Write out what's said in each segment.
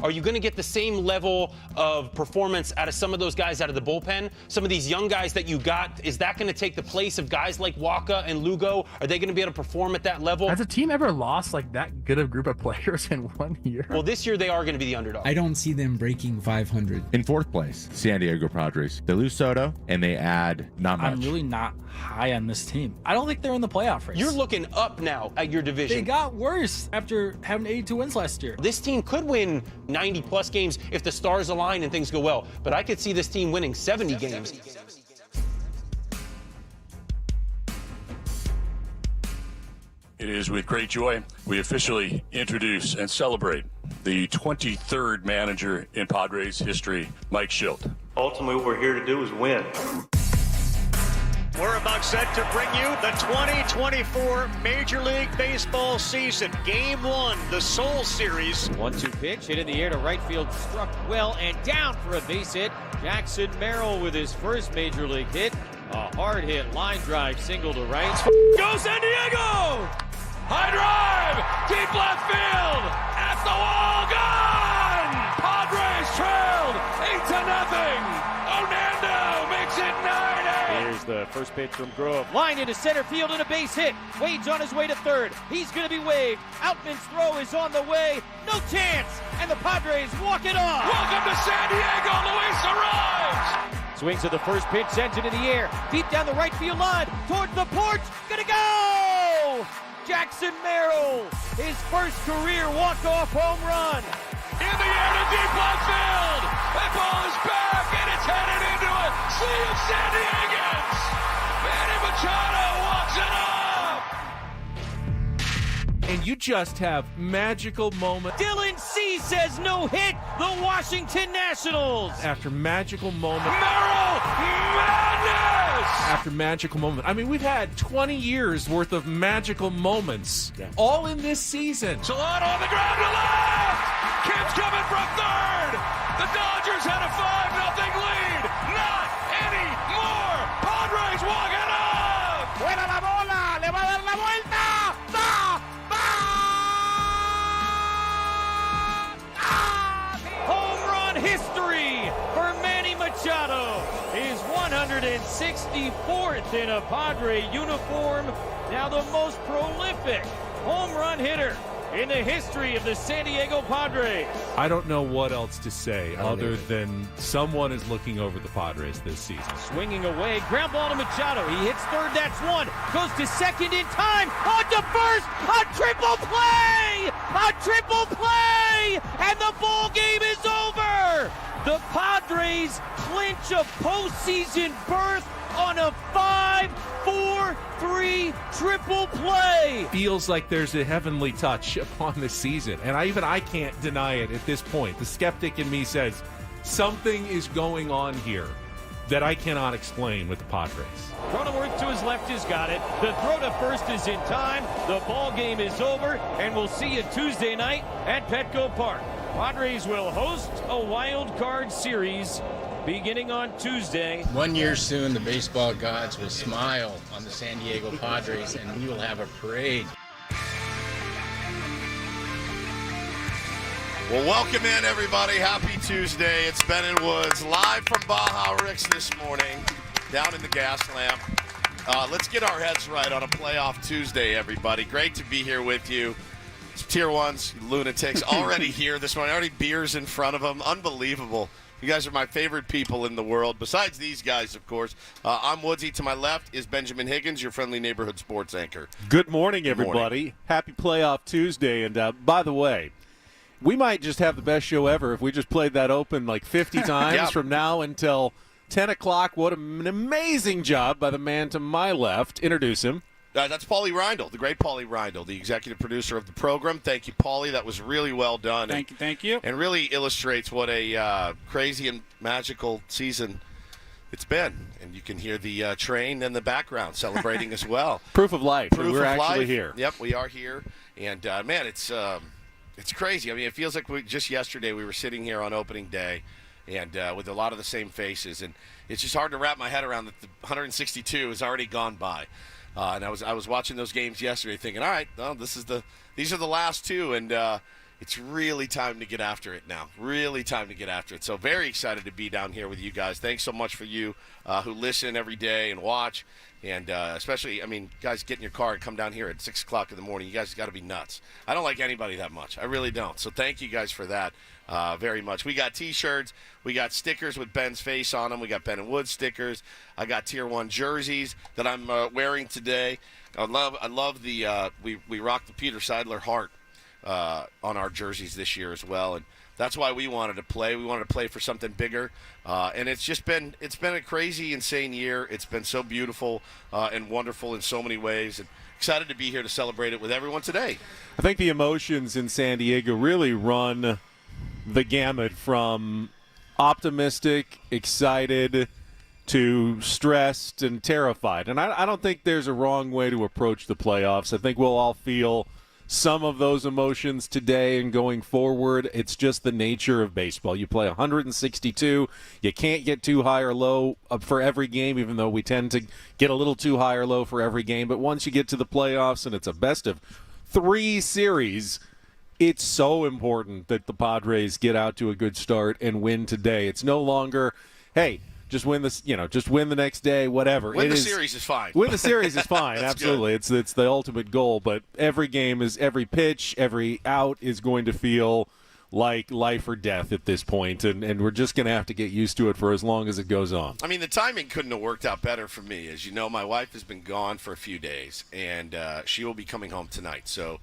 Are you going to get the same level of performance out of some of those guys out of the bullpen? Some of these young guys that you got, is that going to take the place of guys like Waka and Lugo? Are they going to be able to perform at that level? Has a team ever lost like that good a group of players in 1 year? Well, this year they are going to be the underdog. I don't see them breaking 500. In fourth place, San Diego Padres. They lose Soto, and they add not much. I'm really not high on this team. I don't think they're in the playoff race. You're looking up now at your division. They got worse after having 82 wins last year. This team could win 90-plus games if the stars align and things go well, but I could see this team winning 70 games. It is with great joy we officially introduce and celebrate the 23rd manager in Padres history, Mike Shildt. Ultimately, what we're here to do is win. We're about set to bring you the 2024 Major League Baseball season. Game 1, the Soul Series. 1-2 pitch, hit in the air to right field, struck well and down for a base hit. Jackson Merrill with his first Major League hit. A hard hit, line drive, single to right. Go San Diego! High drive, deep left field, at the wall, gone! Padres trailed 8-0. Hernando makes it 9-8. Here's the first pitch from Grove. Line into center field and a base hit. Wade's on his way to third. He's going to be waved. Outman's throw is on the way. No chance. And the Padres walk it off. Welcome to San Diego. Luis arrives. Swings at the first pitch, sends it in the air. Deep down the right field line. Towards the porch. Gonna go! Jackson Merrill. His first career walk-off home run. In the air to deep left field. That ball is back and it's headed into a sea of San Diegans. Manny Machado walks it up. And you just have magical moments. Dylan C says no hit. The Washington Nationals. After magical moment. Merrill madness. After magical moment. I mean, we've had 20 years worth of magical moments. All in this season. Solano on the ground to left. Kim's coming from third. The Dodgers had a 5-0 lead. Not anymore. Padres walk it up. Fuera la bola. Le va a dar la vuelta. Home run history for Manny Machado. His 164th in a Padre uniform. Now the most prolific home run hitter in the history of the San Diego Padres. I don't know what else to say other than someone is looking over the Padres this season. Swinging away, ground ball to Machado. He hits third, that's one. Goes to second in time, on to first, a triple play! A triple play! And the ball game is over! The Padres clinch a postseason berth on a 5-4-3 triple play. Feels like there's a heavenly touch upon this season, and I can't deny it at this point. The skeptic in me says something is going on here that I cannot explain with the Padres. Cronenworth to his left has got it. The throw to first is in time. The ball game is over, and we'll see you Tuesday night at Petco Park. Padres will host a wild card series beginning on Tuesday. 1 year soon, the baseball gods will smile on the San Diego Padres, and we will have a parade. Well, welcome in, everybody. Happy Tuesday. It's Ben and Woods, live from Baja Ricks this morning, down in the gas lamp. Let's get our heads right on a playoff Tuesday, everybody. Great to be here with you. Tier 1s, lunatics, already here this morning. Already beers in front of them. Unbelievable. You guys are my favorite people in the world, besides these guys, of course. I'm Woodsy. To my left is Benjamin Higgins, your friendly neighborhood sports anchor. Good morning, everybody. Happy Playoff Tuesday. And by the way, we might just have the best show ever if we just played that open like 50 times from now until 10 o'clock. What an amazing job by the man to my left. Introduce him. That's Paulie Reindl, the great Paulie Reindl, the executive producer of the program. Thank you, Paulie. That was really well done. Thank you. And really illustrates what a crazy and magical season it's been. And you can hear the train in the background celebrating as well. Proof of life. We're actually here. Yep, we are here. And, man, it's crazy. I mean, it feels like just yesterday we were sitting here on opening day and with a lot of the same faces. And it's just hard to wrap my head around that the 162 has already gone by. And I was watching those games yesterday, thinking, all right, well, these are the last two, and it's really time to get after it now. Really time to get after it. So very excited to be down here with you guys. Thanks so much for you who listen every day and watch. And especially, I mean, guys, get in your car and come down here at 6 o'clock in the morning. You guys got to be nuts. I don't like anybody that much. I really don't. So thank you guys for that very much. We got T-shirts. We got stickers with Ben's face on them. We got Ben and Wood stickers. I got Tier 1 jerseys that I'm wearing today. I love the we rock the Peter Seidler heart on our jerseys this year as well, and that's why we wanted to play. We wanted to play for something bigger, and it's been a crazy, insane year. It's been so beautiful and wonderful in so many ways, and excited to be here to celebrate it with everyone today. I think the emotions in San Diego really run the gamut from optimistic, excited, to stressed and terrified. And I don't think there's a wrong way to approach the playoffs. I think we'll all feel some of those emotions today and going forward. It's just the nature of baseball. You play 162. You can't get too high or low for every game, even though we tend to get a little too high or low for every game. But once you get to the playoffs and it's a best of 3 series, it's so important that the Padres get out to a good start and win today. It's no longer, hey, just win this, just win the next day, whatever. Win the series is fine. Win the series is fine, absolutely. Good. It's the ultimate goal, but every game is, every pitch, every out is going to feel like life or death at this point, and we're just going to have to get used to it for as long as it goes on. I mean, the timing couldn't have worked out better for me. As you know, my wife has been gone for a few days, and she will be coming home tonight. So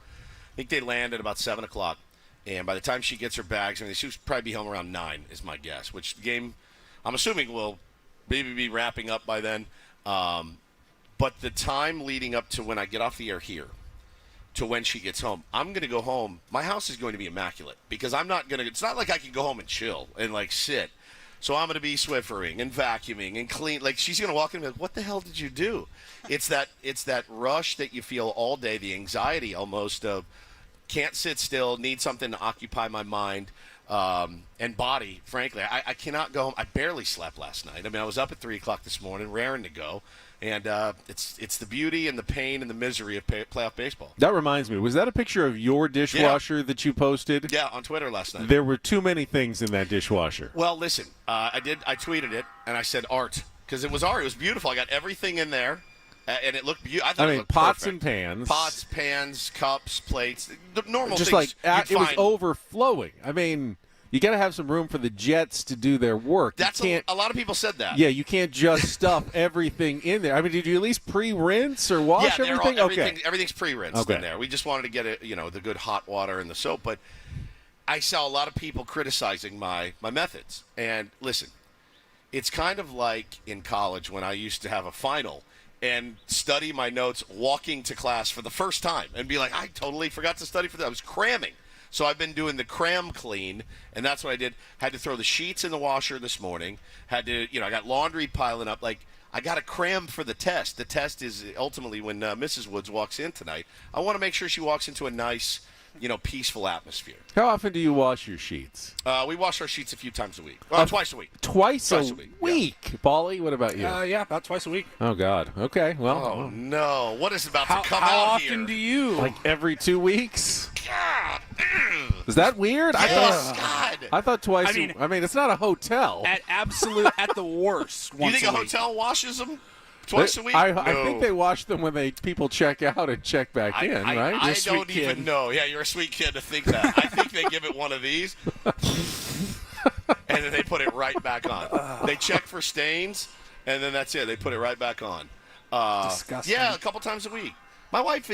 I think they land at about 7 o'clock, and by the time she gets her bags, I mean, she'll probably be home around 9 is my guess, which the game – I'm assuming will maybe be wrapping up by then. But the time leading up to when I get off the air here to when she gets home, I'm going to go home. My house is going to be immaculate because I'm not going to – it's not like I can go home and chill and, like, sit. So I'm going to be Swiffering and vacuuming and clean. Like, she's going to walk in and be like, what the hell did you do? It's that rush that you feel all day, the anxiety almost of can't sit still, need something to occupy my mind. And body, frankly. I cannot go home. I barely slept last night. I mean, I was up at 3 o'clock this morning, raring to go. And it's the beauty and the pain and the misery of playoff baseball. That reminds me, was that a picture of your dishwasher that you posted? Yeah, on Twitter last night. There were too many things in that dishwasher. Well, listen, I tweeted it, and I said art, because it was art. It was beautiful. I got everything in there. And it looked beautiful. I mean, pots and pans. Pots, pans, cups, plates, the normal just things. Just like, it was overflowing. I mean, you got to have some room for the Jets to do their work. A lot of people said that. Yeah, you can't just stuff everything in there. I mean, did you at least pre-rinse or wash everything? Okay. Everything's pre-rinsed in there. We just wanted to get it, the good hot water and the soap. But I saw a lot of people criticizing my methods. And listen, it's kind of like in college when I used to have a final and study my notes walking to class for the first time and be like, I totally forgot to study for that. I was cramming. So I've been doing the cram clean, and that's what I did. Had to throw the sheets in the washer this morning. Had to, I got laundry piling up. Like, I got to cram for the test. The test is ultimately when Mrs. Woods walks in tonight. I want to make sure she walks into a nice, peaceful atmosphere. How often do you wash your sheets? We wash our sheets a few times a week. Well, twice a week. Twice a week? Yeah. Paulie, what about you? Yeah, about twice a week. Oh, God. Okay, well. Oh, no. What is about to come out here? How often do you? Like every 2 weeks? God. Is that weird? Yes, God. I thought twice. I mean, it's not a hotel. At the worst. You think a hotel washes them twice a week? I think they wash them when people check out and check back in, right? I don't even know. Yeah, you're a sweet kid to think that. I think they give it one of these, and then they put it right back on. They check for stains, and then that's it. They put it right back on. Disgusting. Yeah, a couple times a week. My wife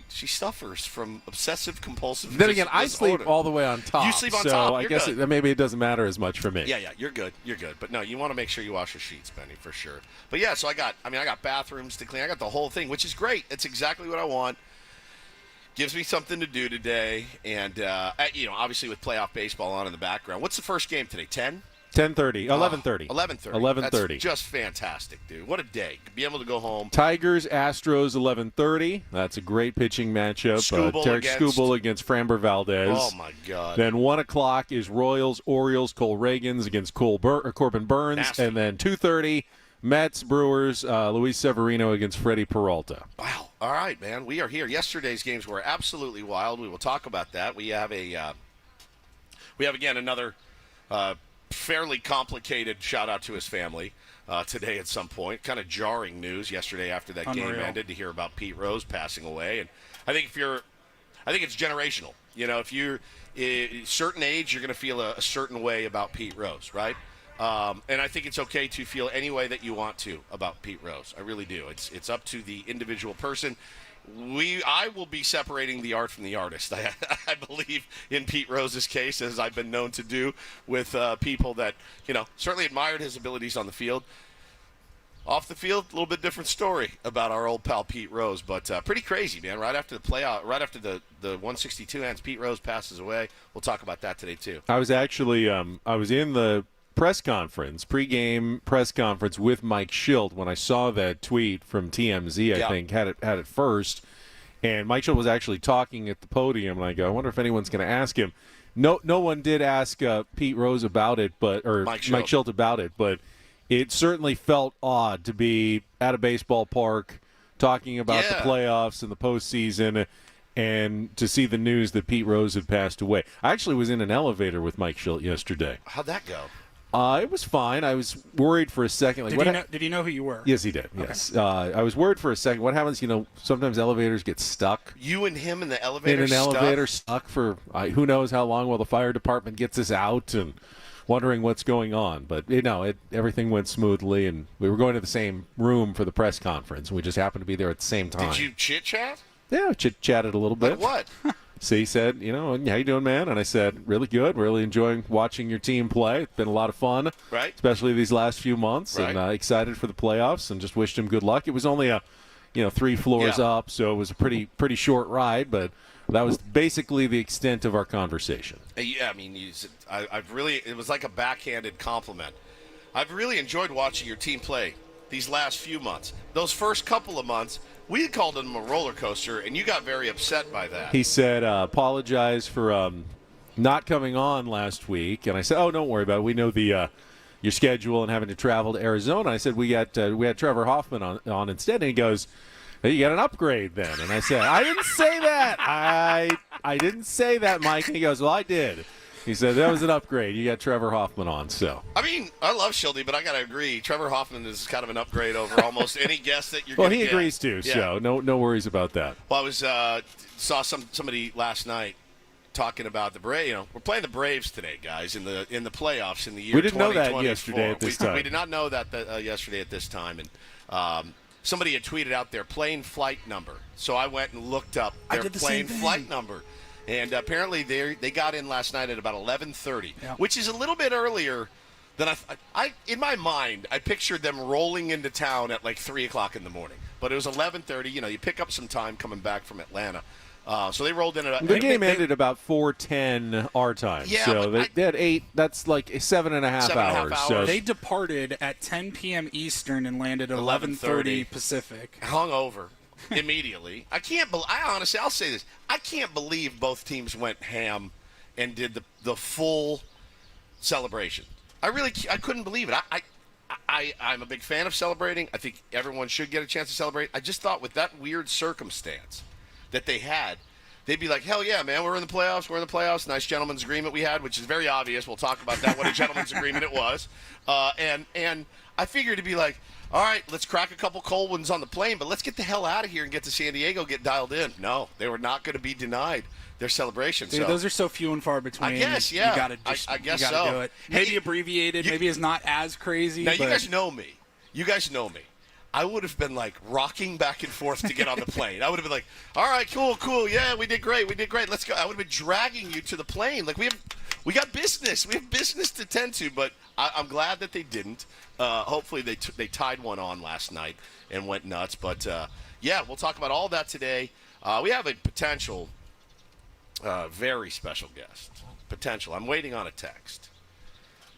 she suffers from obsessive-compulsive. Then again, I sleep all the way on top. You sleep on so top. I guess maybe it doesn't matter as much for me. Yeah, you're good. You're good. But no, you want to make sure you wash your sheets, Benny, for sure. But yeah, so I got bathrooms to clean. I got the whole thing, which is great. It's exactly what I want. Gives me something to do today, and obviously with playoff baseball on in the background. What's the first game today? 10? 10:30. 11:30. 11:30. 11:30. That's just fantastic, dude. What a day. Be able to go home. Tigers, Astros, 11:30. That's a great pitching matchup. Tarek Skubal against Framber Valdez. Oh, my God. Then 1 o'clock is Royals, Orioles, Cole Reagans against Corbin Burns. Nasty. And then 2:30, Mets, Brewers, Luis Severino against Freddie Peralta. Wow. All right, man. We are here. Yesterday's games were absolutely wild. We will talk about that. We have again another fairly complicated shout out to his family today at some point. Kind of jarring news yesterday after that game ended to hear about Pete Rose passing away. And I think it's generational. You know, if you're a certain age, you're going to feel a certain way about Pete Rose, right? And I think it's okay to feel any way that you want to about Pete Rose. I really do. It's up to the individual person. I will be separating the art from the artist. I believe in Pete Rose's case, as I've been known to do with people that, certainly admired his abilities on the field. Off the field, a little bit different story about our old pal Pete Rose, but pretty crazy, man. Right after the playoff, right after the 162 ends, Pete Rose passes away. We'll talk about that today too. I was actually I was in the pregame press conference with Mike Schilt when I saw that tweet from TMZ. I think had it first, and Mike Schilt was actually talking at the podium, and I go, I wonder if anyone's going to ask him. No one did ask Pete Rose about it, Mike Schilt about it, but it certainly felt odd to be at a baseball park talking about the playoffs and the postseason, and to see the news that Pete Rose had passed away. I actually was in an elevator with Mike Schilt yesterday. How'd that go? It was fine. I was worried for a second. Did he know who you were? Yes, he did. Yes. Okay. I was worried for a second. What happens, sometimes elevators get stuck. You and him in the elevator stuck for who knows how long while the fire department gets us out and wondering what's going on. But, everything went smoothly, and we were going to the same room for the press conference. We just happened to be there at the same time. Did you chit-chat? Yeah, chit-chatted a little bit. Like what? So he said, how you doing, man? And I said, really good. Really enjoying watching your team play. It's been a lot of fun, right? Especially these last few months. Right. And excited for the playoffs, and just wished him good luck. It was only 3 floors up, so it was a pretty short ride, but that was basically the extent of our conversation. Yeah, I mean, it was like a backhanded compliment. I've really enjoyed watching your team play these last few months. Those first couple of months, we called them a roller coaster, and you got very upset by that. He said, apologize for not coming on last week. And I said, oh, don't worry about it. We know your schedule and having to travel to Arizona. I said, we had Trevor Hoffman on instead. And he goes, hey, you got an upgrade then. And I said, I didn't say that. I didn't say that, Mike. And he goes, well, I did. He said, that was an upgrade. You got Trevor Hoffman on, so. I mean, I love Schildy, but I got to agree. Trevor Hoffman is kind of an upgrade over almost any guest that you're going to get. Well, he agrees too, so no worries about that. Well, I saw somebody last night talking about the Braves. We're playing the Braves today, guys, in the playoffs in the year 2024. We didn't know that yesterday at this time. We did not know that yesterday at this time. And somebody had tweeted out their plane flight number. So I went and looked up their plane flight number. And apparently they got in last night at about 11:30, which is a little bit earlier than I in my mind, I pictured them rolling into town at like 3 o'clock in the morning. But it was 11:30. You pick up some time coming back from Atlanta. So they rolled in at the game ended about 4:10 our time. Yeah, so they had 8. That's like 7.5 hours. So they departed at 10 p.m. Eastern and landed at 11:30 Pacific. Hungover. Immediately. Honestly, I'll say this. I can't believe both teams went ham and did the full celebration. I couldn't believe it. I'm a big fan of celebrating. I think everyone should get a chance to celebrate. I just thought with that weird circumstance that they had, they'd be like, hell yeah, man, we're in the playoffs. We're in the playoffs. Nice gentleman's agreement we had, which is very obvious. We'll talk about that, what a gentleman's agreement it was. And I figured to be like, all right, let's crack a couple cold ones on the plane, but let's get the hell out of here and get to San Diego, get dialed in. No, they were not going to be denied their celebration. Dude, those are so few and far between. I guess, yeah. I guess so. Do it. Maybe abbreviated. Maybe it's not as crazy. Now, you guys know me. I would have been like rocking back and forth to get on the plane. I would have been like, all right, cool. Yeah, we did great. Let's go. I would have been dragging you to the plane. Like we got business. We have business to tend to, but I'm glad that they didn't. Hopefully they tied one on last night and went nuts. But, we'll talk about all that today. We have a potential very special guest. Potential. I'm waiting on a text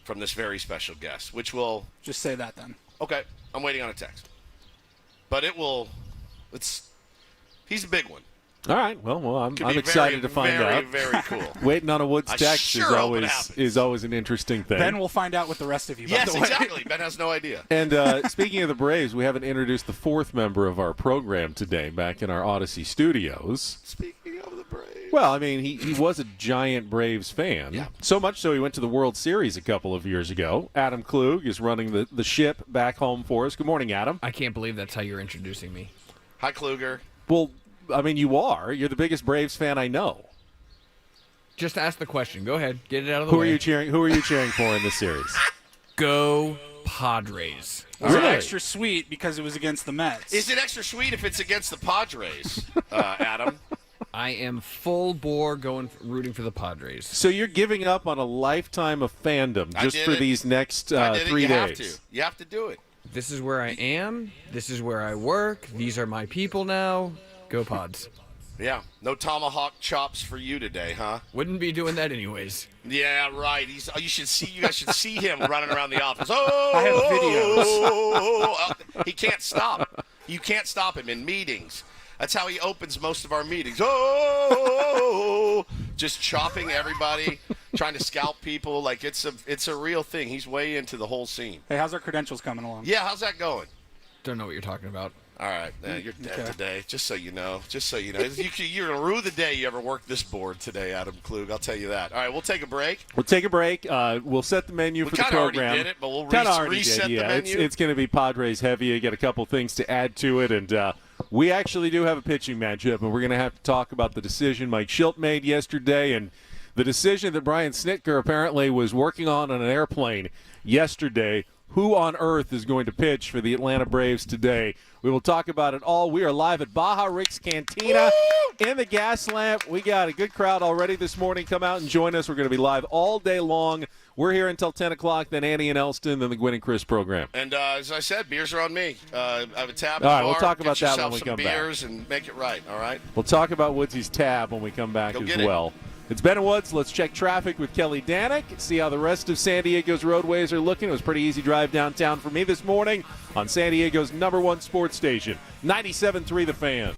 from this very special guest, which will... Just say that then. Okay. I'm waiting on a text. But he's a big one. All right. Well, I'm Could be excited to find very, out. Very cool. Waiting on a Woods text sure hope it is always an interesting thing. Ben will find out with the rest of you. Yes, by the way. exactly. Ben has no idea. And speaking of the Braves, we haven't introduced the fourth member of our program today back in our Odyssey studios. Speaking of the Braves. Well, I mean, he was a giant Braves fan. Yeah. So much so he went to the World Series a couple of years ago. Adam Klug is running the ship back home for us. Good morning, Adam. I can't believe that's how you're introducing me. Hi, Kluger. Well, I mean, you are. You're the biggest Braves fan I know. Just ask the question. Go ahead. Get it out of the way. Who are you cheering for in this series? Go Padres. Was it extra sweet because it was against the Mets? Is it extra sweet if it's against the Padres, Adam? I am full bore rooting for the Padres. So you're giving up on a lifetime of fandom just for these next 3 you days. You have to do it. This is where I am. This is where I work. These are my people now. Go Pods. Yeah. No tomahawk chops for you today, huh? Wouldn't be doing that anyways. Yeah, right. You guys should see him running around the office. Oh, I have videos. He can't stop. You can't stop him in meetings. That's how he opens most of our meetings. Oh, just chopping everybody, trying to scalp people. Like it's a real thing. He's way into the whole scene. Hey, how's our credentials coming along? Yeah, how's that going? Don't know what you're talking about. All right, you're dead today. Just so you know. You're going to rue the day you ever worked this board today, Adam Klug. I'll tell you that. All right, we'll take a break. We'll set the menu for the program. We kind of already did it, but we'll reset the menu. It's going to be Padres heavy. You got a couple things to add to it, and we actually do have a pitching matchup, and we're going to have to talk about the decision Mike Schilt made yesterday and the decision that Brian Snitker apparently was working on an airplane yesterday. Who on earth is going to pitch for the Atlanta Braves today? We will talk about it all. We are live at Baja Rick's Cantina in the Gas Lamp. We got a good crowd already this morning. Come out and join us. We're going to be live all day long. We're here until 10 o'clock, then Annie and Elston, then the Gwynn and Chris program. And as I said, beers are on me. I have a tab. All right, we'll bar. talk about Get that when we yourself come some back. beers and make it right, all right? We'll talk about Woodsy's tab when we come back as well. It's Ben and Woods. Let's check traffic with Kelly Danick, see how the rest of San Diego's roadways are looking. It was a pretty easy drive downtown for me this morning on San Diego's #1 sports station, 97.3 The Fan.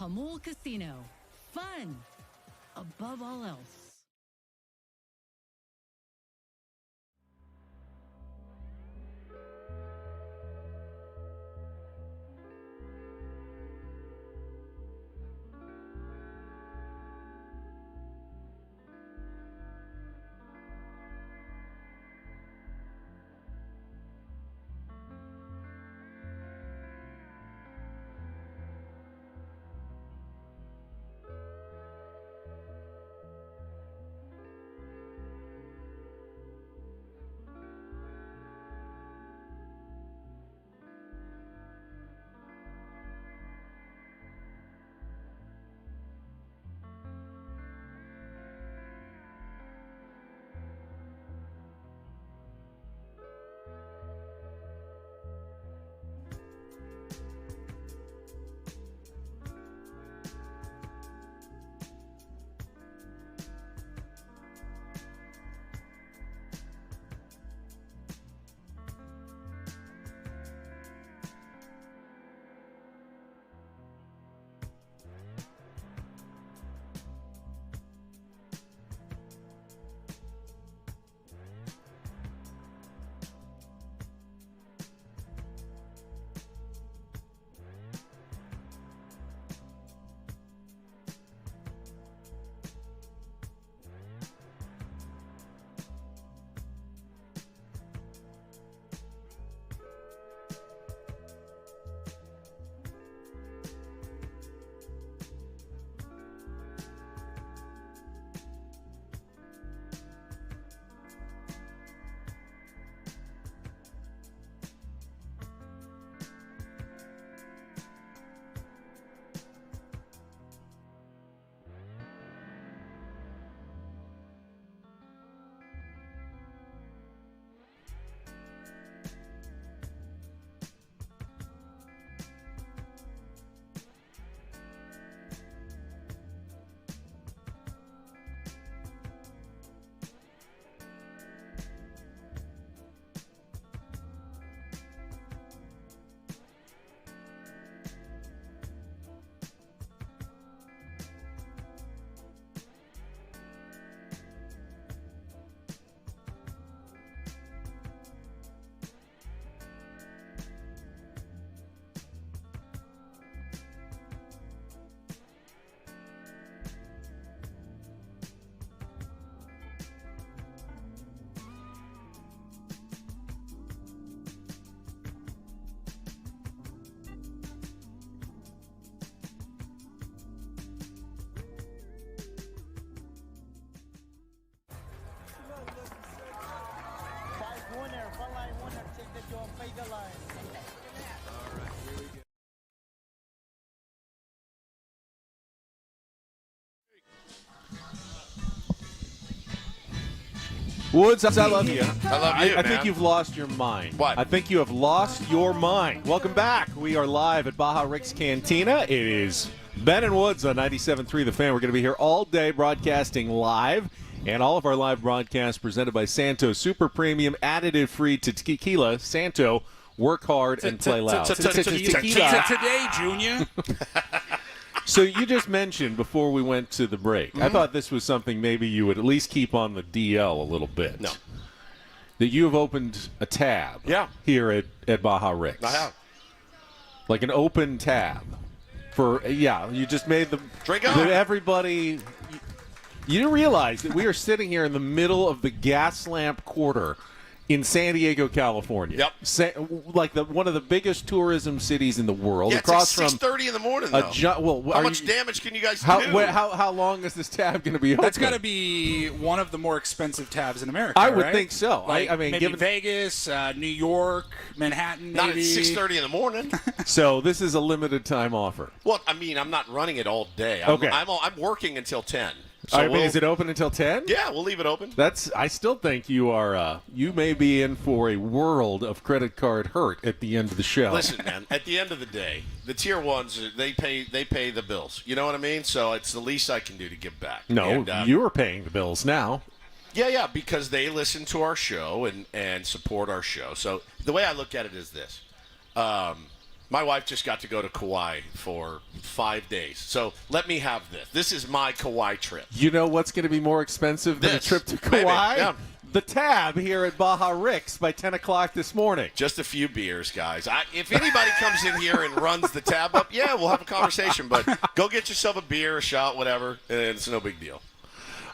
Hamul Casino. Fun above all else. Woods, I love you. I love you, I think man. you've lost your mind. What? I think you have lost your mind. Welcome back. We are live at Baja Rick's Cantina. It is Ben and Woods on 97.3 The Fan. We're going to be here all day broadcasting live. And all of our live broadcasts presented by Santo Super Premium, additive-free tequila. Santo, work hard and play loud. Today, Junior. So you just mentioned before we went to the break, I thought this was something maybe you would at least keep on the DL a little bit. No. That you have opened a tab here at Baja Rick's. I have. Like an open tab. You just made the drink on. Everybody. You didn't realize that we are sitting here in the middle of the gas lamp quarter in San Diego, California. Yep. Like one of the biggest tourism cities in the world. Yeah, across it's like 6:30 in the morning, though. How much damage can you guys do? How long is this tab going to be open? That's got to be one of the more expensive tabs in America, I would right? think so. Like I mean, maybe given Vegas, New York, Manhattan, Not maybe. at 6:30 in the morning. So this is a limited time offer. Well, I mean, I'm not running it all day. Okay. I'm working until 10. So I mean, is it open until 10? Yeah, we'll leave it open. I still think you are. You may be in for a world of credit card hurt at the end of the show. Listen, man. At the end of the day, the tier ones they pay the bills. You know what I mean? So it's the least I can do to give back. No, you are paying the bills now. Yeah, because they listen to our show and support our show. So the way I look at it is this: My wife just got to go to Kauai for 5 days. So let me have this. This is my Kauai trip. You know what's going to be more expensive than a trip to Kauai? Maybe, yeah. The tab here at Baja Rick's by 10 o'clock this morning. Just a few beers, guys. If anybody comes in here and runs the tab up, yeah, we'll have a conversation. But go get yourself a beer, a shot, whatever, and it's no big deal.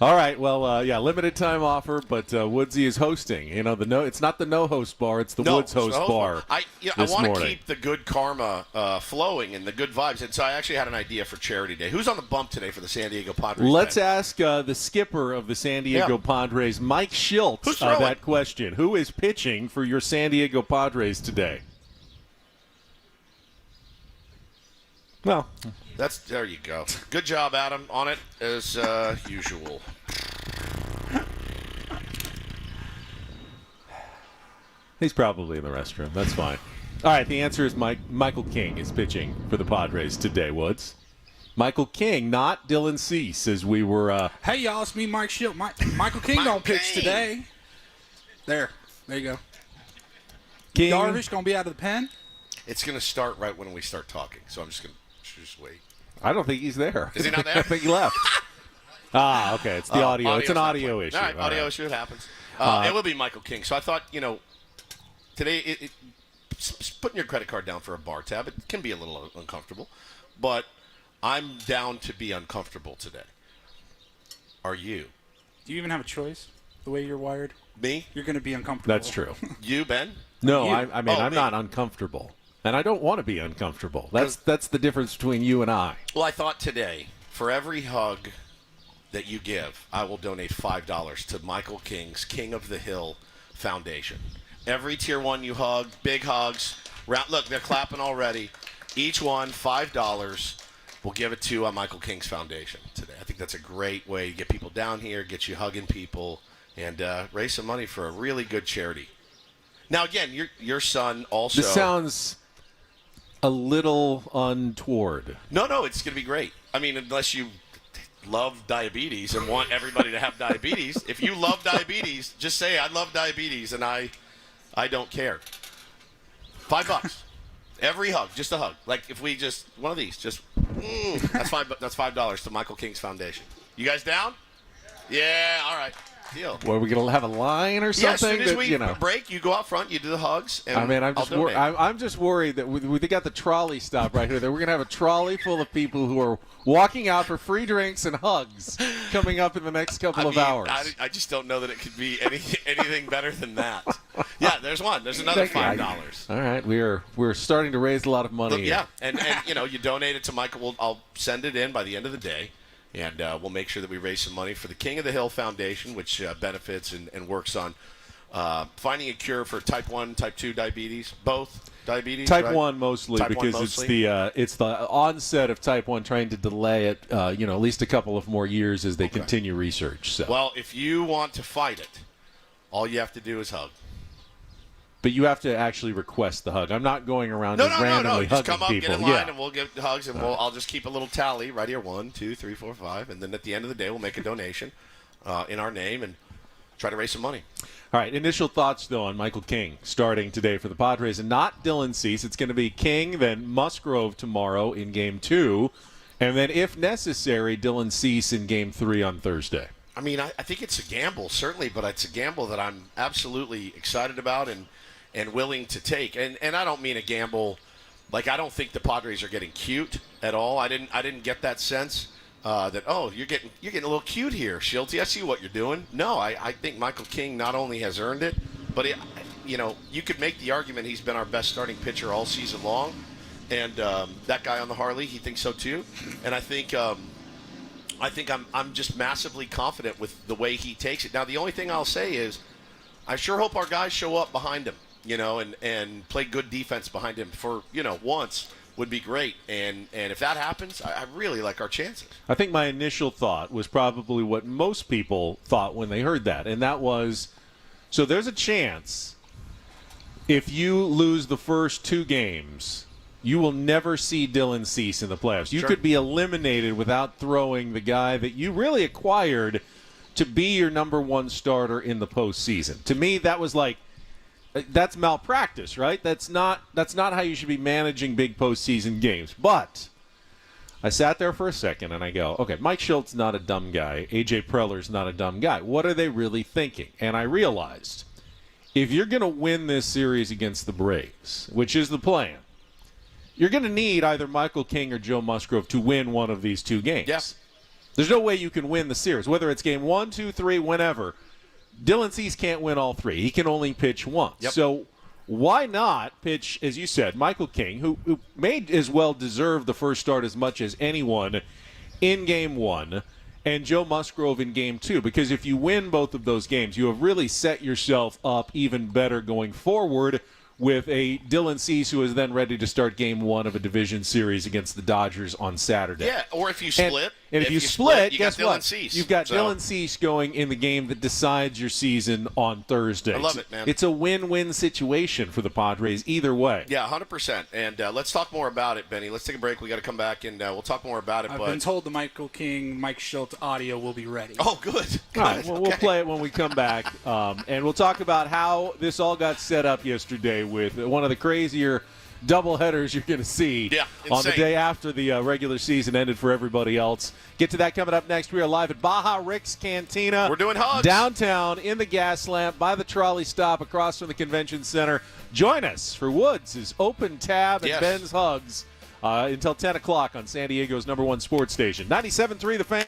All right, well, limited time offer, but Woodsy is hosting. It's not the no-host bar; it's the Woods host bar. I want to keep the good karma flowing and the good vibes, and so I actually had an idea for Charity Day. Who's on the bump today for the San Diego Padres? Let's ask the skipper of the San Diego Padres, Mike Schilt, that question. Who is pitching for your San Diego Padres today? Well, there you go. Good job, Adam, on it as usual. He's probably in the restroom. That's fine. All right, the answer is Michael King is pitching for the Padres today, Woods. Michael King, not Dylan Cease, as we were... Hey, y'all, it's me, Mike Schilt. Michael King don't pitch today. There you go. King. Darvish going to be out of the pen? It's going to start right when we start talking, so I'm just going to wait. I don't think he's there. Is he not there? I think he left. Okay. It's the audio. It's an audio issue. All right, audio issue. It happens. It will be Michael King. So I thought, today, putting your credit card down for a bar tab, it can be a little uncomfortable. But I'm down to be uncomfortable today. Are you? Do you even have a choice, the way you're wired? Me? You're going to be uncomfortable. That's true. You, Ben? No, I'm not uncomfortable. And I don't want to be uncomfortable. That's the difference between you and I. Well, I thought today, for every hug that you give, I will donate $5 to Michael King's King of the Hill Foundation. Every tier 1 you hug, big hugs. Look, they're clapping already. Each one, $5. We'll give it to Michael King's Foundation today. I think that's a great way to get people down here, get you hugging people, and raise some money for a really good charity. Now, again, your son also... This sounds a little untoward. No, it's going to be great. I mean, unless you love diabetes and want everybody to have diabetes. If you love diabetes, just say, I love diabetes, and I don't care. $5. Every hug, just a hug. Like if we just, one of these, just, that's $5 to Michael King's Foundation. You guys down? Yeah, all right. Deal. Well, are we going to have a line or something? Yeah, as soon as we break, you go out front, you do the hugs. And I'm just worried that we got the trolley stop right here. That we're going to have a trolley full of people who are walking out for free drinks and hugs coming up in the next couple of hours. I just don't know that it could be anything better than that. Yeah, there's one. There's another $5. All right, we're starting to raise a lot of money. Yeah, and you donate it to Michael. I'll send it in by the end of the day. And we'll make sure that we raise some money for the King of the Hill Foundation, which benefits and works on finding a cure for type 1, type 2 diabetes, both diabetes. Type right? 1 mostly because it's the onset of type 1, trying to delay it, at least a couple of more years as they continue research. So. Well, if you want to fight it, all you have to do is hug. But you have to actually request the hug. I'm not going around randomly just hugging come up, people. Get in line, and we'll give hugs, and I'll just keep a little tally right here. 1, 2, 3, 4, 5, and then at the end of the day, we'll make a donation in our name and try to raise some money. All right. Initial thoughts though on Michael King starting today for the Padres, and not Dylan Cease. It's going to be King, then Musgrove tomorrow in Game 2, and then if necessary, Dylan Cease in Game 3 on Thursday. I mean, I think it's a gamble, certainly, but it's a gamble that I'm absolutely excited about and willing to take. And I don't mean a gamble like I don't think the Padres are getting cute at all. I didn't get that sense that you're getting a little cute here, Shilty. I see what you're doing. No, I think Michael King not only has earned it, but you could make the argument he's been our best starting pitcher all season long. And that guy on the Harley, he thinks so too. And I think I'm just massively confident with the way he takes it. Now the only thing I'll say is I sure hope our guys show up behind him. And play good defense behind him for, once would be great. And if that happens, I really like our chances. I think my initial thought was probably what most people thought when they heard that. And that was, so there's a chance if you lose the first 2 games, you will never see Dylan Cease in the playoffs. You could be eliminated without throwing the guy that you really acquired to be your number 1 starter in the postseason. To me, that was like, That's malpractice, right? That's not how you should be managing big postseason games. But I sat there for a second and I go, okay, Mike Schultz not a dumb guy. A.J. Preller's not a dumb guy. What are they really thinking? And I realized if you're going to win this series against the Braves, which is the plan, you're going to need either Michael King or Joe Musgrove to win one of these two games. Yeah. There's no way you can win the series, whether it's game 1, 2, 3, whenever. Dylan Cease can't win all three. He can only pitch once. Yep. So why not pitch, as you said, Michael King, who may as well deserve the first start as much as anyone in game 1, and Joe Musgrove in game 2? Because if you win both of those games, you have really set yourself up even better going forward with a Dylan Cease who is then ready to start game 1 of a division series against the Dodgers on Saturday. Yeah, or if you split. And if you split, you guess got Dylan what? Cease. You've got Dylan Cease going in the game that decides your season on Thursday. I love it, man. It's a win-win situation for the Padres either way. Yeah, 100%. And let's talk more about it, Benny. Let's take a break. We got to come back, and we'll talk more about it. I've been told the Michael King, Mike Schultz audio will be ready. Oh, good. All right, well, we'll play it when we come back, and we'll talk about how this all got set up yesterday with one of the crazier doubleheaders you're going to see on the day after the regular season ended for everybody else. Get to that coming up next. We are live at Baja Rick's Cantina. We're doing hugs. Downtown in the gas lamp by the trolley stop across from the convention center. Join us for Woods' Open Tab and Ben's Hugs until 10 o'clock on San Diego's #1 sports station. 97.3 The Fan.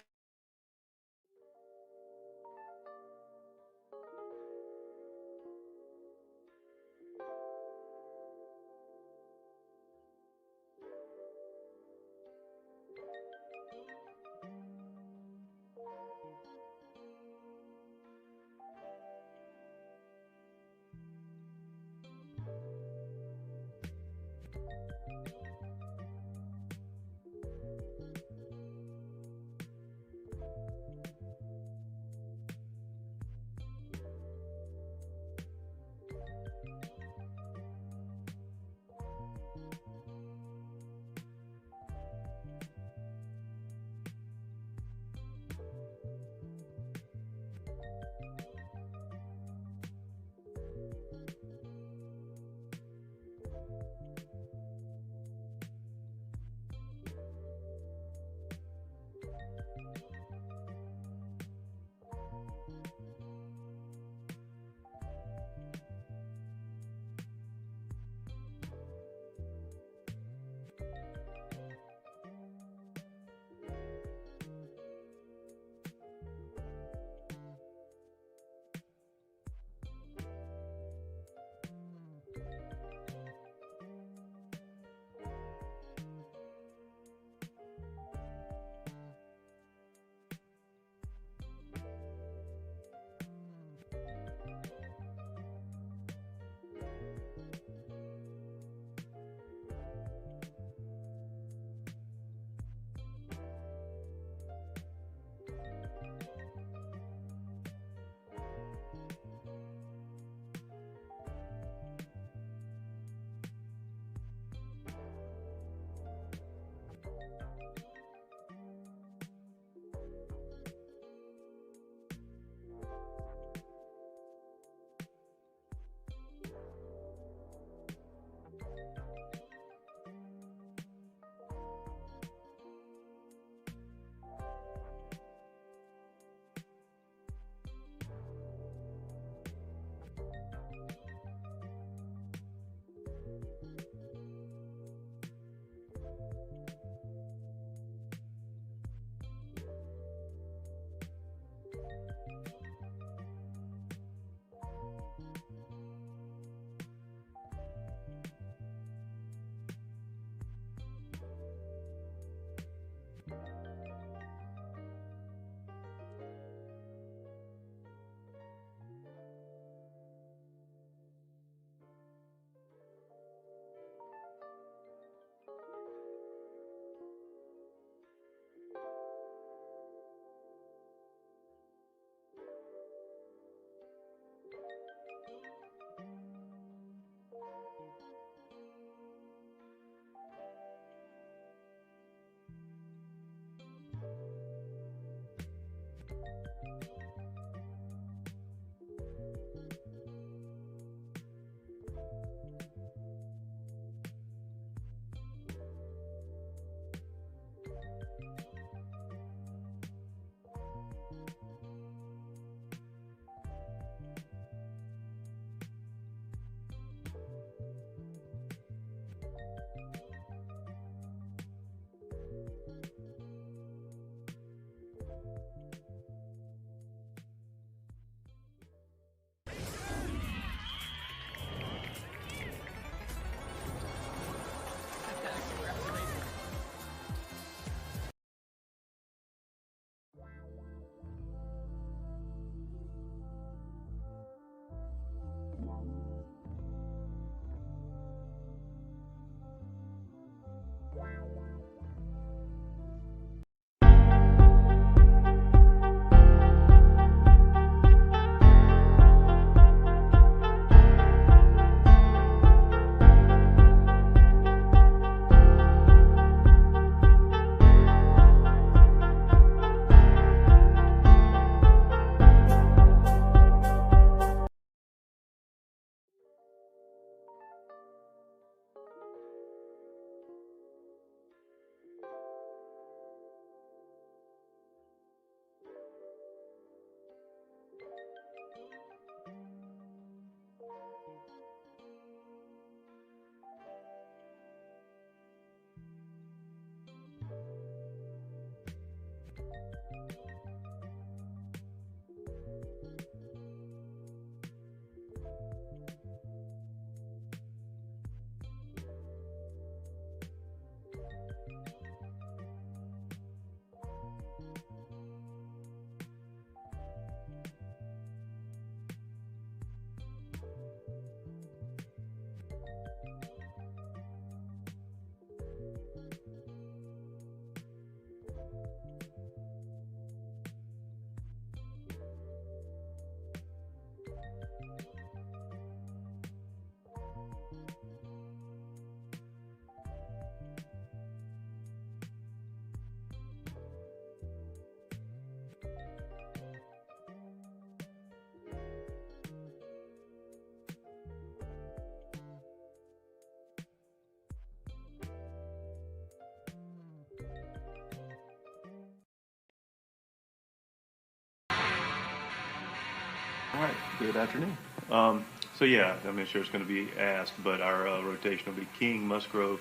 Good afternoon. So yeah, I'm sure it's going to be asked, but our rotation will be King, Musgrove,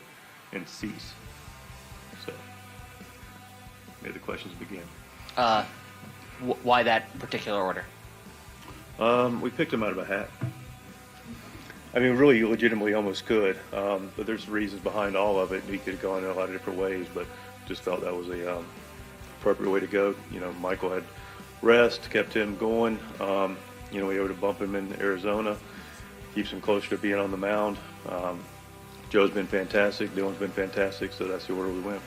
and Cease. So may the questions begin. Why that particular order? We picked him out of a hat. I mean, really, legitimately, almost could, but there's reasons behind all of it. He could have gone in a lot of different ways, but just felt that was the appropriate way to go. You know, Michael had rest, kept him going. You know, we were able to bump him in Arizona, keeps him closer to being on the mound. Joe's been fantastic. Dylan's been fantastic, so that's the order we went.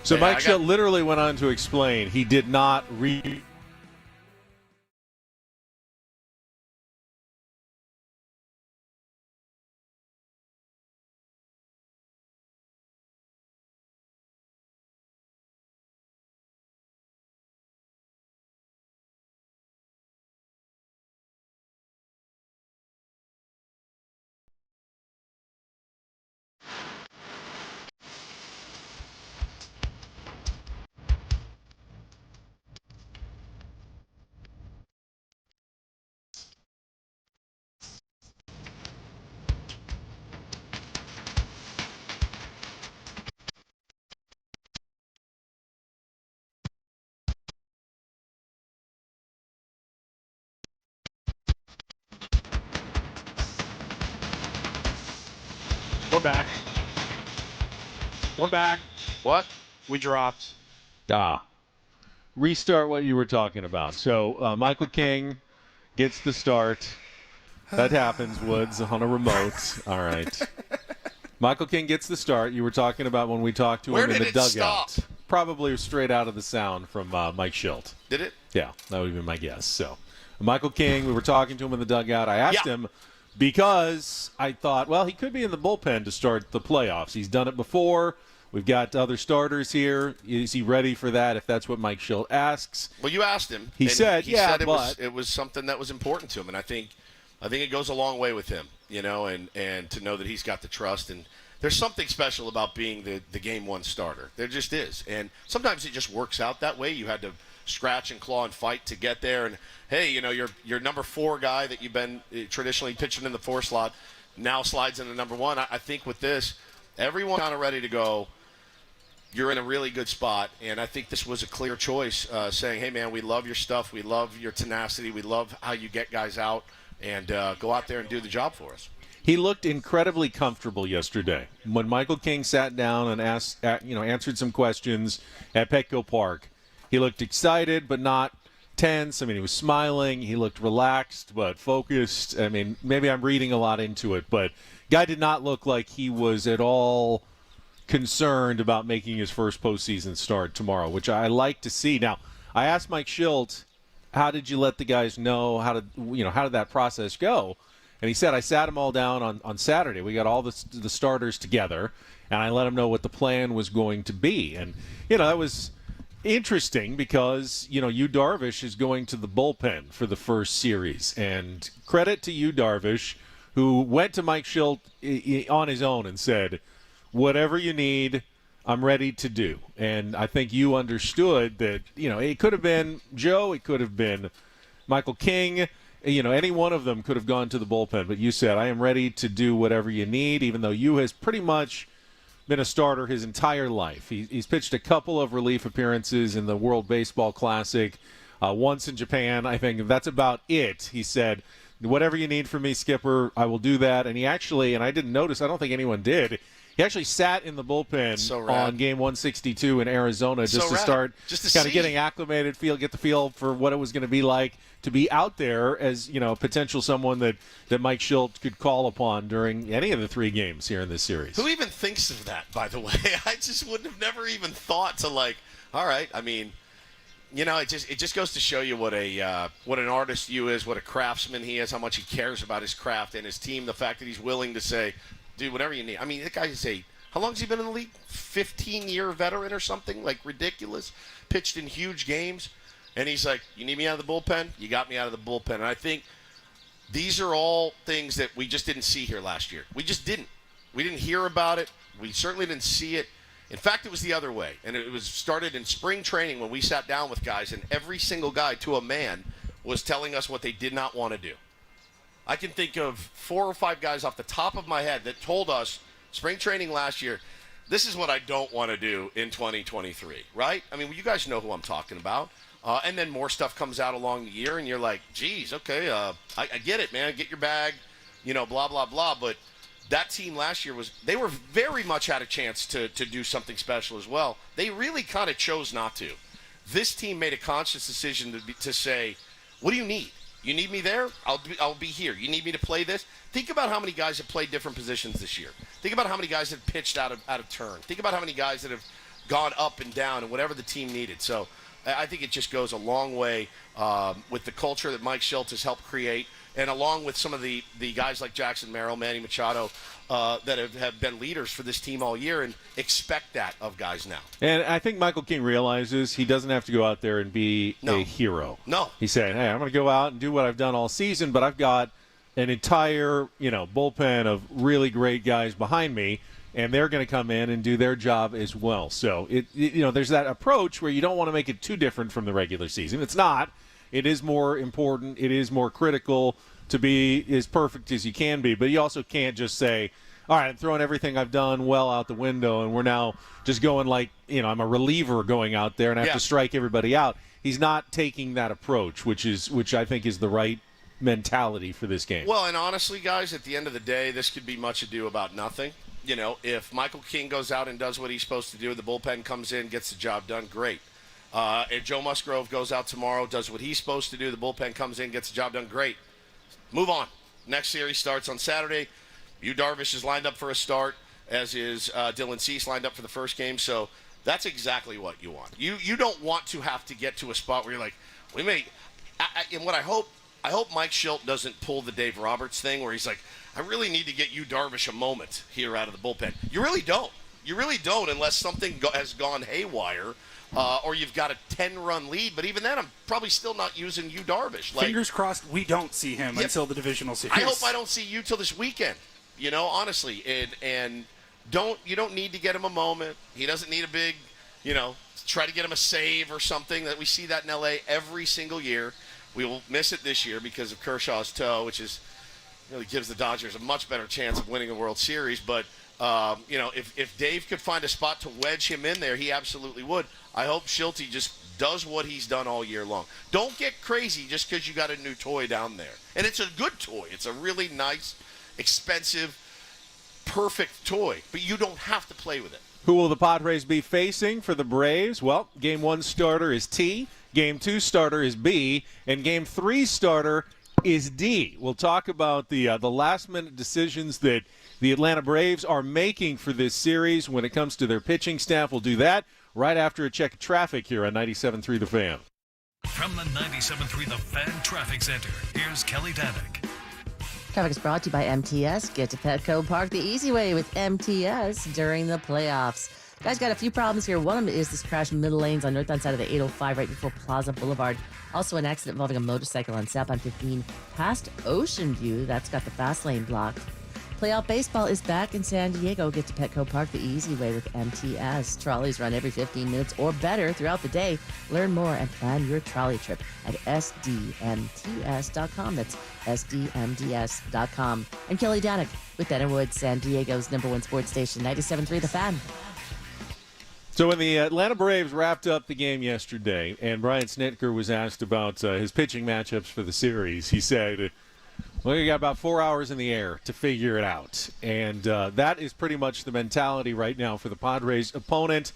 So Mike Shoutout literally went on to explain he did not read. We're back. We're back. What? We dropped. Restart what you were talking about. So Michael King gets the start. That happens, Woods, on a remote. All right. Michael King gets the start. You were talking about when we talked to him in the dugout. Stop? Probably straight out of the sound from Mike Shoutout. Did it? Yeah, that would be my guess. So Michael King, we were talking to him in the dugout. I asked him because I thought, well, he could be in the bullpen to start the playoffs. He's done it before. We've got other starters here. Is he ready for that if that's what Mike Shoutout asks? Well, you asked him. He said, he yeah, said but it was something that was important to him, and I think it goes a long way with him, you know, and to know that he's got the trust. And there's something special about being the game one starter. There just is. And sometimes it just works out that way. You had to scratch and claw and fight to get there. And, hey, you know, your number 4 guy that you've been traditionally pitching in the 4 slot now slides into number 1. I think with this, everyone's kind of ready to go. You're in a really good spot, and I think this was a clear choice, saying, hey, man, we love your stuff. We love your tenacity. We love how you get guys out, and go out there and do the job for us. he looked incredibly comfortable yesterday. When Michael King sat down and answered some questions at Petco Park, he looked excited but not tense. I mean, he was smiling. He looked relaxed but focused. I mean, maybe I'm reading a lot into it, but guy did not look like he was at all concerned about making his first postseason start tomorrow, which I like to see. Now, I asked Mike Shoutout, how did you let the guys know? How did that process go? And he said, I sat them all down on Saturday. We got all the starters together, and I let them know what the plan was going to be. And, that was interesting because, Yu Darvish is going to the bullpen for the first series. And credit to Yu Darvish, who went to Mike Shoutout on his own and said, whatever you need, I'm ready to do. And I think you understood that, it could have been Joe, it could have been Michael King, any one of them could have gone to the bullpen. But you said, I am ready to do whatever you need, even though Yu has pretty much been a starter his entire life. He's pitched a couple of relief appearances in the World Baseball Classic, once in Japan. I think that's about it. He said, whatever you need from me, Skipper, I will do that. And he actually, and I didn't notice, I don't think anyone did, he actually sat in the bullpen on game 162 in Arizona just to start kind of getting acclimated, get the feel for what it was going to be like to be out there as, potential someone that Mike Shoutout could call upon during any of the 3 games here in this series. Who even thinks of that, by the way? I just would have never even thought to all right, I mean, it just goes to show you what an artist Yu is, what a craftsman he is, how much he cares about his craft and his team, the fact that he's willing to say, dude, whatever you need. I mean, that guy's how long has he been in the league? 15-year veteran or something? Ridiculous. Pitched in huge games. And he's like, you need me out of the bullpen? You got me out of the bullpen. And I think these are all things that we just didn't see here last year. We just didn't. We didn't hear about it. We certainly didn't see it. In fact, it was the other way. And it was started in spring training when we sat down with guys, and every single guy to a man was telling us what they did not want to do. I can think of 4 or 5 guys off the top of my head that told us spring training last year, this is what I don't want to do in 2023, right? I mean, you guys know who I'm talking about. And then more stuff comes out along the year, and you're like, geez, okay, I get it, man. Get your bag, blah, blah, blah. But that team last year they were very much had a chance to do something special as well. They really kind of chose not to. This team made a conscious decision to say, what do you need? You need me there? I'll be here. You need me to play this? Think about how many guys have played different positions this year. Think about how many guys have pitched out of turn. Think about how many guys that have gone up and down and whatever the team needed. So I think it just goes a long way with the culture that Mike Shildt has helped create, and along with some of the guys like Jackson Merrill, Manny Machado, that have been leaders for this team all year, and expect that of guys now. And I think Michael King realizes he doesn't have to go out there and be a hero. No. He's saying, hey, I'm going to go out and do what I've done all season, but I've got an entire, bullpen of really great guys behind me, and they're going to come in and do their job as well. So, there's that approach where you don't want to make it too different from the regular season. It's not. It is more important. It is more critical to be as perfect as you can be. But you also can't just say, all right, I'm throwing everything I've done well out the window, and we're now just going like, I'm a reliever going out there and I have to strike everybody out. He's not taking that approach, which I think is the right mentality for this game. Well, and honestly, guys, at the end of the day, this could be much ado about nothing. If Michael King goes out and does what he's supposed to do, the bullpen comes in, gets the job done, great. If Joe Musgrove goes out tomorrow, does what he's supposed to do, the bullpen comes in, gets the job done, great. Move on. Next series starts on Saturday. Yu Darvish is lined up for a start, as is Dylan Cease lined up for the first game. So that's exactly what you want. You don't want to have to get to a spot where you're like, and what I hope Mike Shildt doesn't pull the Dave Roberts thing where he's like, I really need to get Yu Darvish a moment here out of the bullpen. You really don't. You really don't unless something has gone haywire. Or you've got a 10-run lead, but even then, I'm probably still not using Yu Darvish. Fingers crossed we don't see him until the divisional series. I hope I don't see you till this weekend. Honestly, and you don't need to get him a moment. He doesn't need a big, try to get him a save or something. That we see that in LA every single year. We will miss it this year because of Kershaw's toe, which really gives the Dodgers a much better chance of winning a World Series. But if Dave could find a spot to wedge him in there, he absolutely would. I hope Shilty just does what he's done all year long. Don't get crazy just because you got a new toy down there. And it's a good toy. It's a really nice, expensive, perfect toy. But you don't have to play with it. Who will the Padres be facing for the Braves? Well, Game 1 starter is T, Game 2 starter is B, and Game 3 starter is D. We'll talk about the last-minute decisions that the Atlanta Braves are making for this series when it comes to their pitching staff. We'll do that right after a check of traffic here on 97.3 The Fan. From the 97.3 The Fan Traffic Center, here's Kelly Danick. Traffic is brought to you by MTS. Get to Petco Park the easy way with MTS during the playoffs. Guys, got a few problems here. One of them is this crash in middle lanes on northbound side of the 805 right before Plaza Boulevard. Also an accident involving a motorcycle on southbound 15 past Ocean View. That's got the fast lane blocked. Playoff baseball is back in San Diego. Get to Petco Park the easy way with MTS. Trolleys run every 15 minutes or better throughout the day. Learn more and plan your trolley trip at sdmts.com. That's sdmds.com. I'm Kelly Danick with Ben & Woods, San Diego's #1 sports station, 97.3 The Fan. So when the Atlanta Braves wrapped up the game yesterday and Brian Snitker was asked about his pitching matchups for the series, he said, well, you got about 4 hours in the air to figure it out. And that is pretty much the mentality right now for the Padres' opponent.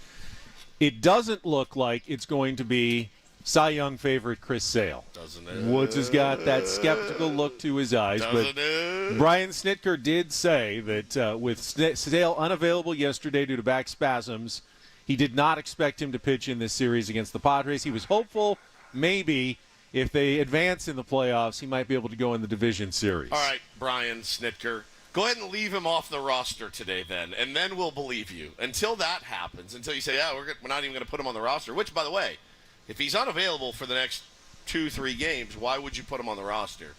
It doesn't look like it's going to be Cy Young favorite Chris Sale. Doesn't it? Woods has got that skeptical look to his eyes. Doesn't but it? Brian Snitker did say that with Sale unavailable yesterday due to back spasms, he did not expect him to pitch in this series against the Padres. He was hopeful maybe if they advance in the playoffs, he might be able to go in the division series. All right, Brian Snitker. Go ahead and leave him off the roster today then, and then we'll believe you. Until that happens, until you say, yeah, we're not even going to put him on the roster, which, by the way, if he's unavailable for the next 2-3 games, why would you put him on the roster?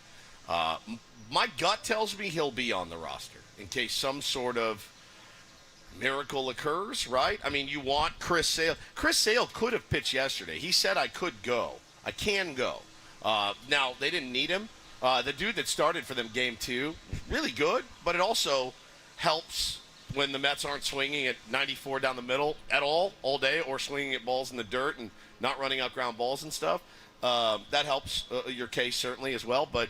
My gut tells me he'll be on the roster in case some sort of miracle occurs, right? I mean, you want Chris Sale. Chris Sale could have pitched yesterday. He said, I could go. I can go. Now, they didn't need him. The dude that started for them game 2, really good, but it also helps when the Mets aren't swinging at 94 down the middle at all day, or swinging at balls in the dirt and not running out ground balls and stuff. That helps your case certainly as well. But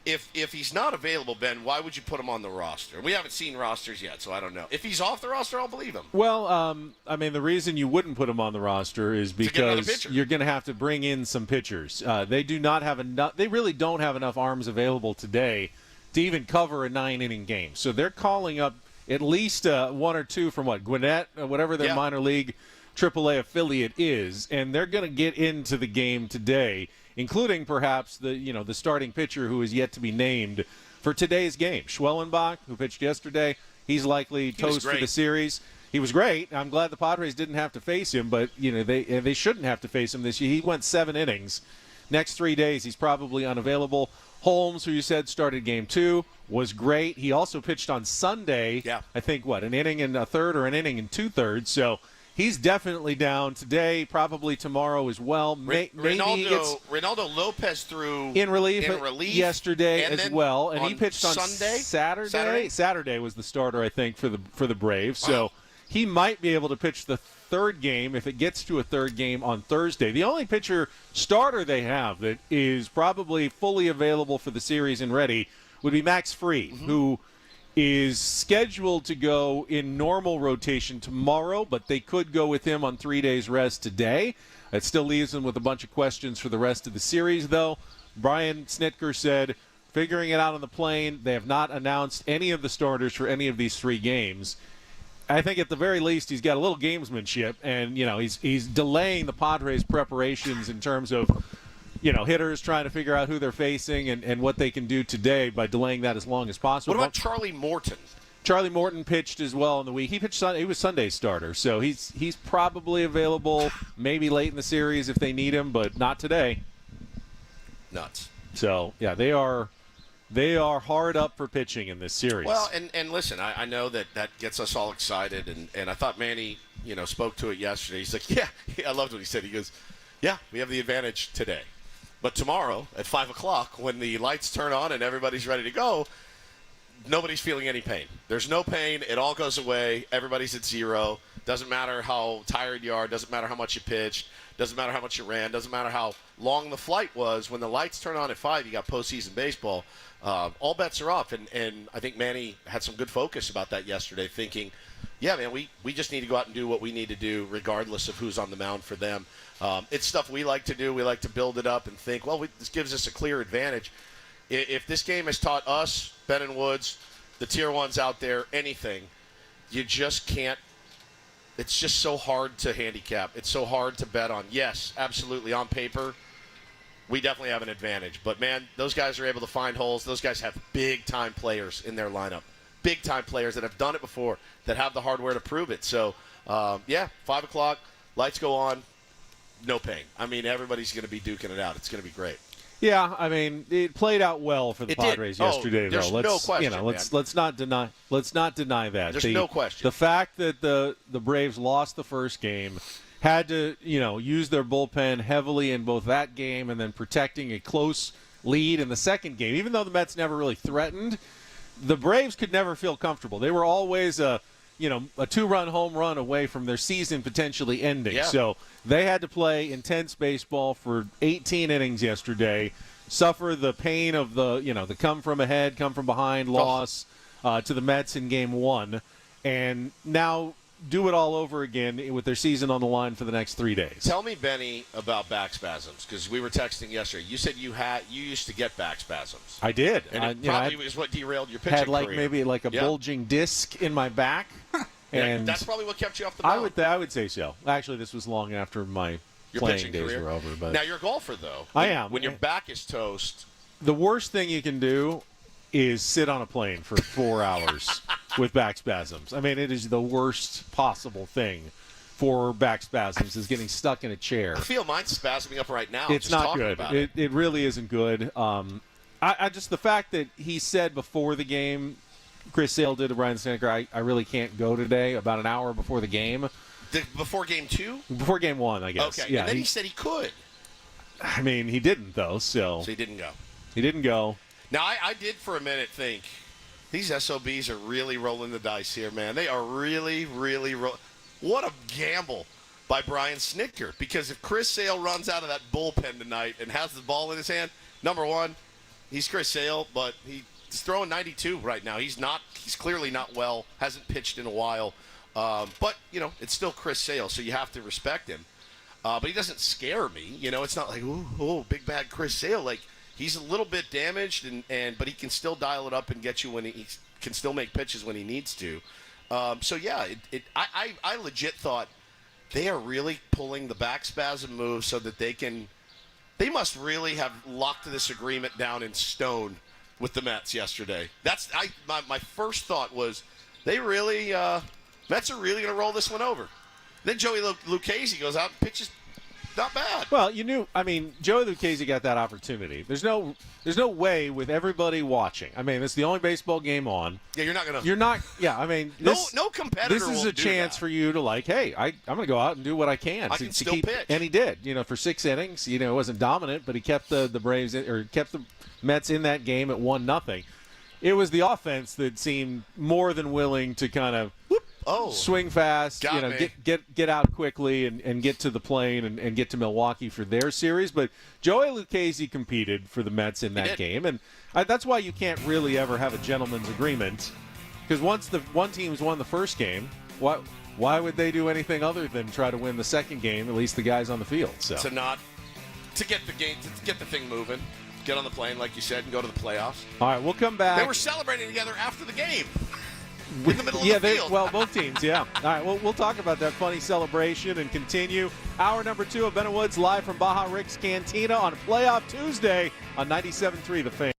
if he's not available, Ben, why would you put him on the roster? We haven't seen rosters yet, so I don't know. If he's off the roster, I'll believe him. Well, I mean, the reason you wouldn't put him on the roster is because you're going to have to bring in some pitchers. They do not have enough. They really don't have enough arms available today to even cover a 9-inning game. So they're calling up at least 1 or 2 from Gwinnett, whatever their minor league AAA affiliate is, and they're going to get into the game today, including perhaps the starting pitcher who is yet to be named for today's game. Schwellenbach, who pitched yesterday, he's likely toast for the series. He was great. I'm glad the Padres didn't have to face him, but they shouldn't have to face him this year. He went 7 innings. Next 3 days, he's probably unavailable. Holmes, who you said started game 2, was great. He also pitched on Sunday. Yeah. I think, an inning and a third or an inning and 2/3. So he's definitely down today, probably tomorrow as well. Reynaldo Lopez threw in relief yesterday and as well, and he pitched on Sunday? Saturday. Saturday was the starter, I think, for the Braves. Wow. So he might be able to pitch the third game if it gets to a third game on Thursday. The only pitcher starter they have that is probably fully available for the series and ready would be Max Fried, who is scheduled to go in normal rotation tomorrow, but they could go with him on 3 days rest today. That still leaves them with a bunch of questions for the rest of the series, though. Brian Snitker said, figuring it out on the plane, they have not announced any of the starters for any of these 3 games. I think at the very least he's got a little gamesmanship, and he's delaying the Padres' preparations in terms of hitters trying to figure out who they're facing and what they can do today by delaying that as long as possible. What about Charlie Morton? Charlie Morton pitched as well in the week. He was Sunday's starter, so he's probably available maybe late in the series if they need him, but not today. Nuts. So yeah, they are hard up for pitching in this series. Well, and listen, I know that gets us all excited, and I thought Manny spoke to it yesterday. He's like, yeah, I loved what he said. He goes, yeah, we have the advantage today. But tomorrow at 5 o'clock, when the lights turn on and everybody's ready to go, nobody's feeling any pain. There's no pain. It all goes away. Everybody's at 0. Doesn't matter how tired you are. Doesn't matter how much you pitched. Doesn't matter how much you ran. Doesn't matter how long the flight was. When the lights turn on at 5, you got postseason baseball. All bets are off. And I think Manny had some good focus about that yesterday, thinking, yeah, man, we just need to go out and do what we need to do regardless of who's on the mound for them. It's stuff we like to do. We like to build it up and think, well, this gives us a clear advantage. If this game has taught us, Ben and Woods, the tier ones out there, anything, you just can't. It's just so hard to handicap. It's so hard to bet on. Yes, absolutely, on paper, we definitely have an advantage. But, man, those guys are able to find holes. Those guys have big-time players in their lineup, big-time players that have done it before, that have the hardware to prove it. So, 5 o'clock, lights go on. No pain. I mean, everybody's going to be duking it out. It's going to be great. Yeah, I mean, it played out well for the Padres yesterday, there's though. No question, let's not deny that. There's no question. The fact that the Braves lost the first game, had to use their bullpen heavily in both that game and then protecting a close lead in the second game. Even though the Mets never really threatened, the Braves could never feel comfortable. They were always a 2-run home run away from their season potentially ending. Yeah. So they had to play intense baseball for 18 innings yesterday, suffer the pain of the come from ahead, come from behind loss to the Mets in Game 1, and now do it all over again with their season on the line for the next 3 days. Tell me, Benny, about back spasms, because we were texting yesterday. You said you used to get back spasms. I did. And it probably was what derailed your pitching career. Maybe a bulging disc in my back. And that's probably what kept you off the mound. I would say so. Actually, this was long after my playing days were over. But now you're a golfer, though. I am. When your back is toast. The worst thing you can do is sit on a plane for 4 hours with back spasms. I mean, it is the worst possible thing for back spasms, is getting stuck in a chair. I feel mine's spasming up right now. It's not good. It really isn't good. I just, the fact that he said before the game, Chris Sale did to Brian Snitker, I really can't go today, about an hour before the game. Before Game 2? Before Game 1, I guess. Okay, yeah, and then he said he could. I mean, he didn't, though, so he didn't go. He didn't go. Now, I did for a minute think these SOBs are really rolling the dice here, man. They are really, really what a gamble by Brian Snitker. Because if Chris Sale runs out of that bullpen tonight and has the ball in his hand, number one, he's Chris Sale, but he's throwing 92 right now. He's clearly not well, hasn't pitched in a while. But, it's still Chris Sale, so you have to respect him. But he doesn't scare me. It's not like, ooh, big bad Chris Sale. Like, he's a little bit damaged, but he can still dial it up and get you when he can still make pitches when he needs to. I legit thought they are really pulling the back spasm move so that they must really have locked this agreement down in stone with the Mets yesterday. My first thought was they really Mets are really going to roll this one over. Then Joey Lucchesi goes out and pitches not bad. Well, Joey Lucchesi got that opportunity. There's no way with everybody watching. I mean, it's the only baseball game on. Yeah, you're not going to. You're not. Yeah, I mean, no competitor. This is a chance for you to hey, I'm going to go out and do what I can. I can still pitch. And he did. For 6 innings. It wasn't dominant, but he kept the Braves or kept the Mets in that game at 1-0. It was the offense that seemed more than willing to kind of swing fast, get out quickly and get to the plane and get to Milwaukee for their series. But Joey Lucchesi competed for the Mets in that game, and that's why you can't really ever have a gentleman's agreement, because once the one team's won the first game, why would they do anything other than try to win the second game? At least the guys on the field. So to get the game, to get the thing moving, get on the plane like you said, and go to the playoffs. All right, we'll come back. They were celebrating together after the game. In the middle of the field. Both teams, yeah. All right, we'll talk about that funny celebration and continue. Hour number 2 of Ben and Woods live from Baja Rick's Cantina on Playoff Tuesday on 97.3 The Fan.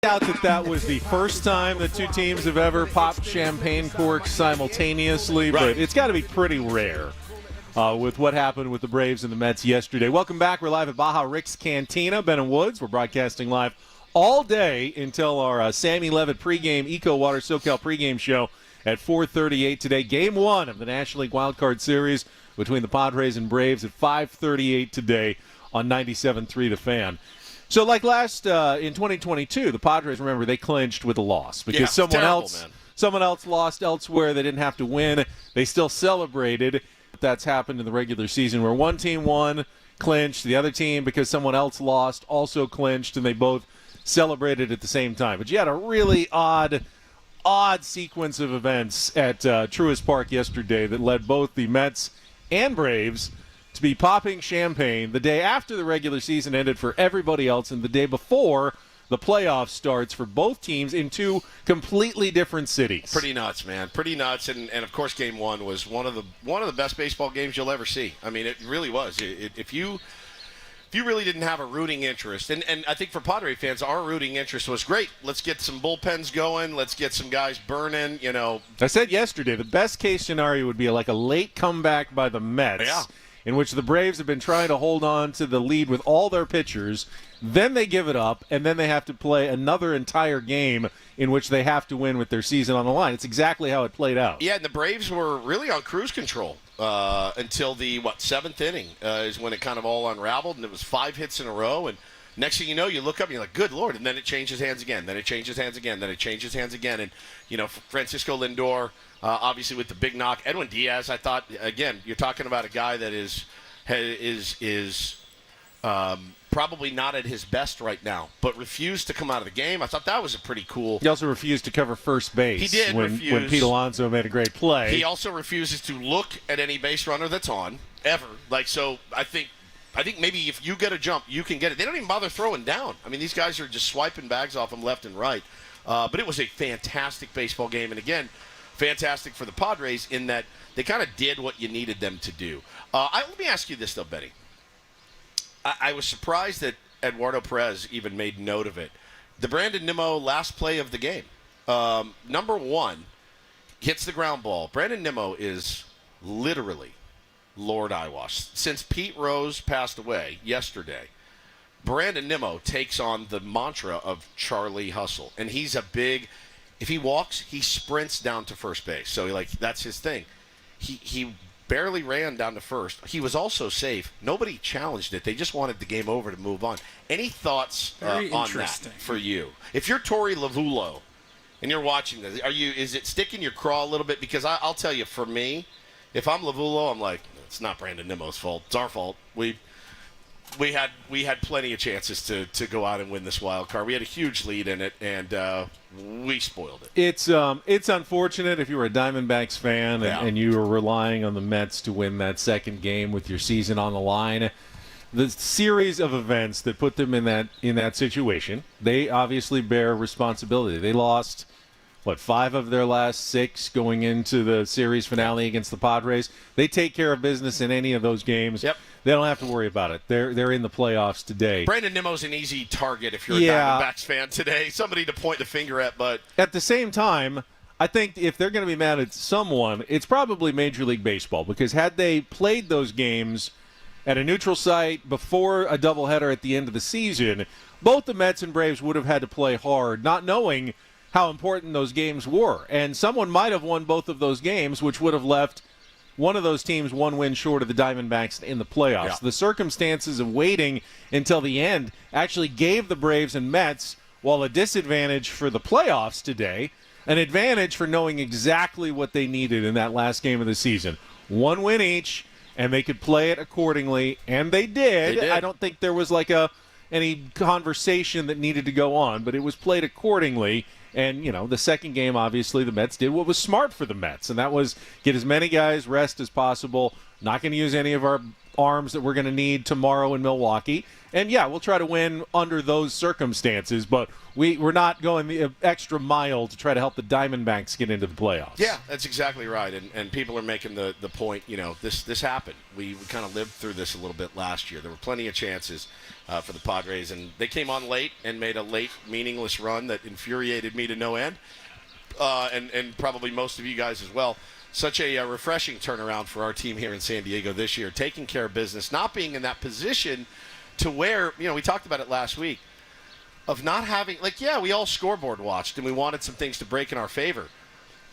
Doubt that was the first time the two teams have ever popped champagne corks simultaneously, but it's got to be pretty rare with what happened with the Braves and the Mets yesterday. Welcome back. We're live at Baja Rick's Cantina, Ben and Woods. We're broadcasting live all day until our Sammy Levitt pregame Eco Water SoCal pregame show at 4:38 today. Game 1 of the National League Wild Card Series between the Padres and Braves at 5:38 today on 97.3 The Fan. So like last in 2022, the Padres, remember, they clinched with a loss because someone else lost elsewhere. They didn't have to win. They still celebrated. That's happened in the regular season where one team won, clinched. The other team, because someone else lost, also clinched, and they both celebrated at the same time. But you had a really odd sequence of events at Truist Park yesterday that led both the Mets and Braves to be popping champagne the day after the regular season ended for everybody else and the day before the playoff starts for both teams in two completely different cities. Pretty nuts, man. Pretty nuts. And of course, Game 1 was one of the best baseball games you'll ever see. I mean, it really was. If you really didn't have a rooting interest, and I think for Padre fans, our rooting interest was great. Let's get some bullpens going. Let's get some guys burning, you know. I said yesterday, the best case scenario would be like a late comeback by the Mets, in which the Braves have been trying to hold on to the lead with all their pitchers. Then they give it up, and then they have to play another entire game in which they have to win with their season on the line. It's exactly how it played out. Yeah, and the Braves were really on cruise control until the, seventh inning is when it kind of all unraveled, and it was 5 hits in a row. And next thing you know, you look up and you're like, good Lord, and then it changes hands again, then it changes hands again, then it changes hands again. And, you know, Francisco Lindor, obviously with the big knock. Edwin Diaz, I thought, again, you're talking about a guy that is probably not at his best right now, but refused to come out of the game. I thought that was a pretty cool. He also refused to cover first base. He did when Pete Alonso made a great play. He also refuses to look at any base runner that's on, ever. So I think maybe if you get a jump, you can get it. They don't even bother throwing down. I mean, these guys are just swiping bags off them left and right. But it was a fantastic baseball game, and again, fantastic for the Padres in that they kind of did what you needed them to do. Let me ask you this, though, Betty. I was surprised that Eduardo Perez even made note of it. The Brandon Nimmo last play of the game. Number 1 hits the ground ball. Brandon Nimmo is literally Lord Eyewash. Since Pete Rose passed away yesterday, Brandon Nimmo takes on the mantra of Charlie Hustle. And he's a big, if he walks, he sprints down to first base. So that's his thing. He barely ran down to first. He was also safe. Nobody challenged it. They just wanted the game over to move on. Any thoughts on that for you? If you're Torey Lovullo and you're watching this, is it sticking your craw a little bit? Because I'll tell you, for me, if I'm Lovullo, I'm like, it's not Brandon Nimmo's fault. It's our fault. We had plenty of chances to go out and win this wild card. We had a huge lead in it, and we spoiled it. It's unfortunate if you were a Diamondbacks fan and you were relying on the Mets to win that second game with your season on the line. The series of events that put them in that situation, they obviously bear responsibility. They lost 5 of their last 6 going into the series finale against the Padres. They take care of business in any of those games. Yep. They don't have to worry about it. They're in the playoffs today. Brandon Nimmo's an easy target if you're a Diamondbacks fan today. Somebody to point the finger at, but at the same time, I think if they're going to be mad at someone, it's probably Major League Baseball, because had they played those games at a neutral site before a doubleheader at the end of the season, both the Mets and Braves would have had to play hard, not knowing how important those games were. And someone might have won both of those games, which would have left one of those teams 1 win short of the Diamondbacks in the playoffs. Yeah. The circumstances of waiting until the end actually gave the Braves and Mets, while a disadvantage for the playoffs today, an advantage for knowing exactly what they needed in that last game of the season. 1 win each, and they could play it accordingly, and they did. I don't think there was any conversation that needed to go on, but it was played accordingly. And, the second game, obviously, the Mets did what was smart for the Mets, and that was get as many guys rest as possible, not going to use any of our arms that we're going to need tomorrow in Milwaukee. And, yeah, we'll try to win under those circumstances, but we're not going the extra mile to try to help the Diamondbacks get into the playoffs. Yeah, that's exactly right. And people are making the point, this happened. We kind of lived through this a little bit last year. There were plenty of chances for the Padres, and they came on late and made a late, meaningless run that infuriated me to no end, and probably most of you guys as well. Such a refreshing turnaround for our team here in San Diego this year, taking care of business, not being in that position to where, we talked about it last week, of not having, we all scoreboard watched and we wanted some things to break in our favor.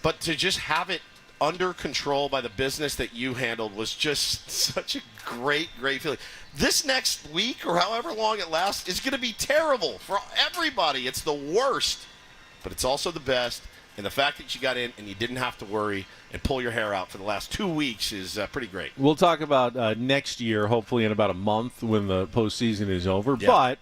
But to just have it under control by the business that you handled was just such a great, great feeling. This next week or however long it lasts is going to be terrible for everybody. It's the worst, but it's also the best. And the fact that you got in and you didn't have to worry and pull your hair out for the last 2 weeks is pretty great. We'll talk about next year, hopefully in about a month when the postseason is over. Yeah. But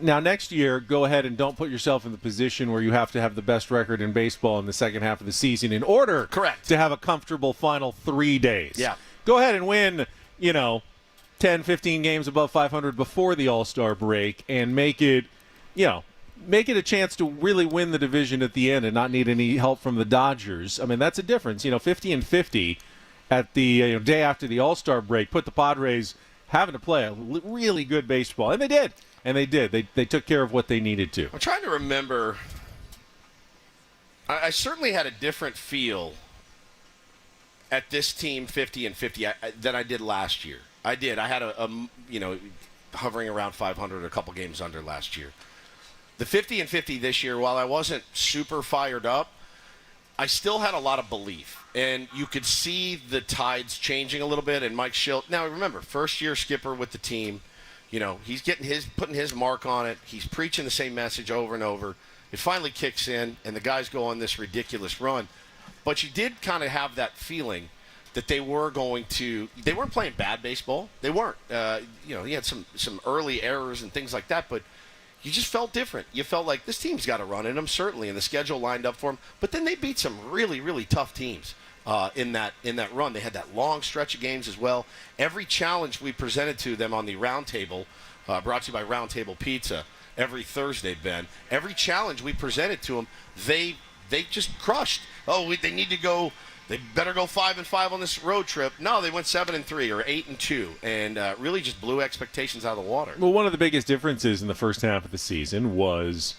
now next year, go ahead and don't put yourself in the position where you have to have the best record in baseball in the second half of the season in order to have a comfortable final 3 days. Yeah. Go ahead and win, 10, 15 games above 500 before the All-Star break and make it, make it a chance to really win the division at the end and not need any help from the Dodgers. I mean, that's a difference. 50-50 at the day after the All-Star break put the Padres having to play a really good baseball. And they did. They took care of what they needed to. I'm trying to remember. I certainly had a different feel at this team 50-50 than I did last year. I did. I had hovering around 500, a couple games under last year. The 50-50 this year, while I wasn't super fired up, I still had a lot of belief. And you could see the tides changing a little bit. And Mike Schilt, now remember, first-year skipper with the team. He's putting his mark on it. He's preaching the same message over and over. It finally kicks in, and the guys go on this ridiculous run. But you did kind of have that feeling that they weren't playing bad baseball. They weren't. He had some early errors and things like that, but you just felt different. You felt like this team's got a run in them, certainly, and the schedule lined up for them. But then they beat some really, really tough teams in that run. They had that long stretch of games as well. Every challenge we presented to them on the round table, brought to you by Round Table Pizza, every Thursday, Ben. Every challenge we presented to them, they just crushed. They need to go. They better go 5-5 on this road trip. No, they went 7-3 or 8-2, and really just blew expectations out of the water. Well, one of the biggest differences in the first half of the season was,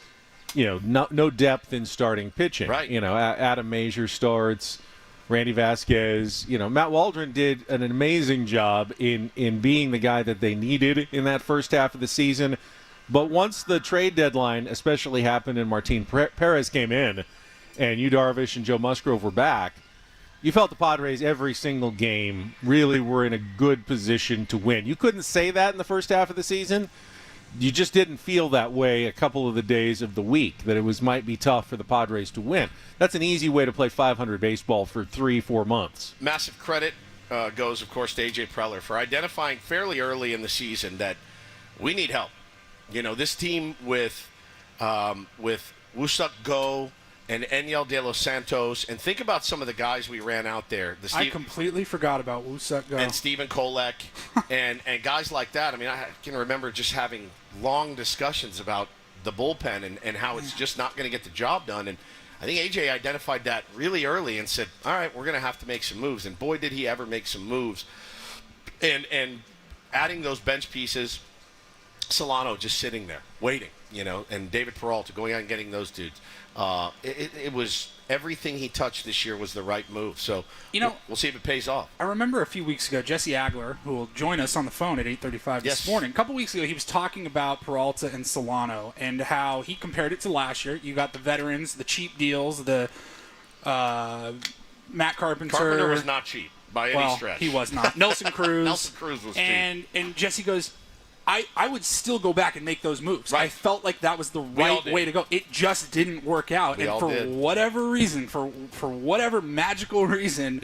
no depth in starting pitching. Right. Adam Mazur starts, Randy Vasquez. Matt Waldron did an amazing job in being the guy that they needed in that first half of the season. But once the trade deadline especially happened and Martin Perez came in and Yu Darvish and Joe Musgrove were back, you felt the Padres every single game really were in a good position to win. You couldn't say that in the first half of the season. You just didn't feel that way a couple of the days of the week, that it might be tough for the Padres to win. That's an easy way to play 500 baseball for 3-4 months. Massive credit goes, of course, to A.J. Preller for identifying fairly early in the season that we need help. This team with Woodsy Go and Enyel De Los Santos, and think about some of the guys we ran out there. I completely forgot about Woodsy Go. And Stephen Kolek and guys like that. I mean, I can remember just having long discussions about the bullpen and how it's just not going to get the job done. And I think AJ identified that really early and said, all right, we're going to have to make some moves. And boy, did he ever make some moves. And adding those bench pieces, Solano just sitting there waiting, and David Peralta going out and getting those dudes. It was everything he touched this year was the right move. So we'll see if it pays off. I remember a few weeks ago, Jesse Agler, who will join us on the phone at 8:35 this morning. A couple weeks ago, he was talking about Peralta and Solano and how he compared it to last year. You got the veterans, the cheap deals, the Matt Carpenter. Carpenter was not cheap by any stretch. He was not. Nelson Cruz. Nelson Cruz was cheap. And Jesse goes, I would still go back and make those moves. Right. I felt like that was the right way to go. It just didn't work out. And for whatever reason, for whatever magical reason,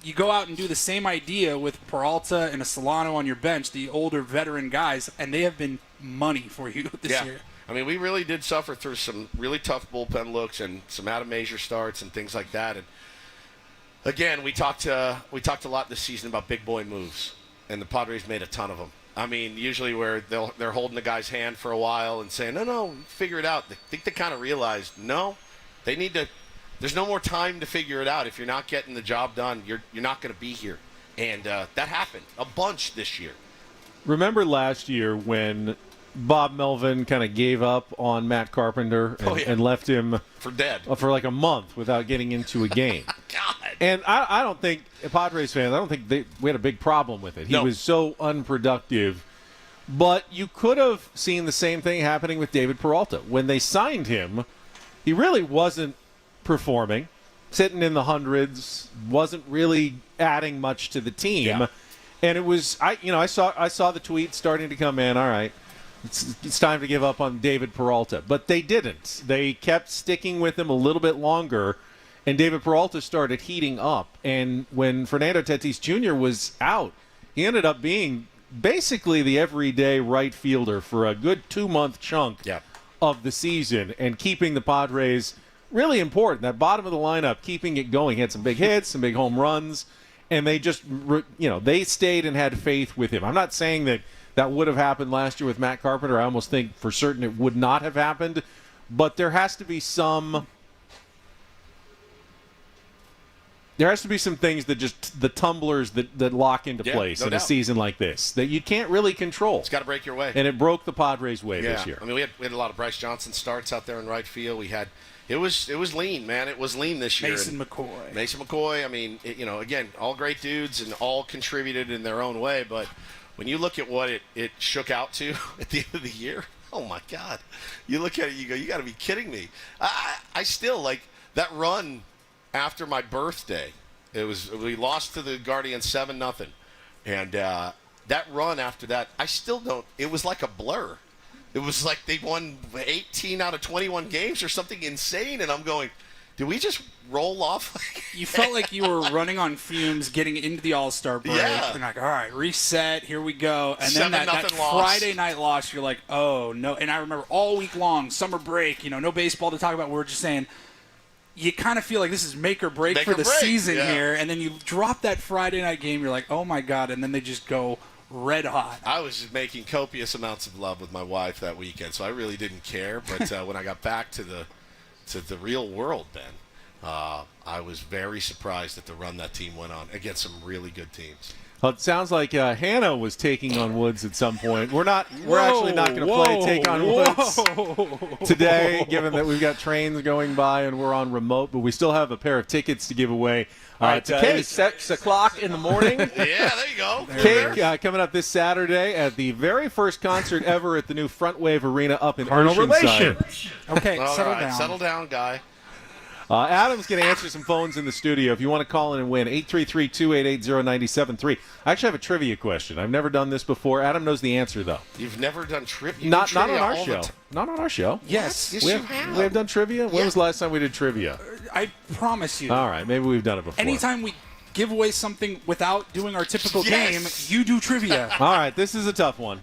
you go out and do the same idea with Peralta and a Solano on your bench, the older veteran guys, and they have been money for you this year. I mean, we really did suffer through some really tough bullpen looks and some Adam Mazur starts and things like that. And again, we talked a lot this season about big boy moves. and the Padres made a ton of them. I mean, usually where they're holding the guy's hand for a while and saying, no, figure it out. I think they kind of realized, no, they need to. There's no more time to figure it out. If you're not getting the job done, you're not going to be here. And that happened a bunch this year. Remember last year when Bob Melvin kind of gave up on Matt Carpenter and left him for dead for like a month without getting into a game. God. And I don't think Padres fans. I don't think we had a big problem with it. He was so unproductive. But you could have seen the same thing happening with David Peralta when they signed him. He really wasn't performing, sitting in the hundreds, wasn't really adding much to the team. Yeah. And it was I saw the tweet starting to come in. All right, it's time to give up on David Peralta, but they didn't. They kept sticking with him a little bit longer, and David Peralta started heating up. And when Fernando Tatis Jr. was out, he ended up being basically the everyday right fielder for a good 2-month chunk of the season, and keeping the Padres really important. That bottom of the lineup, keeping it going. He had some big hits, some big home runs. And they just, they stayed and had faith with him. I'm not saying that would have happened last year with Matt Carpenter. I almost think for certain it would not have happened. But there has to be some things that just the tumblers that lock into place in a season like this that you can't really control. It's got to break your way. And it broke the Padres' way this year. I mean, we had a lot of Bryce Johnson starts out there in right field. We had. It was lean, man. It was lean this year. Mason McCoy. I mean, again, all great dudes and all contributed in their own way. But when you look at what it shook out to at the end of the year, oh my God! You look at it, you go, you got to be kidding me. I still like that run after my birthday. We lost to the Guardians 7-0, and that run after that, I still don't. It was like a blur. It was like they won 18 out of 21 games or something insane, and I'm going, did we just roll off? You felt like you were running on fumes getting into the All-Star break. Yeah. And like, all right, reset, here we go. And then that Friday night loss, you're like, oh, no. And I remember all week long, summer break, no baseball to talk about. We're just saying, you kind of feel like this is make or break for the season here. And then you drop that Friday night game, you're like, oh, my God. And then they just go red hot. I was making copious amounts of love with my wife that weekend, so I really didn't care. But when I got back to the real world, Ben, I was very surprised at the run that team went on against some really good teams. Well, it sounds like Hannah was taking on Woods at some point. We're actually not going to play Take on Woods today, given that we've got trains going by and we're on remote, but we still have a pair of tickets to give away. All right, it's 6 o'clock in the morning. Yeah, there you go. Cake coming up this Saturday at the very first concert ever at the new Front Wave Arena up in Carnal Oceanside. relations. Okay, settle down. Settle down, guy. Adam's going to answer some phones in the studio. If you want to call in and win, 833-288-0973. I actually have a trivia question. I've never done this before. Adam knows the answer, though. You've never done trivia? Not on our show. Not on our show. Yes. Yes, we you have. We have done trivia? When was the last time we did trivia? I promise you. All right, maybe we've done it before. Anytime we give away something without doing our typical game, you do trivia. All right, this is a tough one.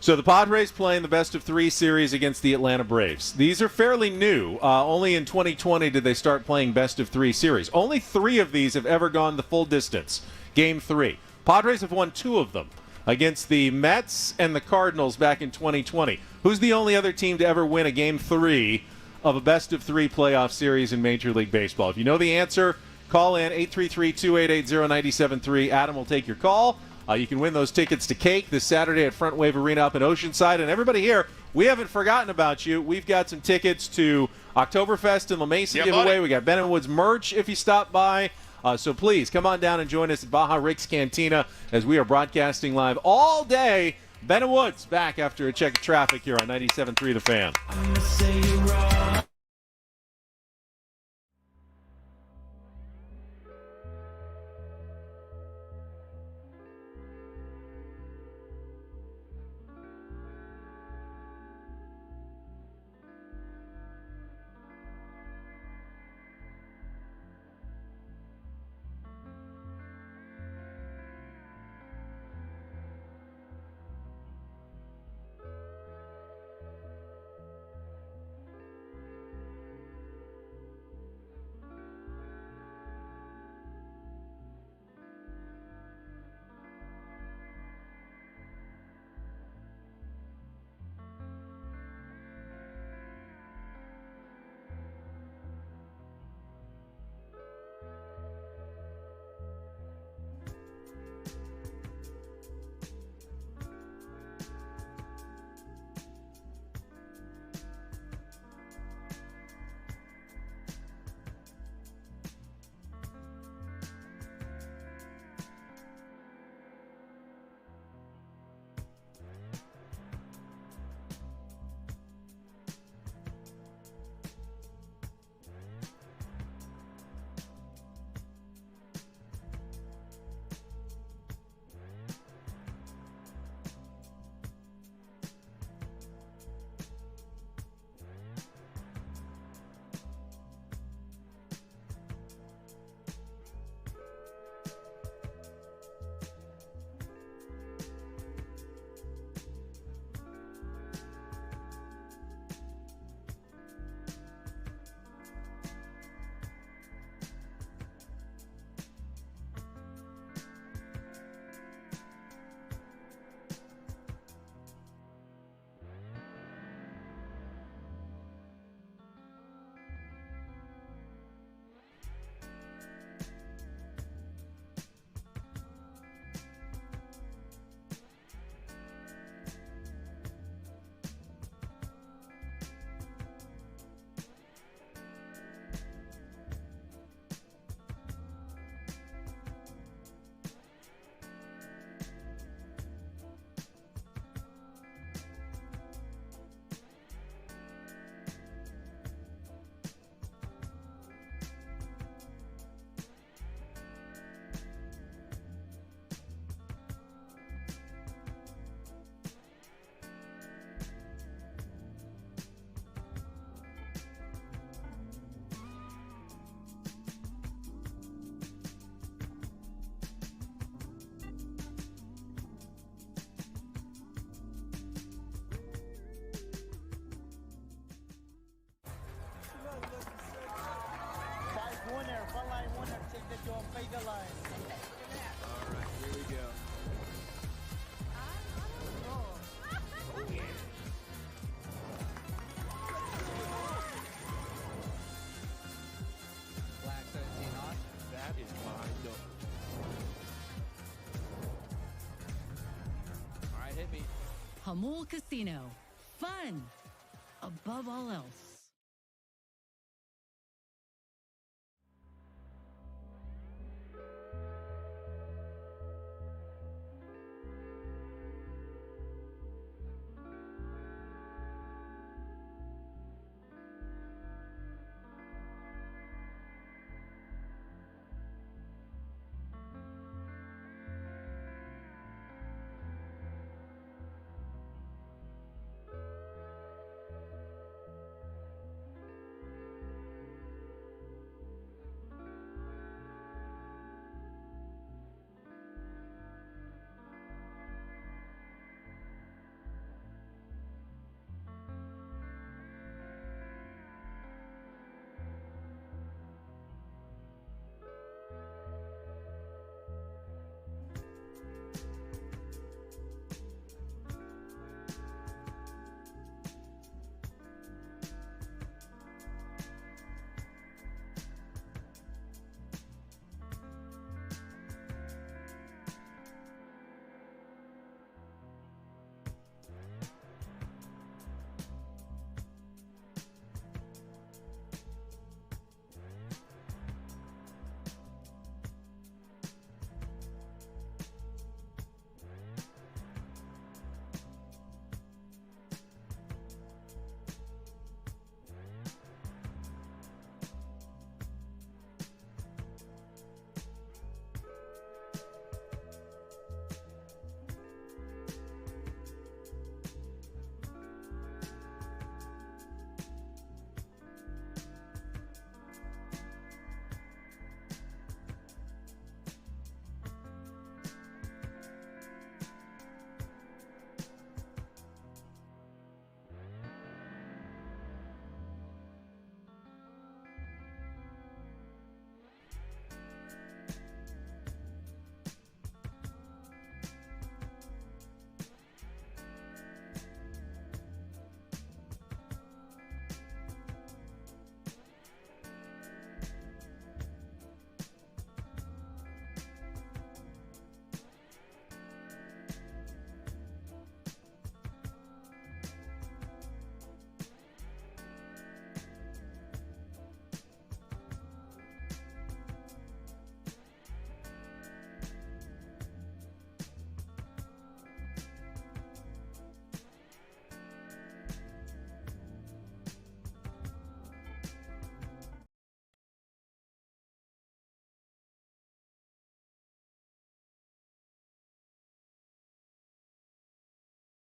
So the Padres playing the best-of-3 series against the Atlanta Braves. These are fairly new. Only in 2020 did they start playing best-of-3 series. Only 3 of these have ever gone the full distance. Game 3. Padres have won 2 of them against the Mets and the Cardinals back in 2020. Who's the only other team to ever win a Game 3 of a best-of-3 playoff series in Major League Baseball? If you know the answer, call in 833-288-0973. Adam will take your call. You can win those tickets to Cake this Saturday at Front Wave Arena up in Oceanside. And everybody here, we haven't forgotten about you. We've got some tickets to Oktoberfest and La Mesa giveaway. We got Ben & Woods merch if you stop by. So please, come on down and join us at Baja Rick's Cantina as we are broadcasting live all day. Ben & Woods back after a check of traffic here on 97.3 The Fan. Hamul Casino. Fun above all else.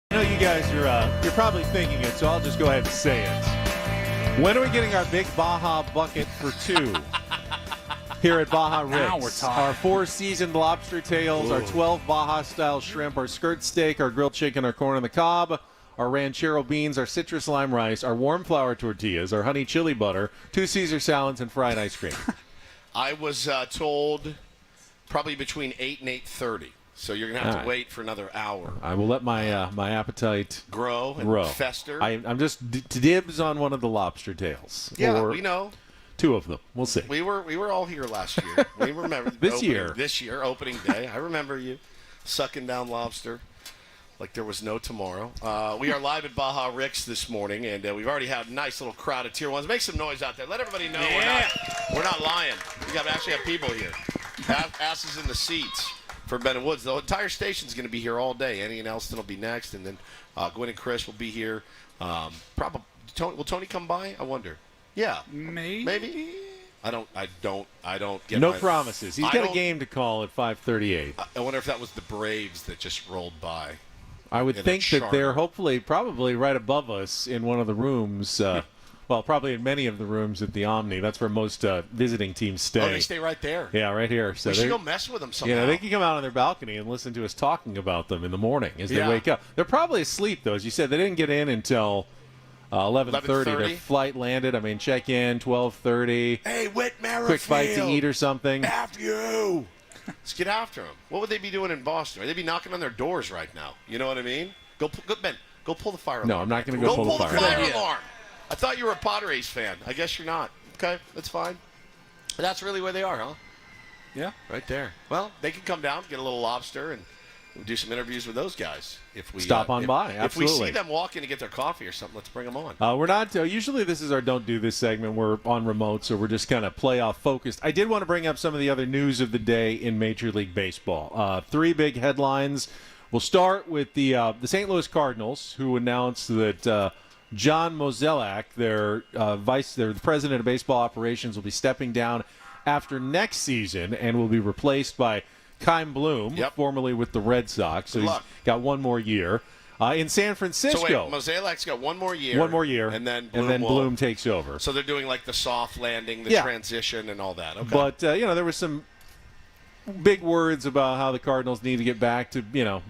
I know you guys you're probably thinking it, so I'll just go ahead and say it. When are we getting our big Baja bucket for two here at Baja Rick's? Now we're talking. Our 4 seasoned lobster tails, our 12 Baja-style shrimp, our skirt steak, our grilled chicken, our corn on the cob, our ranchero beans, our citrus lime rice, our warm flour tortillas, our honey chili butter, 2 Caesar salads, and fried ice cream. I was told probably between 8 and 8:30. So you're going to have to wait for another hour. I will let my my appetite grow and fester. I'm just dibs on one of the lobster tails. Yeah, or we know. 2 of them. We'll see. We were all here last year. We remember This year, opening day. I remember you sucking down lobster like there was no tomorrow. We are live at Baja Rick's this morning, and we've already had a nice little crowd of tier ones. Make some noise out there. Let everybody know we're not lying. We actually have people here. Asses in the seats for Ben and Woods. The entire station's going to be here all day. Annie and Elston will be next, and then Gwen and Chris will be here. Probably will Tony come by? I wonder. Yeah, maybe. I don't get no promises. He's got a game to call at 5:38. I wonder if that was the Braves that just rolled by. I would think that they're probably right above us in one of the rooms. Well, probably in many of the rooms at the Omni. That's where most visiting teams stay. Oh, they stay right there. Yeah, right here. So we should go mess with them somehow. Yeah, they can come out on their balcony and listen to us talking about them in the morning as they wake up. They're probably asleep, though. As you said, they didn't get in until 11:30. Their flight landed. I mean, check in 12:30. Hey, Whit Merrifield. Quick bite to eat or something. After you. Let's get after them. What would they be doing in Boston? Would they be knocking on their doors right now? You know what I mean? Go Ben. Go pull the fire alarm. No, I'm not going to go pull the fire alarm. I thought you were a Padres fan. I guess you're not. Okay, that's fine. But that's really where they are, huh? Yeah. Right there. Well, they can come down, get a little lobster, and We'll do some interviews with those guys. If we Stop on by, absolutely. If we see them walking to get their coffee or something, let's bring them on. We're not. Usually this is our Don't Do This segment. We're on remote, so we're just kind of playoff focused. I did want to bring up some of the other news of the day in Major League Baseball. 3 big headlines. We'll start with the St. Louis Cardinals, who announced that John Mozeliak, their president of baseball operations, will be stepping down after next season and will be replaced by Chaim Bloom, formerly with the Red Sox. So he's got one more year. In San Francisco. So wait, Mozeliak's got one more year. One more year. And then Bloom takes over. So they're doing like the soft landing, the transition, and all that. Okay. But, there was some big words about how the Cardinals need to get back to,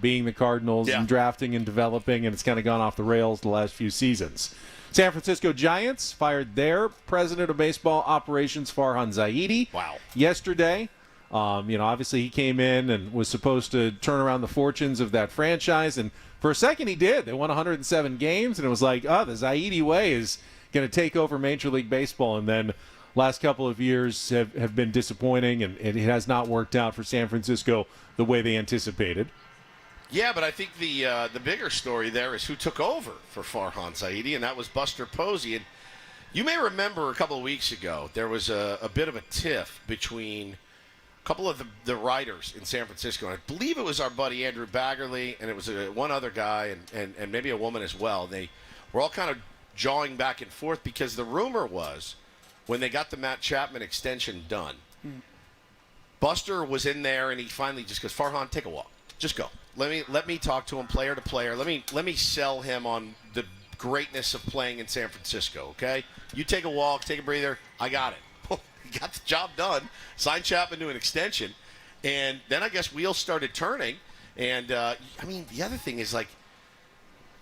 being the Cardinals and drafting and developing, and it's kind of gone off the rails the last few seasons. San Francisco Giants fired their president of baseball operations, Farhan Zaidi, yesterday. Obviously he came in and was supposed to turn around the fortunes of that franchise, and for a second he did. They won 107 games, and it was like, the Zaidi way is going to take over Major League Baseball, and then last couple of years have been disappointing, and it has not worked out for San Francisco the way they anticipated. Yeah, but I think the bigger story there is who took over for Farhan Zaidi, and that was Buster Posey. And you may remember a couple of weeks ago there was a bit of a tiff between a couple of the writers in San Francisco. And I believe it was our buddy Andrew Baggerly, and it was one other guy and maybe a woman as well. They were all kind of jawing back and forth because the rumor was when they got the Matt Chapman extension done, Buster was in there and he finally just goes, Farhan, take a walk. Just go. Let me talk to him player to player. Let me sell him on the greatness of playing in San Francisco, okay? You take a walk, take a breather. I got it. He got the job done. Signed Chapman to an extension. And then I guess wheels started turning. And, the other thing is, like,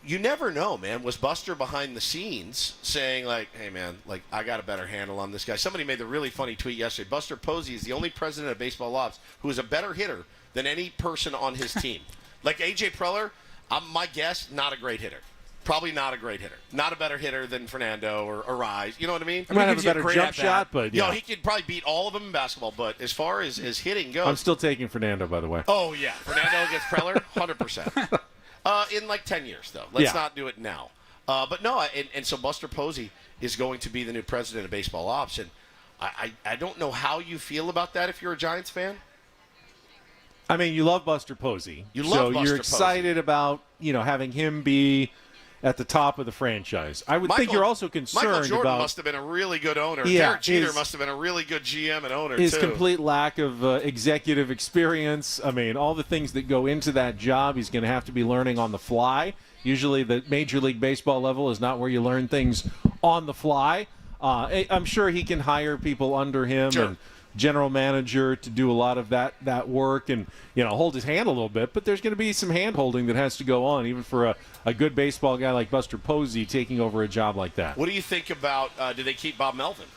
you never know, man. Was Buster behind the scenes saying, like, hey, man, like, I got a better handle on this guy? Somebody made the really funny tweet yesterday. Buster Posey is the only president of baseball ops who is a better hitter than any person on his team. Like A.J. Preller, my guess, not a great hitter. Probably not a great hitter. Not a better hitter than Fernando or Arise. You know what I mean? He might have a better jump shot, but he could probably beat all of them in basketball. But as far as hitting goes, I'm still taking Fernando, by the way. Oh yeah, Fernando against Preller, 100%. In like 10 years, though. Let's not do it now. But no, and so Buster Posey is going to be the new president of baseball ops, and I don't know how you feel about that if you're a Giants fan. I mean, you love Buster Posey. You're excited about having him be at the top of the franchise. I would think you're also concerned Michael Jordan about must have been a really good owner. Derek Jeter must have been a really good GM and owner, his too. complete lack of executive experience. I mean, all the things that go into that job, he's going to have to be learning on the fly. Usually the Major League Baseball level is not where you learn things on the fly. I'm sure he can hire people under him and general manager to do a lot of that work and hold his hand a little bit, but there's going to be some hand holding that has to go on even for a good baseball guy like Buster Posey taking over a job like that. What do you think about do they keep Bob Melvin?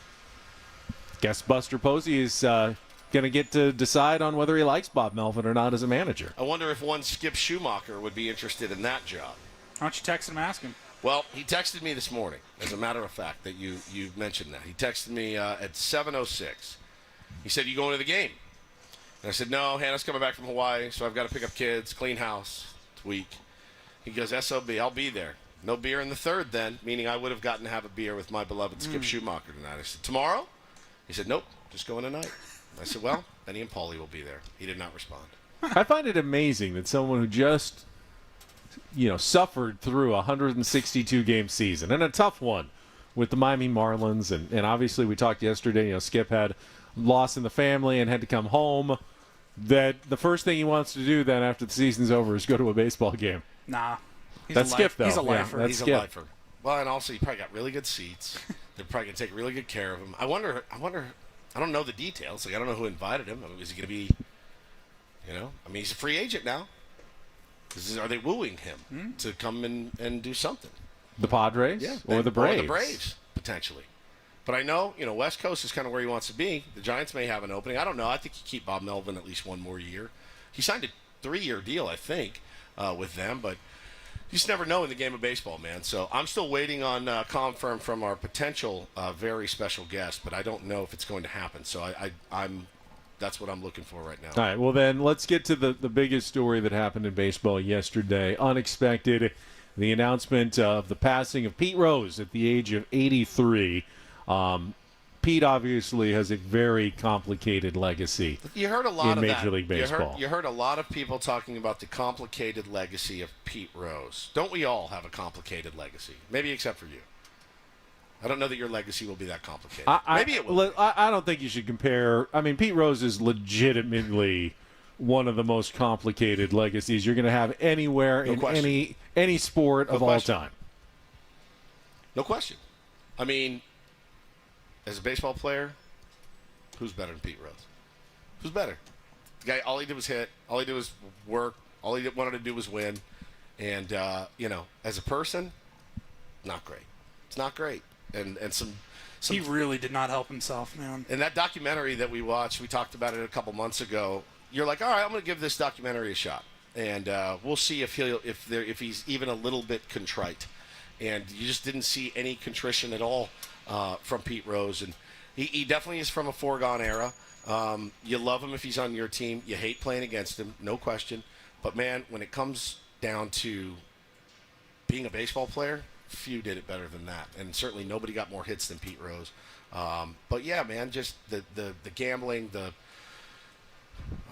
Guess Buster Posey is going to get to decide on whether he likes Bob Melvin or not as a manager. I wonder if one Skip Schumacher would be interested in that job. Why don't you text him and ask him? Well, he texted me this morning, as a matter of fact, that you mentioned that. He texted me at 7:06. He said, you going to the game? And I said, no, Hannah's coming back from Hawaii, so I've got to pick up kids, clean house. It's week. He goes, SOB, I'll be there. No beer in the third then, meaning I would have gotten to have a beer with my beloved Skip Schumacher tonight. I said, tomorrow? He said, nope, just going tonight. I said, well, Benny and Paulie will be there. He did not respond. I find it amazing that someone who just, suffered through a 162-game season, and a tough one with the Miami Marlins, and obviously we talked yesterday, Skip had loss in the family and had to come home, that the first thing he wants to do then after the season's over is go to a baseball game. Nah. That's Skip, though. He's a lifer. He's a lifer. Well, and also you probably got really good seats. They're probably going to take really good care of him. I wonder, I don't know the details. Like, I don't know who invited him. Is he going to be, he's a free agent now. Are they wooing him to come and do something? The Padres? Yeah. Or the Braves? Or the Braves, potentially. But I know, West Coast is kind of where he wants to be. The Giants may have an opening. I don't know. I think you keep Bob Melvin at least one more year. He signed a 3-year deal, I think, with them. But you just never know in the game of baseball, man. So I'm still waiting on confirm from our potential very special guest, but I don't know if it's going to happen. So I'm That's what I'm looking for right now. All right, well then let's get to the biggest story that happened in baseball yesterday. Unexpected, the announcement of the passing of Pete Rose at the age of 83. Pete obviously has a very complicated legacy. You heard a lot in of Major League Baseball. You heard a lot of people talking about the complicated legacy of Pete Rose. Don't we all have a complicated legacy? Maybe except for you. I don't know that your legacy will be that complicated. Maybe it will. I don't think you should compare. I mean, Pete Rose is legitimately one of the most complicated legacies you're going to have anywhere in any sport of all time. No question. I mean, as a baseball player, who's better than Pete Rose? Who's better? The guy, all he did was hit. All he did was work. All he wanted to do was win. And, as a person, not great. It's not great. And some he really did not help himself, man. And that documentary that we watched, we talked about it a couple months ago. You're like, all right, I'm going to give this documentary a shot, and we'll see if he's even a little bit contrite. And you just didn't see any contrition at all from Pete Rose, and he definitely is from a foregone era. You love him if he's on your team. You hate playing against him, no question. But man, when it comes down to being a baseball player, few did it better than that, and certainly nobody got more hits than Pete Rose. But yeah, man, just the gambling, the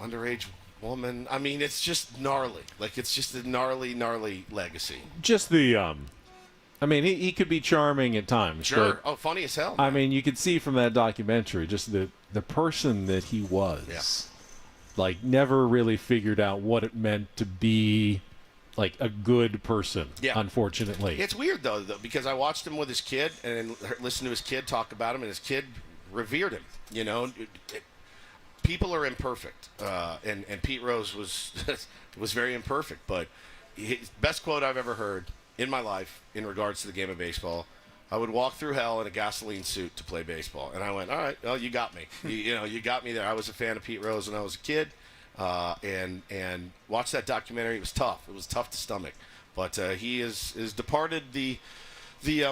underage woman. I mean, it's just gnarly. Like, it's just a gnarly legacy. Just the, I mean, he could be charming at times. Sure. Oh, funny as hell. Man. I mean, you could see from that documentary just the person that he was. Yeah. Like, never really figured out what it meant to be like a good person, unfortunately. It's weird, though, because I watched him with his kid and listened to his kid talk about him, and his kid revered him. You know, people are imperfect, and Pete Rose was was very imperfect. But his best quote I've ever heard in my life in regards to the game of baseball: I would walk through hell in a gasoline suit to play baseball. And I went, all right, well, you got me. You got me there. I was a fan of Pete Rose when I was a kid. And watch that documentary. It was tough. It was tough to stomach. But he is departed the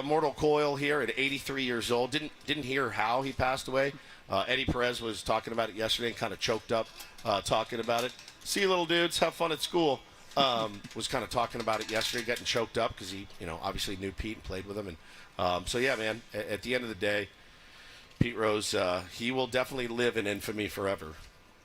mortal coil here at 83 years old. Didn't hear how he passed away. Eddie Perez was talking about it yesterday and kind of choked up talking about it. See you, little dudes. Have fun at school. Was kind of talking about it yesterday, getting choked up because he, obviously knew Pete and played with him. And so, yeah, man, at the end of the day, Pete Rose, he will definitely live in infamy forever.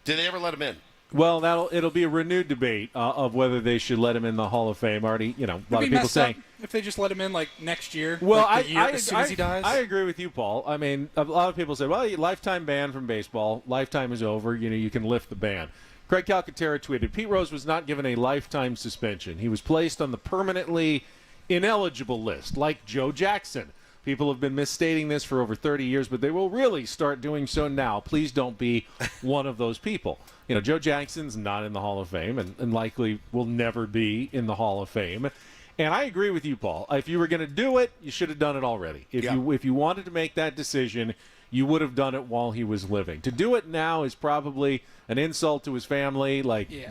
Did they ever let him in? Well, it'll be a renewed debate of whether they should let him in the Hall of Fame. Already, a lot of people saying if they just let him in like next year. Well, as soon as he dies. I agree with you, Paul. I mean, a lot of people say, well, lifetime ban from baseball. Lifetime is over. You can lift the ban. Craig Calcaterra tweeted, Pete Rose was not given a lifetime suspension. He was placed on the permanently ineligible list, like Joe Jackson. People have been misstating this for over 30 years, but they will really start doing so now. Please don't be one of those people. Joe Jackson's not in the Hall of Fame and likely will never be in the Hall of Fame. And I agree with you, Paul. If you were going to do it, you should have done it already. If you wanted to make that decision, you would have done it while he was living. To do it now is probably an insult to his family.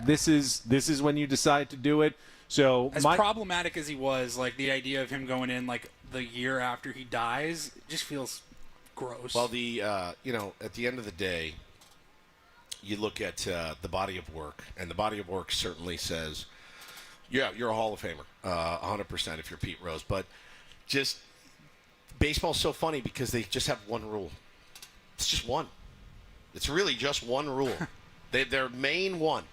This is when you decide to do it. So as problematic as he was, like the idea of him going in like the year after he dies, it just feels gross. Well, at the end of the day, you look at the body of work, and the body of work certainly says, yeah, you're a Hall of Famer, 100% if you're Pete Rose. But just baseball's so funny because they just have one rule. It's just one. It's really just one rule. Their main one.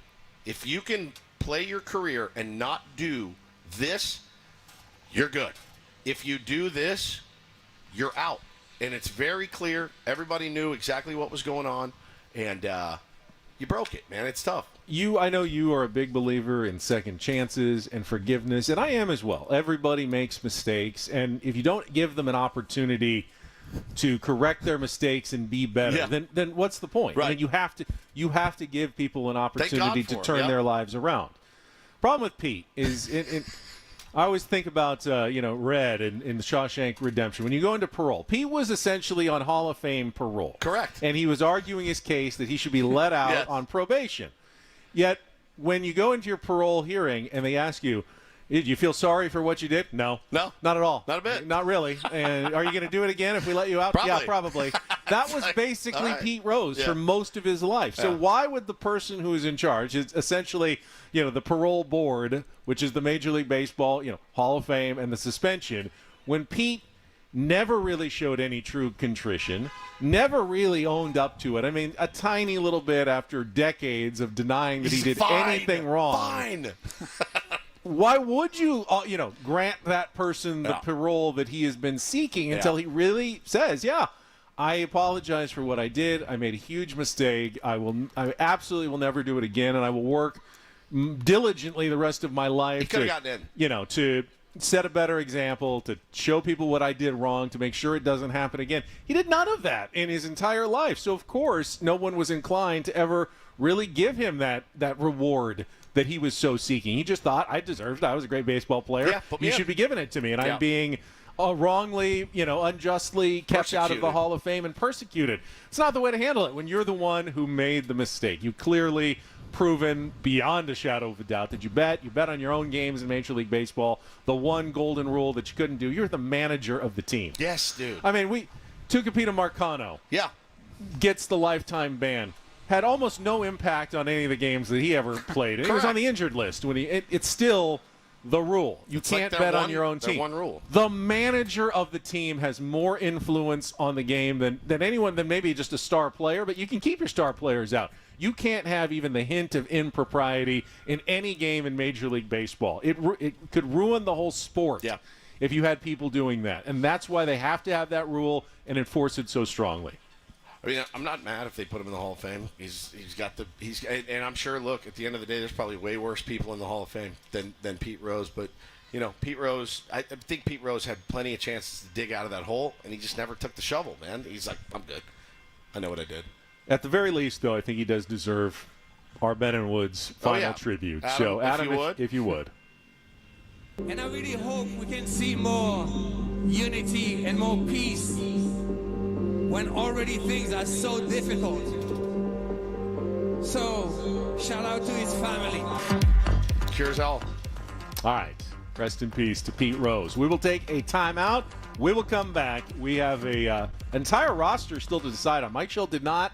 If you can play your career and not do this, you're good. If you do this, you're out. And it's very clear. Everybody knew exactly what was going on. And you broke it, man. It's tough. I know you are a big believer in second chances and forgiveness, and I am as well. Everybody makes mistakes, and if you don't give them an opportunity to correct their mistakes and be better, then what's the point? Right. I mean, you have to give people an opportunity to turn their lives around. Problem with Pete is I always think about Red in the Shawshank Redemption. When you go into parole, Pete was essentially on Hall of Fame parole. Correct. And he was arguing his case that he should be let out on probation. Yet, when you go into your parole hearing and they ask you, did you feel sorry for what you did? No, not at all. Not a bit. Not really. And are you going to do it again if we let you out? Probably. Yeah, probably. That was basically Pete Rose for most of his life. So why would the person who is in charge, is essentially, the parole board, which is the Major League Baseball, Hall of Fame and the suspension, when Pete never really showed any true contrition, never really owned up to it. I mean, a tiny little bit after decades of denying that he did anything wrong. Fine. Why would you, grant that person the parole that he has been seeking until he really says, I apologize for what I did. I made a huge mistake. I absolutely will never do it again, and I will work diligently the rest of my life. He could have gotten in. To set a better example, to show people what I did wrong, to make sure it doesn't happen again. He did none of that in his entire life. So, of course, no one was inclined to ever really give him that reward that he was so seeking. He just thought, I deserved it. I was a great baseball player. You should be giving it to me. And I'm being wrongly, unjustly kept out of the Hall of Fame and persecuted. It's not the way to handle it when you're the one who made the mistake. You clearly proven beyond a shadow of a doubt that you bet on your own games in Major League Baseball, the one golden rule that you couldn't do. You're the manager of the team. Yes, dude. I mean, Tucupita Marcano gets the lifetime ban. Had almost no impact on any of the games that he ever played. He was on the injured list. It's still the rule. You can't bet on your own team. One rule. The manager of the team has more influence on the game than anyone, than maybe just a star player, but you can keep your star players out. You can't have even the hint of impropriety in any game in Major League Baseball. It could ruin the whole sport if you had people doing that. And that's why they have to have that rule and enforce it so strongly. I mean, I'm not mad if they put him in the Hall of Fame. And I'm sure. Look, at the end of the day, there's probably way worse people in the Hall of Fame than Pete Rose. But Pete Rose, I think Pete Rose had plenty of chances to dig out of that hole, and he just never took the shovel. Man, he's like, I'm good. I know what I did. At the very least, though, I think he does deserve our Ben and Woods final tribute. Adam, so, Adam, if you would. And I really hope we can see more unity and more peace when already things are so difficult. So, shout out to his family. Cures all. All right. Rest in peace to Pete Rose. We will take a timeout. We will come back. We have a entire roster still to decide on. Mike Schill did not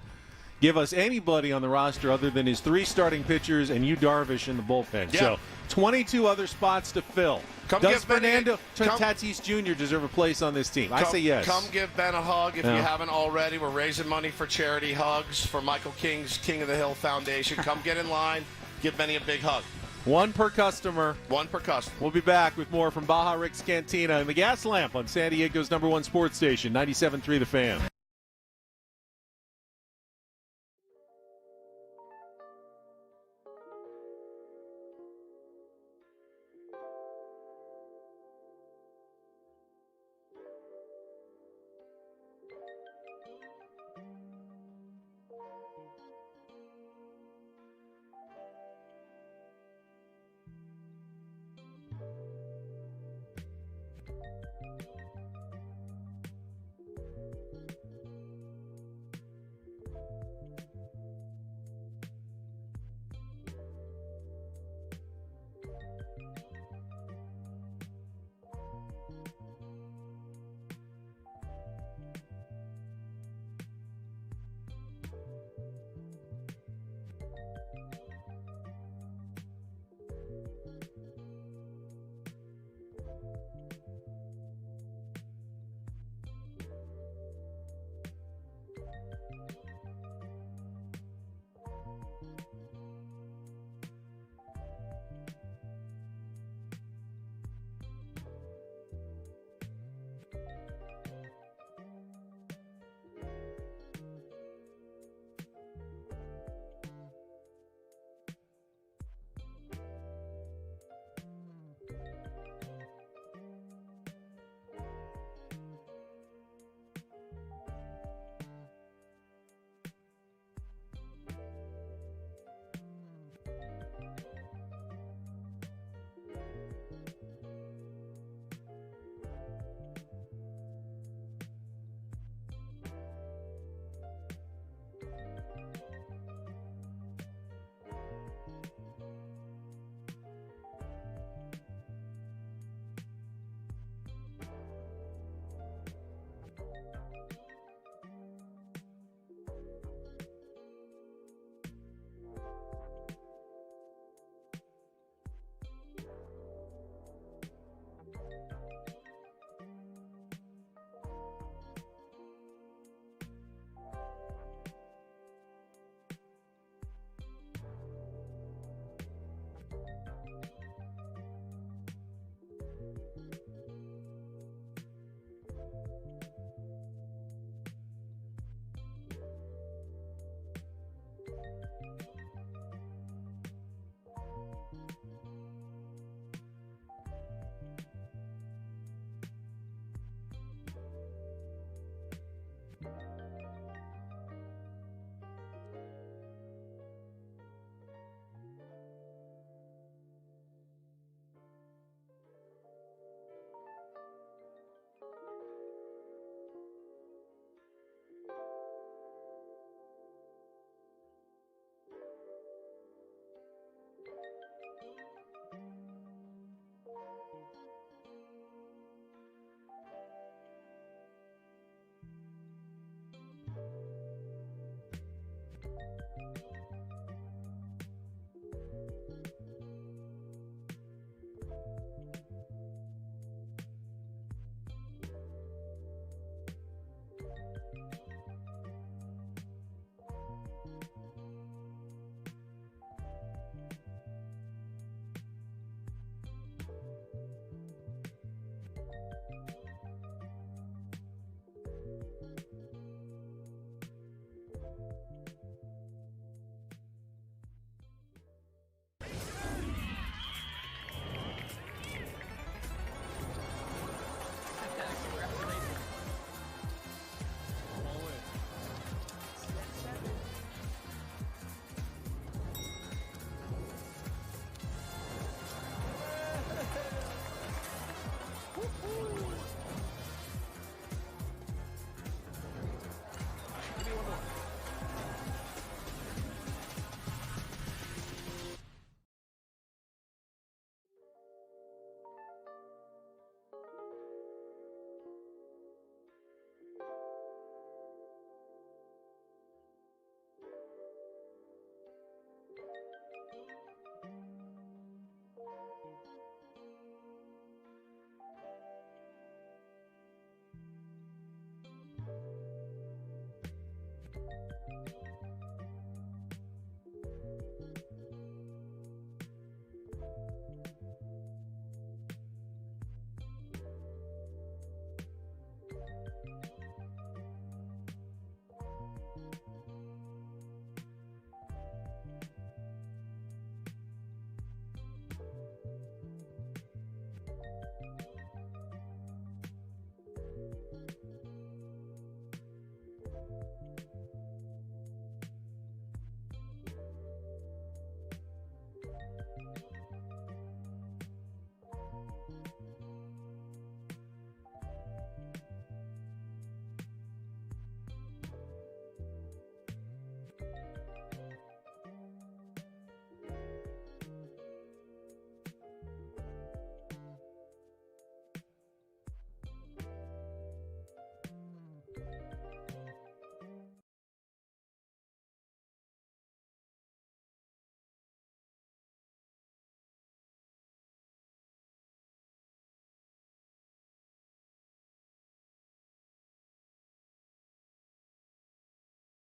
give us anybody on the roster other than his 3 starting pitchers and Yu Darvish in the bullpen. Yeah. So 22 other spots to fill. Does Fernando Tatis Jr. deserve a place on this team? I say yes. Come give Ben a hug if you haven't already. We're raising money for charity hugs for Michael King's King of the Hill Foundation. Come get in line. Give Benny a big hug. One per customer. One per customer. We'll be back with more from Baja Rick's Cantina and the Gas Lamp on San Diego's #1 sports station, 97.3 The Fan.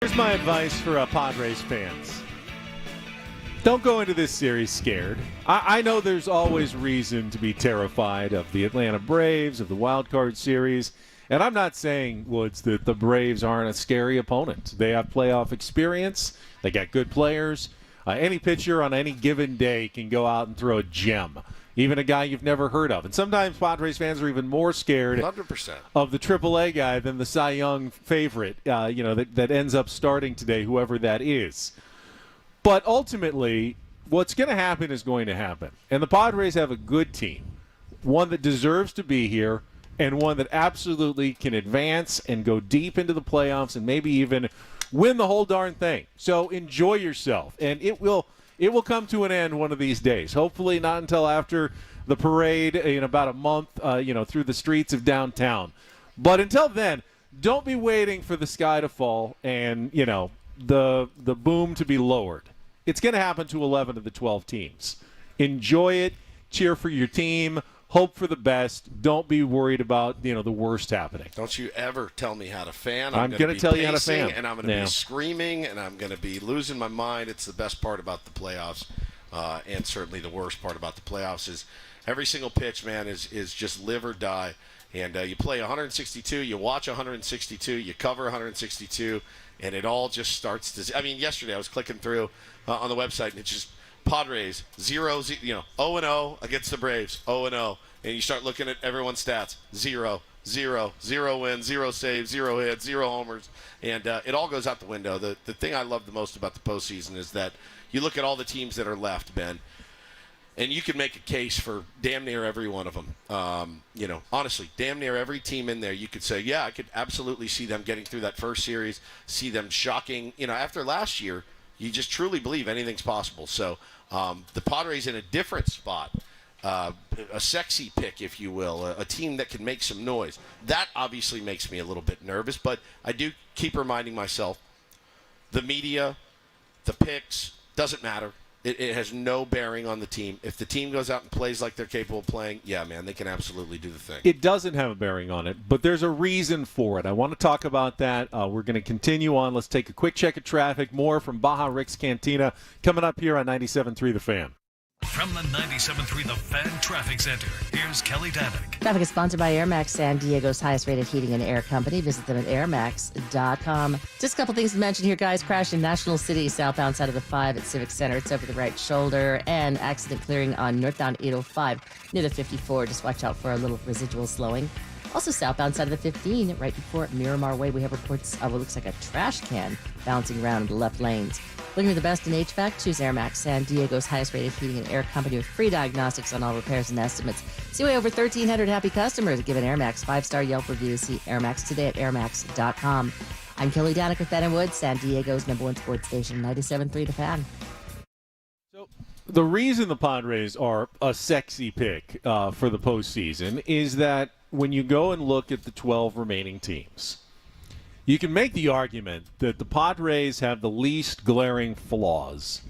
Here's my advice for Padres fans. Don't go into this series scared. I know there's always reason to be terrified of the Atlanta Braves, of the wild card series. And I'm not saying, Woods, that the Braves aren't a scary opponent. They have playoff experience. They got good players. Any pitcher on any given day can go out and throw a gem, even a guy you've never heard of. And sometimes Padres fans are even more scared 100%. of the AAA guy than the Cy Young favorite, that ends up starting today, whoever that is. But ultimately, what's going to happen is going to happen. And the Padres have a good team, one that deserves to be here, and one that absolutely can advance and go deep into the playoffs and maybe even win the whole darn thing. So enjoy yourself, and it will come to an end one of these days. Hopefully not until after the parade in about a month, through the streets of downtown. But until then, don't be waiting for the sky to fall and, the boom to be lowered. It's going to happen to 11 of the 12 teams. Enjoy it. Cheer for your team. Hope for the best. Don't be worried about, the worst happening. Don't you ever tell me how to fan. I'm going to tell you how to fan. And I'm going to be screaming, and I'm going to be losing my mind. It's the best part about the playoffs, and certainly the worst part about the playoffs is every single pitch, man, is just live or die. And you play 162, you watch 162, you cover 162, and it all just starts to – I mean, yesterday I was clicking through on the website, and it's just Padres 0-0 against the Braves, 0-0. And you start looking at everyone's stats, 0 wins, 0 saves, 0 hits, 0 homers, and it all goes out the window. The thing I love the most about the postseason is that you look at all the teams that are left, Ben, and you can make a case for damn near every one of them. Honestly, damn near every team in there, you could say, yeah, I could absolutely see them getting through that first series, see them shocking. After last year, you just truly believe anything's possible. So the Padres in a different spot, a sexy pick, if you will, a team that can make some noise. That obviously makes me a little bit nervous, but I do keep reminding myself, the media, the picks, doesn't matter. It has no bearing on the team. If the team goes out and plays like they're capable of playing, yeah, man, they can absolutely do the thing. It doesn't have a bearing on it, but there's a reason for it. I want to talk about that. We're going to continue on. Let's take a quick check of traffic. More from Baja Rick's Cantina coming up here on 97.3 The Fan. From the 97.3 The Fan Traffic Center, here's Kelly Danick. Traffic is sponsored by Air Max, San Diego's highest-rated heating and air company. Visit them at airmax.com. Just a couple things to mention here, guys. Crash in National City, southbound side of the 5 at Civic Center. It's over the right shoulder. And accident clearing on northbound 805 near the 54. Just watch out for a little residual slowing. Also, southbound side of the 15, right before Miramar Way, we have reports of what looks like a trash can bouncing around in the left lanes. Looking for the best in HVAC? Choose Air Max, San Diego's highest-rated heating and air company with free diagnostics on all repairs and estimates. See way over 1,300 happy customers. Give an Air Max 5-star Yelp review. See Air Max today at airmax.com. I'm Kelly Danick with Ben & Woods, San Diego's #1 sports station, 97.3 The Fan. So the reason the Padres are a sexy pick for the postseason is that when you go and look at the 12 remaining teams, you can make the argument that the Padres have the least glaring flaws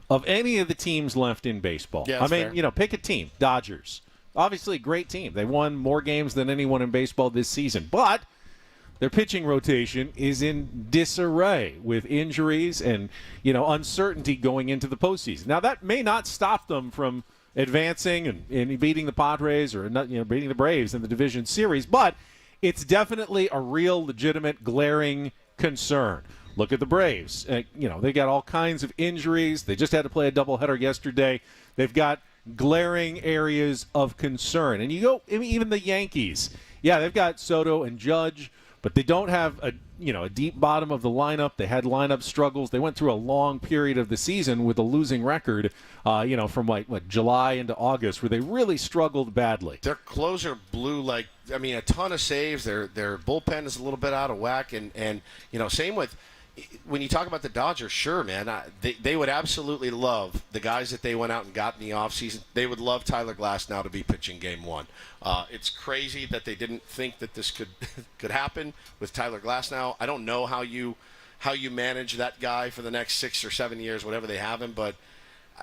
of any of the teams left in baseball. Yeah, I mean, fair. pick a team. Dodgers. Obviously a great team. They won more games than anyone in baseball this season. But their pitching rotation is in disarray with injuries and, uncertainty going into the postseason. Now, that may not stop them from advancing and beating the Padres or beating the Braves in the division series, but it's definitely a real, legitimate, glaring concern. Look at the Braves. They got all kinds of injuries. They just had to play a doubleheader yesterday. They've got glaring areas of concern. And you go, even the Yankees. Yeah, they've got Soto and Judge, but they don't have a deep bottom of the lineup. They had lineup struggles. They went through a long period of the season with a losing record, from July into August, where they really struggled badly. Their closer blew a ton of saves. Their bullpen is a little bit out of whack, and same with when you talk about the Dodgers. Sure, man, they would absolutely love the guys that they went out and got in the offseason. They would love Tyler Glasnow to be pitching Game 1. It's crazy that they didn't think that this could happen with Tyler Glasnow. I don't know how you manage that guy for the next 6 or 7 years, whatever they have him, but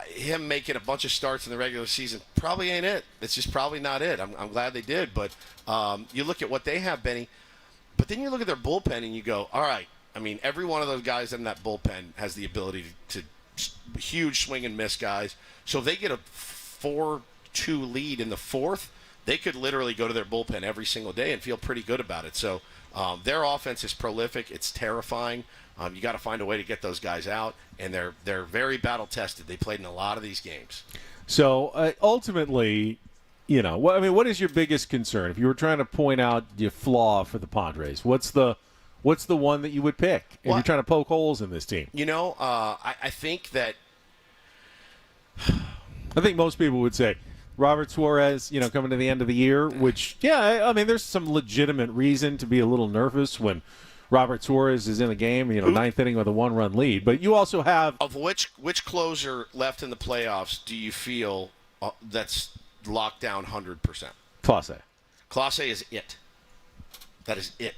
him making a bunch of starts in the regular season probably ain't it. It's just probably not it. I'm glad they did, but you look at what they have, Benny, but then you look at their bullpen and you go, all right, every one of those guys in that bullpen has the ability to huge swing and miss guys. So if they get a 4-2 lead in the fourth, they could literally go to their bullpen every single day and feel pretty good about it. So their offense is prolific. It's terrifying. You got to find a way to get those guys out, and they're very battle-tested. They played in a lot of these games. So ultimately, what is your biggest concern? If you were trying to point out your flaw for the Padres, what's the one that you would pick if you're trying to poke holes in this team? I think that I think most people would say Robert Suarez, coming to the end of the year, which, there's some legitimate reason to be a little nervous when Robert Suarez is in the game, ninth inning with a 1-run lead. But you also have... Of which closer left in the playoffs do you feel that's locked down 100%? Clase. Clase is it. That is it.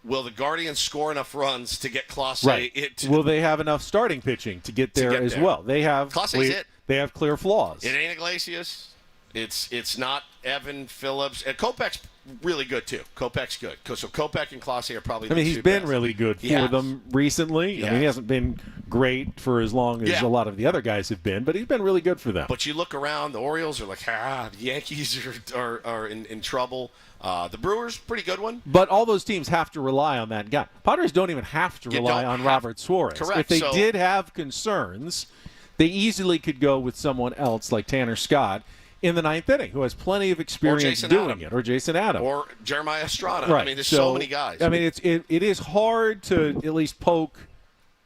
Will the Guardians score enough runs to get Clase? Right. Will they have enough starting pitching to get there as well? They have They have clear flaws. It ain't Iglesias. It's not Evan Phillips. And Kopech's really good too. Kopech's good. So Kopech and Clase are probably. He's been really good for them recently. Yeah. He hasn't been great for as long as a lot of the other guys have been, but he's been really good for them. But you look around, the Orioles are like, the Yankees are in trouble. The Brewers, pretty good one. But all those teams have to rely on that guy. Padres don't even have to rely on Robert Suarez. Correct. If they did have concerns, they easily could go with someone else like Tanner Scott in the ninth inning, who has plenty of experience doing it, or Jason Adams, or Jeremiah Estrada. Right. There's so many guys. It is hard to at least poke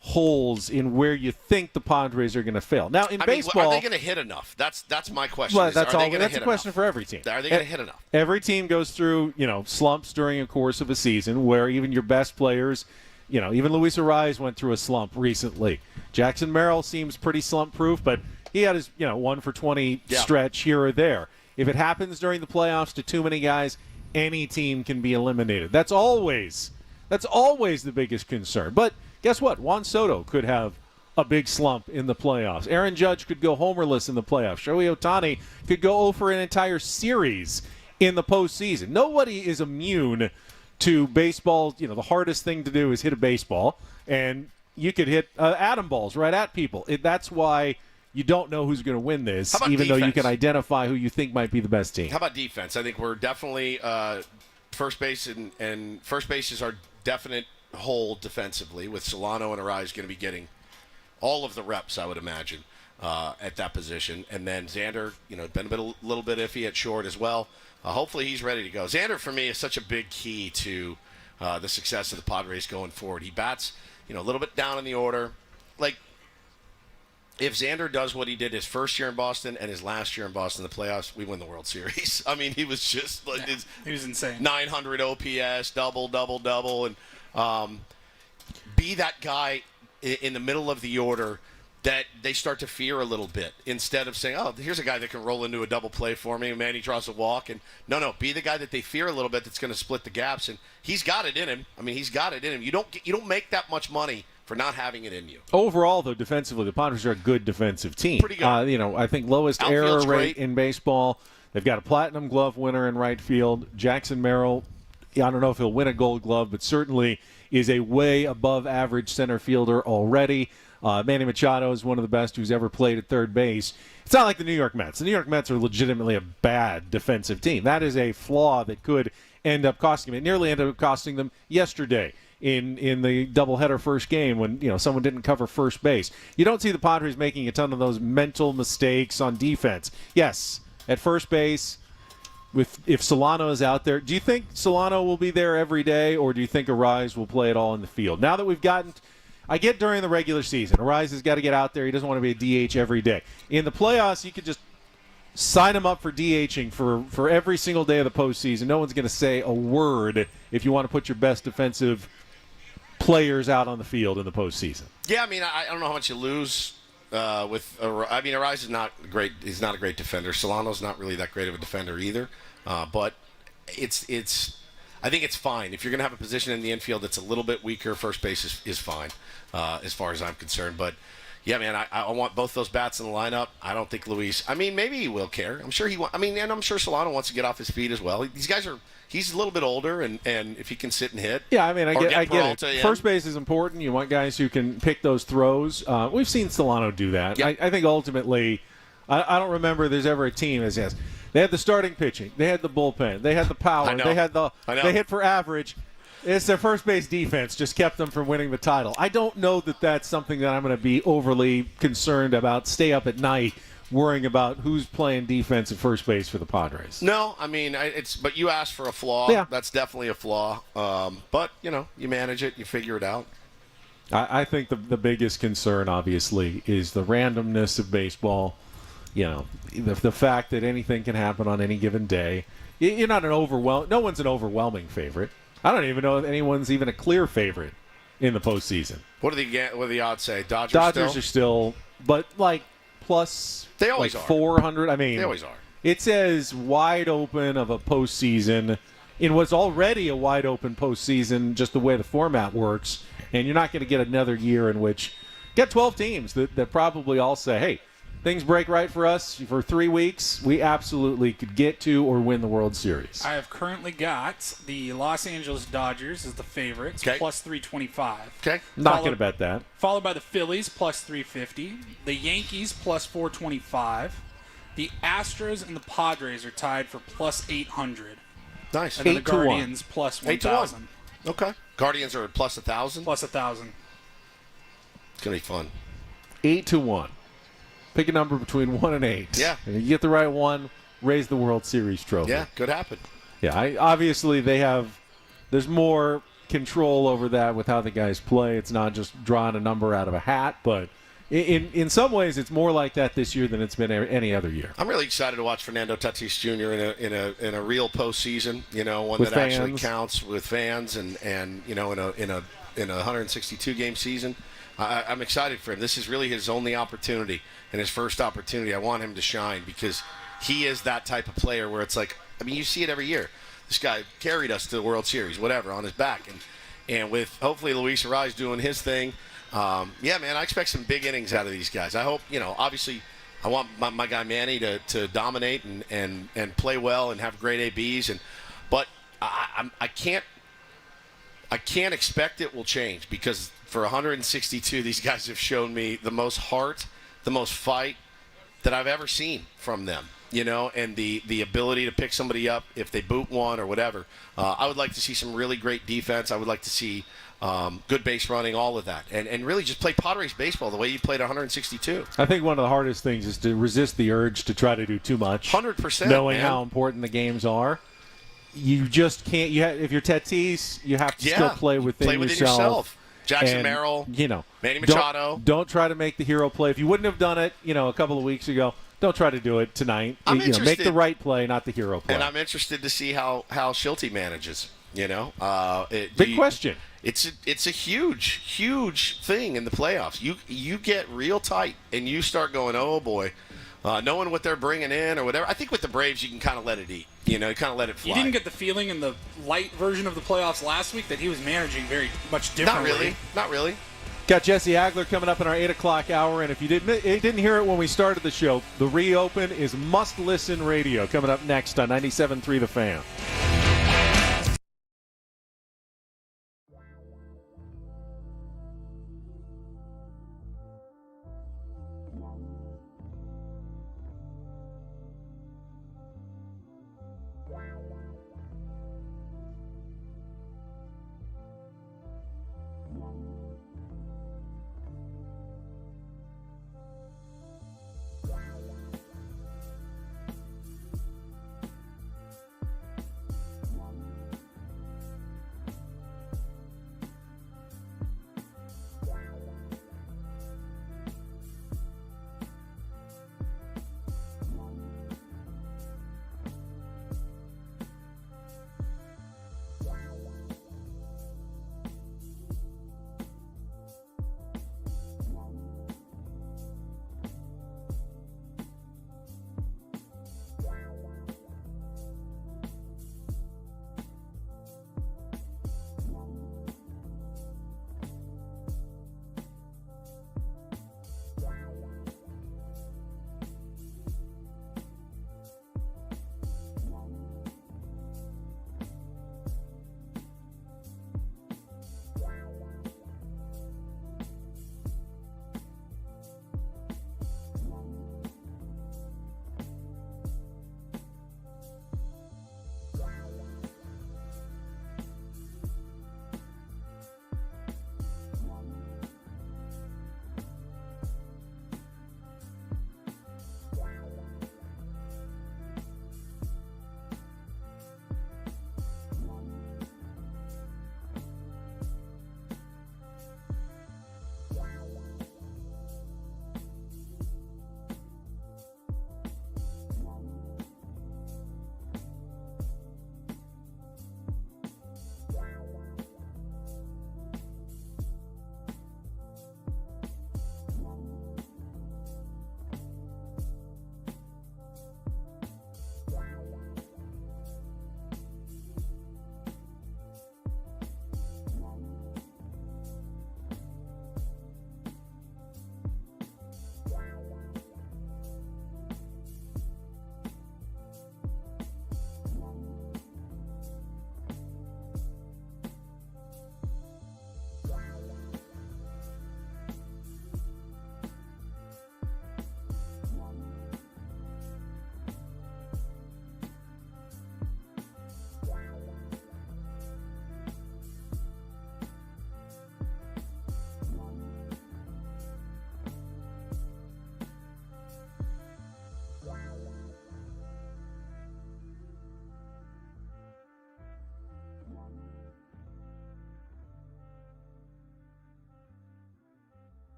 holes in where you think the Padres are going to fail. Now, in baseball, are they going to hit enough? That's my question. Well, that's a question for every team. Are they going to hit enough? Every team goes through, slumps during a course of a season where even your best players, even Luis Arraez went through a slump recently. Jackson Merrill seems pretty slump-proof, but he had his, 1 for 20 stretch here or there. If it happens during the playoffs to too many guys, any team can be eliminated. That's always the biggest concern. But guess what? Juan Soto could have a big slump in the playoffs. Aaron Judge could go homerless in the playoffs. Shohei Ohtani could go 0 for an entire series in the postseason. Nobody is immune to baseball. The hardest thing to do is hit a baseball, and you could hit atom balls right at people. That's why you don't know who's going to win this, How about even though you defense? can identify who you think might be the best team. How about defense? I think we're definitely first base and first base is our definite hole defensively, with Solano and Arise going to be getting all of the reps, I would imagine, at that position. And then Xander, been a little bit iffy at short as well. Hopefully he's ready to go. Xander, for me, is such a big key to the success of the Padres going forward. He bats, a little bit down in the order. Like, if Xander does what he did his first year in Boston and his last year in Boston in the playoffs, we win the World Series. I mean, he was just like he was insane. 900 OPS, double, and be that guy in the middle of the order that they start to fear a little bit, instead of saying, oh, here's a guy that can roll into a double play for me, man, he draws a walk. And no, be the guy that they fear a little bit, that's going to split the gaps. And he's got it in him. I mean, he's got it in him. You don't make that much money for not having it in you. Overall, though, defensively, the Padres are a good defensive team. Pretty good. I think lowest Outfield's error great. rate in baseball. They've got a Platinum Glove winner in right field. Jackson Merrill, I don't know if he'll win a Gold Glove, but certainly is a way above average center fielder already. Manny Machado is one of the best who's ever played at third base. It's not like the New York Mets. The New York Mets are legitimately a bad defensive team. That is a flaw that could end up costing them. It nearly ended up costing them yesterday in the doubleheader first game when someone didn't cover first base. You don't see the Padres making a ton of those mental mistakes on defense. Yes, at first base, if Solano is out there, do you think Solano will be there every day, or do you think Arise will play it all in the field? Now that we've gotten, I get during the regular season, Arise has got to get out there. He doesn't want to be a DH every day. In the playoffs, you could just sign him up for DHing for every single day of the postseason. No one's going to say a word if you want to put your best defensive players out on the field in the postseason. Yeah, I mean, I don't know how much you lose with. I mean, Arise is not great. He's not a great defender. Solano's not really that great of a defender either. But it's. I think it's fine if you're going to have a position in the infield that's a little bit weaker. First base is fine, as far as I'm concerned. But yeah, man, I want both those bats in the lineup. I don't think Luis. I mean, maybe he will care. I'm sure he. And I'm sure Solano wants to get off his feet as well. These guys are. He's a little bit older, and if he can sit and hit. Yeah, I mean, I get Peralta it. First base is important. You want guys who can pick those throws. We've seen Solano do that. Yep. I think ultimately, I don't remember there's ever a team as yes. They had the starting pitching. They had the bullpen. They had the power. They had they hit for average. It's their first base defense just kept them from winning the title. I don't know that that's something that I'm going to be overly concerned about. Stay up at night worrying about who's playing defense at first base for the Padres. No, I mean, but you asked for a flaw. Yeah. That's definitely a flaw. But, you manage it. You figure it out. I think the biggest concern, obviously, is the randomness of baseball. The fact that anything can happen on any given day. You're not no one's an overwhelming favorite. I don't even know if anyone's even a clear favorite in the postseason. What do the odds say? Dodgers are still, but plus they always are. 400. I mean, they always are. It says wide open of a postseason in what's already a wide open postseason, just the way the format works. And you're not going to get another year in which you got 12 teams that probably all say, hey, things break right for us for 3 weeks. We absolutely could get to or win the World Series. I have currently got the Los Angeles Dodgers as the favorites, plus 325. Okay. Not going to bet that. Followed by the Phillies, plus 350. The Yankees, plus 425. The Astros and the Padres are tied for plus 800. Nice. And then the Guardians, plus 1,000. Okay. Guardians are plus 1,000? Plus 1,000. It's going to be fun. 8-1. Pick a number between 1 and 8. Yeah. And if you get the right one, raise the World Series trophy. Yeah, could happen. Yeah, obviously there's more control over that with how the guys play. It's not just drawing a number out of a hat, but in some ways it's more like that this year than it's been any other year. I'm really excited to watch Fernando Tatis Jr. in a real postseason, one with that fans. Actually counts with fans and in a 162 game season. I'm excited for him. This is really his only opportunity and his first opportunity. I want him to shine because he is that type of player where it's like, I mean, you see it every year. This guy carried us to the World Series, whatever, on his back. And with hopefully Luis Arise doing his thing, yeah, man, I expect some big innings out of these guys. I hope, obviously I want my guy Manny to dominate and play well and have great ABs. But I can't expect it will change because for 162, these guys have shown me the most heart, the most fight, that I've ever seen from them. And the ability to pick somebody up if they boot one or whatever. I would like to see some really great defense. I would like to see good base running, all of that. And really just play Padres baseball the way you played 162. I think one of the hardest things is to resist the urge to try to do too much. 100%. Knowing man. how important the games are. You just can't. If you're Tatis, you have to still play within yourself. Jackson Merrill, Manny Machado. Don't try to make the hero play. If you wouldn't have done it, a couple of weeks ago, don't try to do it tonight. Make the right play, not the hero play. And I'm interested to see how Schulte manages. Big question. It's a huge thing in the playoffs. You get real tight and you start going, oh boy, knowing what they're bringing in or whatever. I think with the Braves you can kind of let it eat. You kind of let it fly. You didn't get the feeling in the light version of the playoffs last week that he was managing very much differently. Not really. Got Jesse Agler coming up in our 8 o'clock hour, and if you didn't hear it when we started the show, the reopen is must-listen radio coming up next on 97.3 The Fan.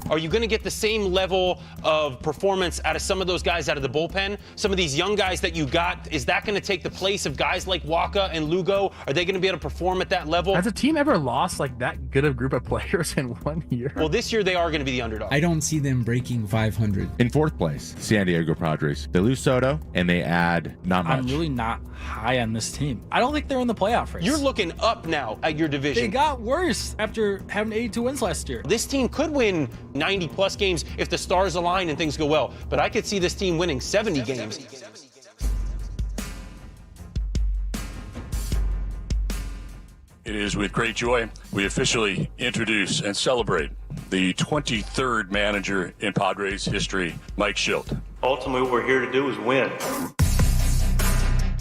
Are you going to get the same level of performance out of some of those guys out of the bullpen? Some of these young guys that you got, is that going to take the place of guys like Waka and Lugo? Are they going to be able to perform at that level? Has a team ever lost like that good a group of players in 1 year? Well, this year they are going to be the underdog. I don't see them breaking 500. In fourth place, San Diego Padres. They lose Soto, and they add not much. I'm really not high on this team. I don't think they're in the playoff race. You're looking up now at your division. They got worse after having 82 wins last year. This team could win 90-plus games if the stars align and things go well, but I could see this team winning 70 games. It is with great joy we officially introduce and celebrate the 23rd manager in Padres history, Mike Shoutout. Ultimately, what we're here to do is win.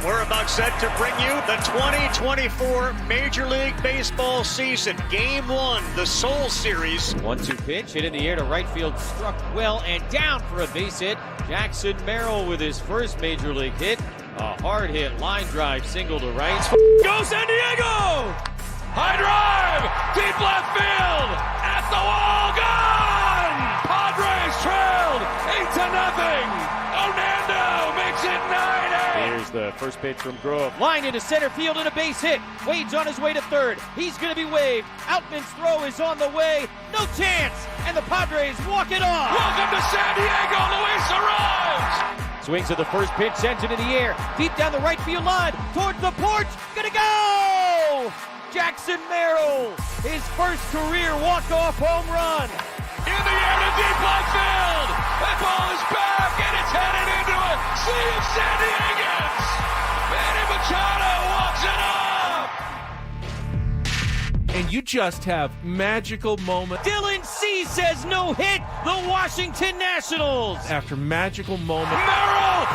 We're about set to bring you the 2024 Major League Baseball season. Game 1, the Soul Series. 1-2 pitch, hit in the air to right field, struck well and down for a base hit. Jackson Merrill with his first Major League hit. A hard hit, line drive, single to right. Go San Diego! High drive, deep left field, at the wall, gone! Padres trailed 8-0. Hernando makes it 9-8. Here's the first pitch from Grove. Line into center field and a base hit. Wade's on his way to third. He's going to be waved. Outman's throw is on the way. No chance. And the Padres walk it off. Welcome to San Diego. Luis arrives. Swings at the first pitch, sends it in the air. Deep down the right field line. Towards the porch. Gonna go! Jackson Merrill. His first career walk-off home run. In the air to deep left field. That ball is back and it's headed into a sea of San Diegans. Manny Machado walks it up. And you just have magical moments. Dylan C says no hit. The Washington Nationals. After magical moment. Merrill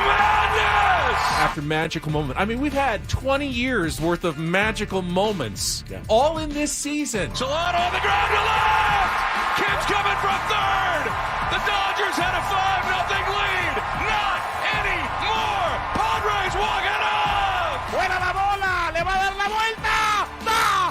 madness. After magical moment. I mean, we've had 20 years worth of magical moments, all in this season. Solano on the ground to left. Kim's coming from third. The Dodgers had a 5-0 lead. Not anymore. Padres walk it up. ¡Fuera la bola! ¡Le va a dar la vuelta! ¡Va!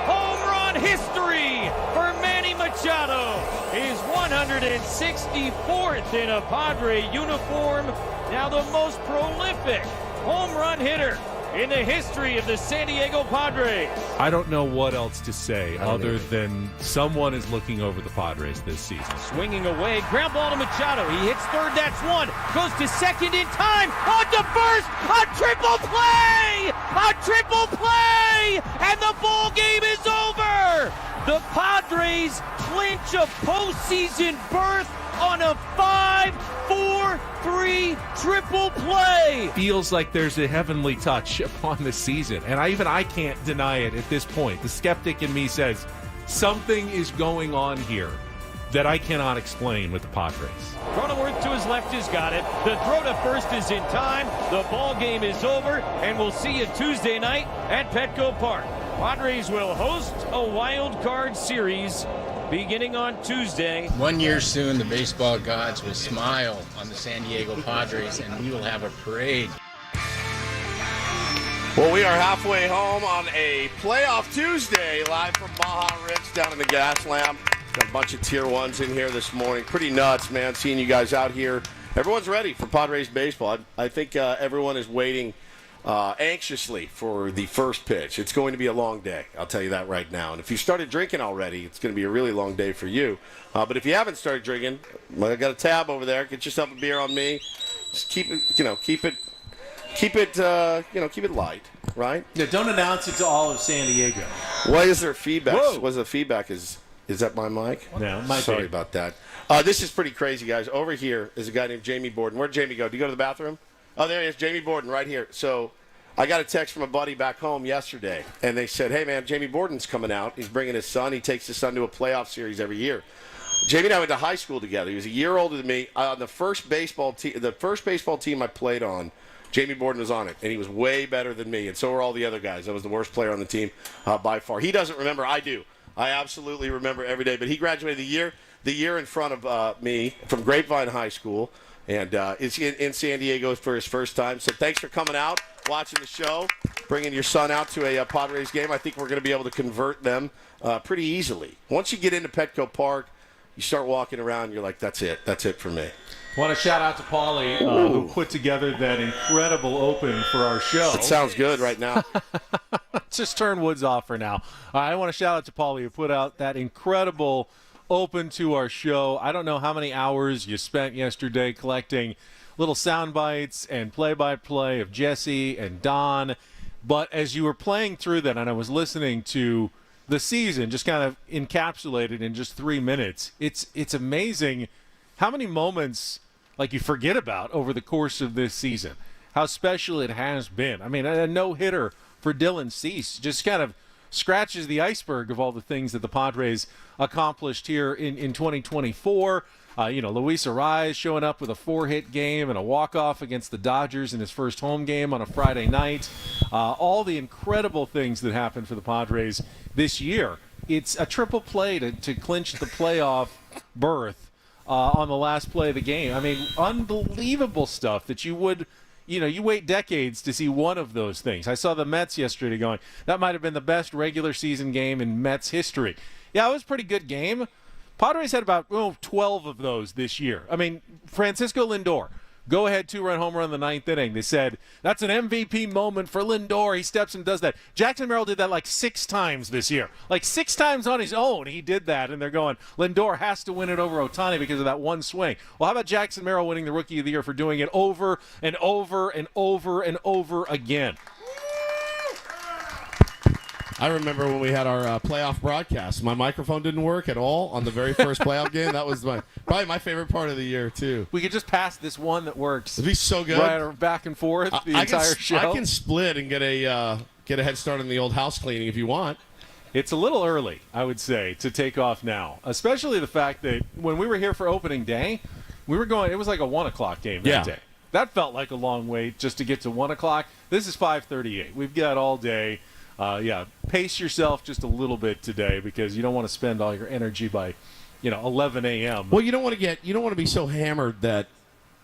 Home run history for Manny Machado. His 164th in a Padre uniform. Now the most prolific home run hitter in the history of the San Diego Padres. I don't know what else to say other than someone is looking over the Padres this season. Swinging away, ground ball to Machado. He hits third, that's one. Goes to second in time. On to first. A triple play! A triple play! And the ball game is over! The Padres clinch a postseason berth on a 5-4-3 triple play. Feels like there's a heavenly touch upon the season, and I can't deny it at this point. The skeptic in me says something is going on here that I cannot explain with the Padres. Cronenworth to his left has got it. The throw to first is in time. The ball game is over, and we'll see you Tuesday night at Petco Park. Padres will host a wild card series beginning on Tuesday. 1 year soon, the baseball gods will smile on the San Diego Padres, and we will have a parade. Well, we are halfway home on a playoff Tuesday, live from Baja Ritz down in the gas lamp. Got a bunch of tier ones in here this morning. Pretty nuts, man, seeing you guys out here. Everyone's ready for Padres baseball. I think everyone is waiting anxiously for the first pitch. It's going to be a long day, I'll tell you that right now. And if you started drinking already, it's going to be a really long day for you. But if you haven't started drinking, I got a tab over there. Get yourself a beer on me. Just keep it, keep it light, right? Yeah, don't announce it to all of San Diego. Why is there feedback? What's the feedback? Is that my mic? No, my Sorry about that. This is pretty crazy, guys. Over here is a guy named Jamie Borden. Where'd Jamie go? Did you go to the bathroom? Oh, there he is, Jamie Borden, right here. So I got a text from a buddy back home yesterday, and they said, hey, man, Jamie Borden's coming out. He's bringing his son. He takes his son to a playoff series every year. Jamie and I went to high school together. He was a year older than me. On the first baseball team I played on, Jamie Borden was on it, and he was way better than me, and so were all the other guys. I was the worst player on the team by far. He doesn't remember. I do. I absolutely remember every day. But he graduated the year in front of me from Grapevine High School, and is in San Diego for his first time. So thanks for coming out. watching the show, bringing your son out to a Padres game. I think we're going to be able to convert them pretty easily. Once you get into Petco Park, you start walking around, and you're like, that's it. That's it for me. I want to shout out to Paulie, who put together that incredible open for our show. It sounds good right now. Just turn Woods off for now. I want to shout out to Paulie, who put out that incredible open to our show. I don't know how many hours you spent yesterday collecting little sound bites and play-by-play of Jesse and Don. But as you were playing through that and I was listening to the season just kind of encapsulated in just 3 minutes, it's amazing how many moments like you forget about over the course of this season, how special it has been. I mean, a no-hitter for Dylan Cease just kind of scratches the iceberg of all the things that the Padres accomplished here in 2024. Luis Arraez showing up with a 4-hit game and a walk-off against the Dodgers in his first home game on a Friday night. All the incredible things that happened for the Padres this year. It's a triple play to clinch the playoff berth on the last play of the game. I mean, unbelievable stuff that you would, you wait decades to see one of those things. I saw the Mets yesterday going, that might have been the best regular season game in Mets history. Yeah, it was a pretty good game. Padres had about 12 of those this year. I mean, Francisco Lindor, go-ahead 2-run home run in the 9th inning. They said, that's an MVP moment for Lindor. He steps and does that. Jackson Merrill did that like 6 times this year. Like 6 times on his own he did that, and they're going, Lindor has to win it over Ohtani because of that one swing. Well, how about Jackson Merrill winning the Rookie of the Year for doing it over and over and over and over again? I remember when we had our playoff broadcast. My microphone didn't work at all on the very first playoff game. That was probably my favorite part of the year, too. We could just pass this one that works. It'd be so good. Right, back and forth the entire show. I can split and get a head start on the old house cleaning if you want. It's a little early, I would say, to take off now, especially the fact that when we were here for opening day, we were going, it was like a 1 o'clock game that day. That felt like a long wait just to get to 1 o'clock. This is 5:38. We've got all day. Pace yourself just a little bit today because you don't want to spend all your energy by, 11 a.m. Well, you don't want to be so hammered that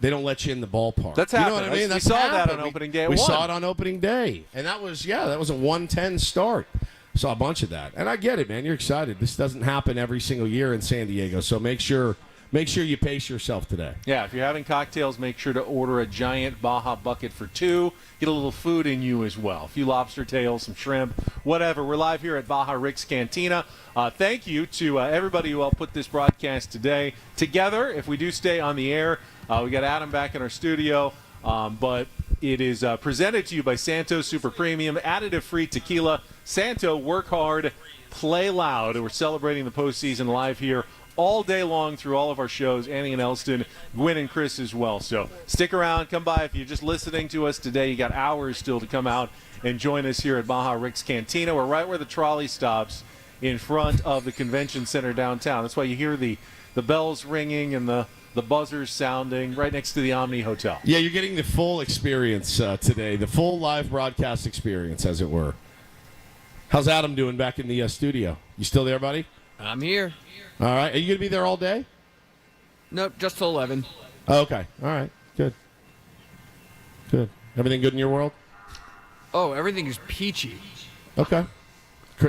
they don't let you in the ballpark. That's happened. You know what I mean? We saw that on opening day. We saw it on opening day, and that was a 1:10 start. Saw a bunch of that, and I get it, man. You're excited. This doesn't happen every single year in San Diego, so make sure you pace yourself today. Yeah, if you're having cocktails, make sure to order a giant Baja bucket for 2. Get a little food in you as well. A few lobster tails, some shrimp, whatever. We're live here at Baja Rick's Cantina. Thank you to everybody who helped put this broadcast today together. If we do stay on the air, we got Adam back in our studio, but it is presented to you by Santo Super Premium, additive-free tequila. Santo, work hard, play loud. We're celebrating the postseason live here all day long through all of our shows, Annie and Elston, Gwen and Chris as well. So stick around, come by. If you're just listening to us today, you got hours still to come out and join us here at Baja Rick's Cantina. We're right where the trolley stops in front of the convention center downtown. That's why you hear the bells ringing and the buzzers sounding right next to the Omni Hotel. Yeah, you're getting the full experience today, the full live broadcast experience, as it were. How's Adam doing back in the studio? You still there, buddy? I'm here. All right. Are you going to be there all day? Nope, just till 11. Oh, okay. All right. Good. Everything good in your world? Oh, everything is peachy. Okay.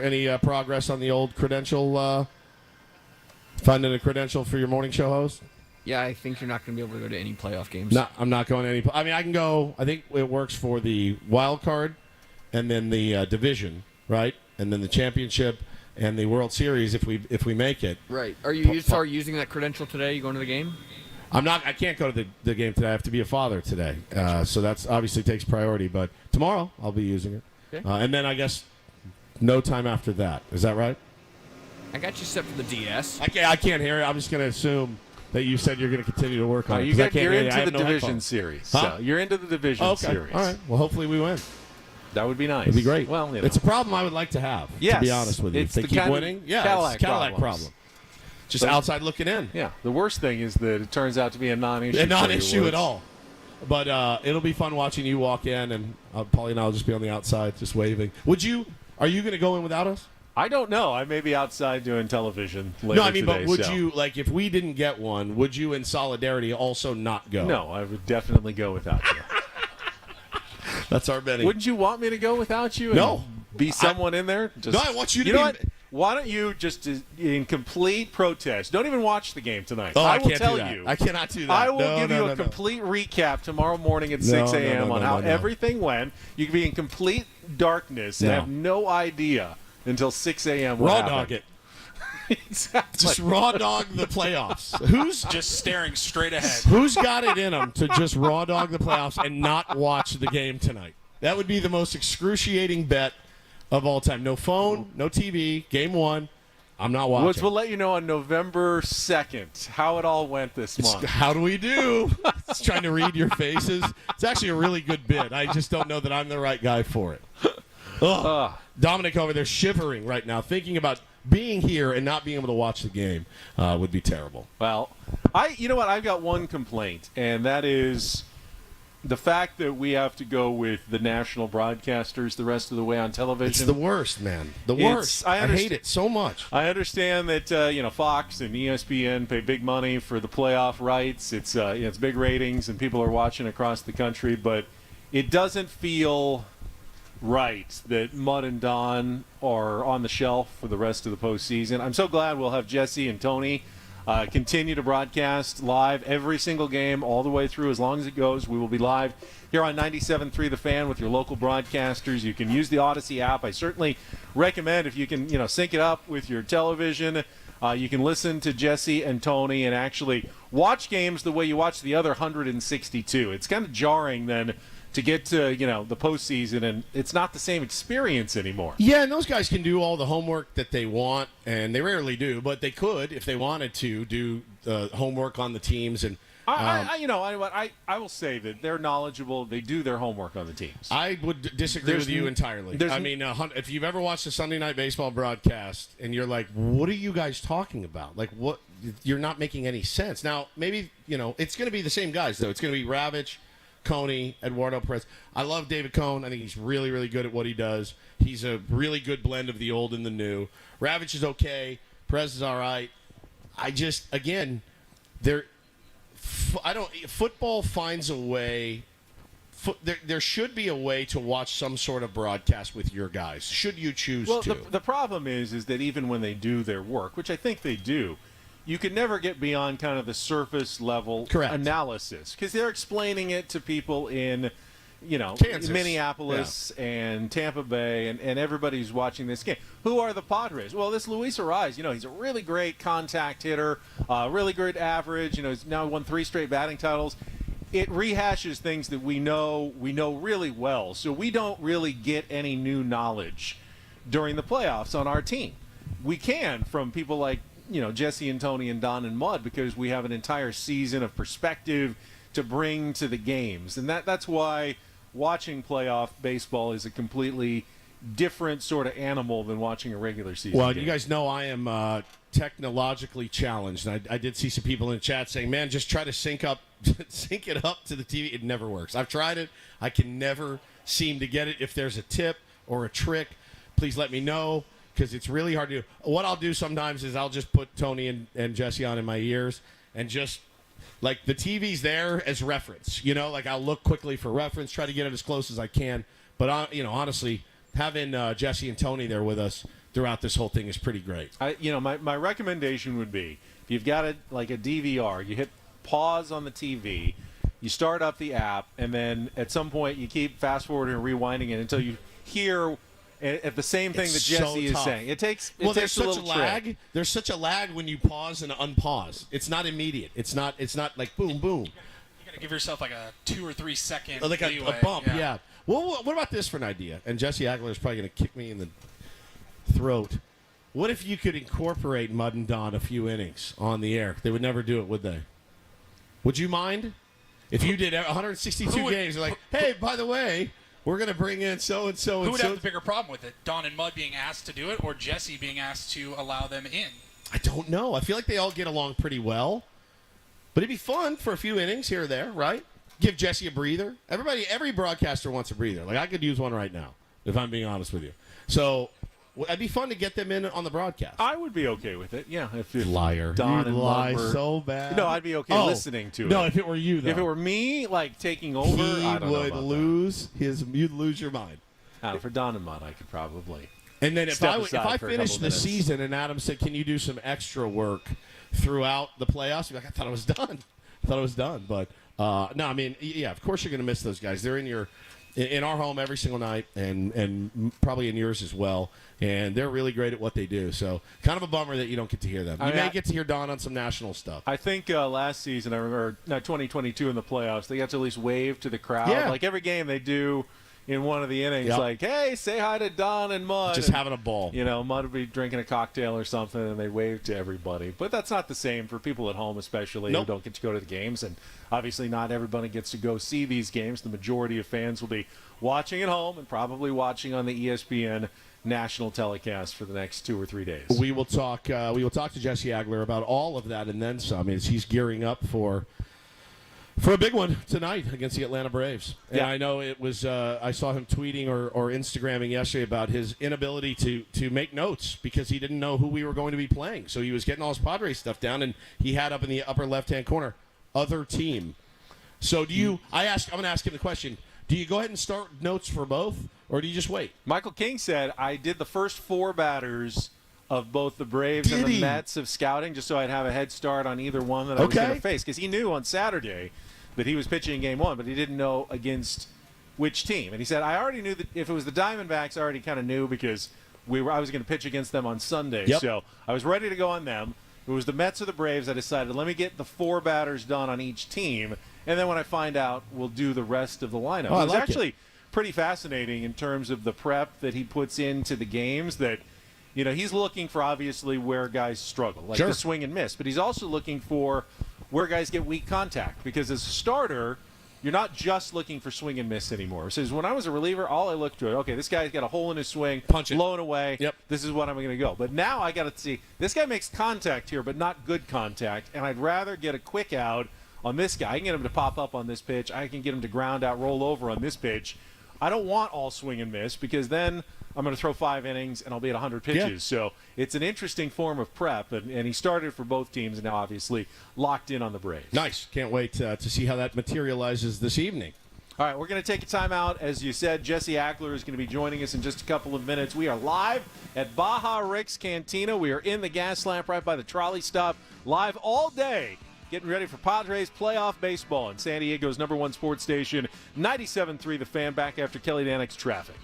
Any progress on the old credential? Finding a credential for your morning show host? Yeah, I think you're not going to be able to go to any playoff games. No, I'm not going to any. I mean, I can go. I think it works for the wild card and then the division, right? And then the championship and the World Series if we make it. Right. Are you start using that credential today? You going to the game? I'm not. I can't go to the game today. I have to be a father today. So that's obviously takes priority. But tomorrow I'll be using it. Okay. And then I guess no time after that. Is that right? I got you set for the DS. I can't hear it. I'm just going to assume that you said you're going to continue to work on it. You're into the division series. Huh? So you're into the division series. All right. Well, hopefully we win. That would be nice. It'd be great. Well, it's a problem I would like to have, to be honest with you. It's if they keep winning, it's Cadillac problem. Just outside looking in. Yeah. The worst thing is that it turns out to be a non-issue. A non-issue at all. But it'll be fun watching you walk in, and Paulie and I will just be on the outside just waving. Are you going to go in without us? I don't know. I may be outside doing television later today. But would you, like, if we didn't get one, would you, in solidarity, also not go? No, I would definitely go without you. That's our betting. Wouldn't you want me to go without you? No. Be someone in there? No, I want you to know be. what? Why don't you just, in complete protest, don't even watch the game tonight. Oh, I will can't tell do that. you. I cannot do that. I will No, give no, you no, a no. complete recap tomorrow morning at 6 a.m. on how everything went. You can be in complete darkness and have no idea until 6 a.m. Raw dog it. Exactly. Just raw dog the playoffs. Who's just staring straight ahead? Who's got it in them to just raw dog the playoffs and not watch the game tonight? That would be the most excruciating bet of all time. No phone, no TV, game one. I'm not watching. Woods will let you know on November 2nd how it all went this month. How do we do? It's trying to read your faces. It's actually a really good bit. I just don't know that I'm the right guy for it. Dominic over there shivering right now, thinking about being here and not being able to watch the game would be terrible. Well, you know what? I've got one complaint, and that is the fact that we have to go with the national broadcasters the rest of the way on television. It's the worst, man. The worst. I hate it so much. I understand that Fox and ESPN pay big money for the playoff rights. It's it's big ratings and people are watching across the country, but it doesn't feel right that Mud and Don are on the shelf for the rest of the postseason. I'm so glad we'll have Jesse and Tony continue to broadcast live every single game all the way through as long as it goes. We will be live here on 97.3 The Fan with your local broadcasters. You can use the Odyssey app. I certainly recommend if you can sync it up with your television. You can listen to Jesse and Tony and actually watch games the way you watch the other 162. It's kind of jarring then to get to the postseason, and it's not the same experience anymore. Yeah, and those guys can do all the homework that they want, and they rarely do, but they could, if they wanted to, do homework on the teams. And I will say that they're knowledgeable. They do their homework on the teams. I would disagree with you entirely. I mean, if you've ever watched a Sunday Night Baseball broadcast and you're like, what are you guys talking about? Like, what? You're not making any sense. Now, maybe, it's going to be the same guys, though. It's going to be Ravitch, Coney, Eduardo Perez. I love David Cone. I think he's really, really good at what he does. He's a really good blend of the old and the new. Ravitch is okay. Perez is all right. Football finds a way. There should be a way to watch some sort of broadcast with your guys, should you choose to. Well, the problem is that even when they do their work, which I think they do, you can never get beyond kind of the surface level analysis because they're explaining it to people in, Kansas, Minneapolis and Tampa Bay and everybody who's watching this game. Who are the Padres? Well, this Luis Ariz, he's a really great contact hitter, really great average. He's now won 3 straight batting titles. It rehashes things that we know really well, so we don't really get any new knowledge during the playoffs on our team. We can from people like Jesse and Tony and Don and Mud because we have an entire season of perspective to bring to the games. And that's why watching playoff baseball is a completely different sort of animal than watching a regular season game. You guys know I am technologically challenged. And I did see some people in the chat saying, man, just try to sync it up to the TV. It never works. I've tried it. I can never seem to get it. If there's a tip or a trick, please let me know. Because it's really hard to do. What I'll do sometimes is I'll just put Tony and Jesse on in my ears and just, like, the TV's there as reference. I'll look quickly for reference, try to get it as close as I can. But, honestly, having Jesse and Tony there with us throughout this whole thing is pretty great. My recommendation would be, if you've got a DVR, you hit pause on the TV, you start up the app, and then at some point you keep fast-forwarding and rewinding it until you hear at the same thing that Jesse is saying. It takes a little lag. trick. There's such a lag when you pause and unpause. It's not immediate. It's not like boom, boom. You got to give yourself like a 2 or 3 second like a bump. Yeah. Well, what about this for an idea? And Jesse Agler is probably going to kick me in the throat. What if you could incorporate Mud and Don a few innings on the air? They would never do it, would they? Would you mind if you did 162 games? You're like, hey, by the way, we're going to bring in so-and-so. Who would have the bigger problem with it? Don and Mud being asked to do it or Jesse being asked to allow them in? I don't know. I feel like they all get along pretty well. But it'd be fun for a few innings here or there, right? Give Jesse a breather. Every broadcaster wants a breather. Like, I could use one right now, if I'm being honest with you. So It'd be fun to get them in on the broadcast. I would be okay with it. Yeah, if Liar. Don You'd and lie Mud were, so bad. No, I'd be okay listening to it. No, if it were you, though. If it were me, like taking over, I don't know would about lose you'd lose your mind. for Don and Mud, I could probably. And then if step I aside for a finished couple the minutes. season and Adam said, "Can you do some extra work throughout the playoffs?" I'd be like, I thought it was done. But no, I mean, yeah, of course you're going to miss those guys. They're in our home every single night, and probably in yours as well. And they're really great at what they do. So kind of a bummer that you don't get to hear them. You may get to hear Don on some national stuff. I think last season, I remember 2022 in the playoffs, they got to at least wave to the crowd. Yeah. Like every game they do in one of the innings, Yep. like, hey, say hi to Don and Mud. Just and, having a ball. You know, Mud would be drinking a cocktail or something, and they wave to everybody. But that's not the same for people at home, especially Nope. who don't get to go to the games. And obviously not everybody gets to go see these games. The majority of fans will be watching at home and probably watching on the ESPN national telecast for the next 2 or 3 days. We will talk to Jesse Agler about all of that and then some as he's gearing up for a big one tonight against the Atlanta Braves. And I know it was I saw him tweeting or Instagramming yesterday about his inability to make notes because he didn't know who we were going to be playing. So he was getting all his Padres stuff down, and he had up in the upper left-hand corner, other team. So do you I'm going to ask him the question, do you go ahead and start notes for both, or do you just wait? Michael King said, I did the first 4 batters of both the Braves and the Mets of scouting just so I'd have a head start on either one that I was going to face. Because he knew on Saturday that he was pitching in game 1, but he didn't know against which team. And he said, I already knew that if it was the Diamondbacks, I already kind of knew because I was going to pitch against them on Sunday. Yep. So I was ready to go on them. If it was the Mets or the Braves, I decided, let me get the 4 batters done on each team. And then when I find out, we'll do the rest of the lineup. Oh, It was like actually pretty fascinating in terms of the prep that he puts into the games that, you know, he's looking for obviously where guys struggle, like the swing and miss. But he's also looking for where guys get weak contact because as a starter, you're not just looking for swing and miss anymore. So when I was a reliever, all I looked to, okay, this guy's got a hole in his swing, punch it, blow it away. Yep. This is what I'm going to go. But now I got to see, this guy makes contact here, but not good contact, and I'd rather get a quick out on this guy. I can get him to pop up on this pitch. I can get him to ground out, roll over on this pitch. I don't want all swing and miss because then I'm going to throw 5 innings and I'll be at 100 pitches. Yeah. So it's an interesting form of prep, and he started for both teams and now obviously locked in on the Braves. Nice. Can't wait to see how that materializes this evening. All right, we're going to take a timeout. As you said, Jesse Agler is going to be joining us in just a couple of minutes. We are live at Baja Rick's Cantina. We are in the gas lamp right by the trolley stop, live all day, getting ready for Padres playoff baseball in San Diego's #1 sports station, 97.3 The Fan, back after Kelly Danick's traffic.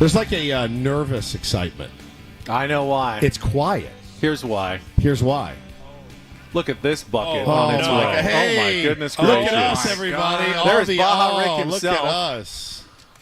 There's like a nervous excitement. I know why. It's quiet. Here's why. Here's why. Look at this bucket Oh, on its no. way. Hey, oh, my goodness gracious. Look at us, everybody. All There's the- Baja oh, Rick himself. Look at us.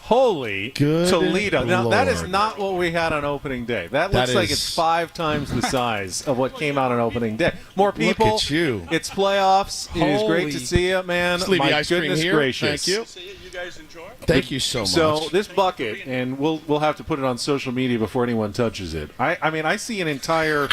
Holy Good Toledo. Now, that is Lord. not what we had on opening day. That looks like it's 5 times the size of what came out on opening day. More people. Look at you. It's playoffs. It is great to see you, man. Just leave my the ice cream goodness here. gracious. Thank you. You guys enjoy? Thank you so much. So this bucket, and we'll have to put it on social media before anyone touches it. I mean, I see an entire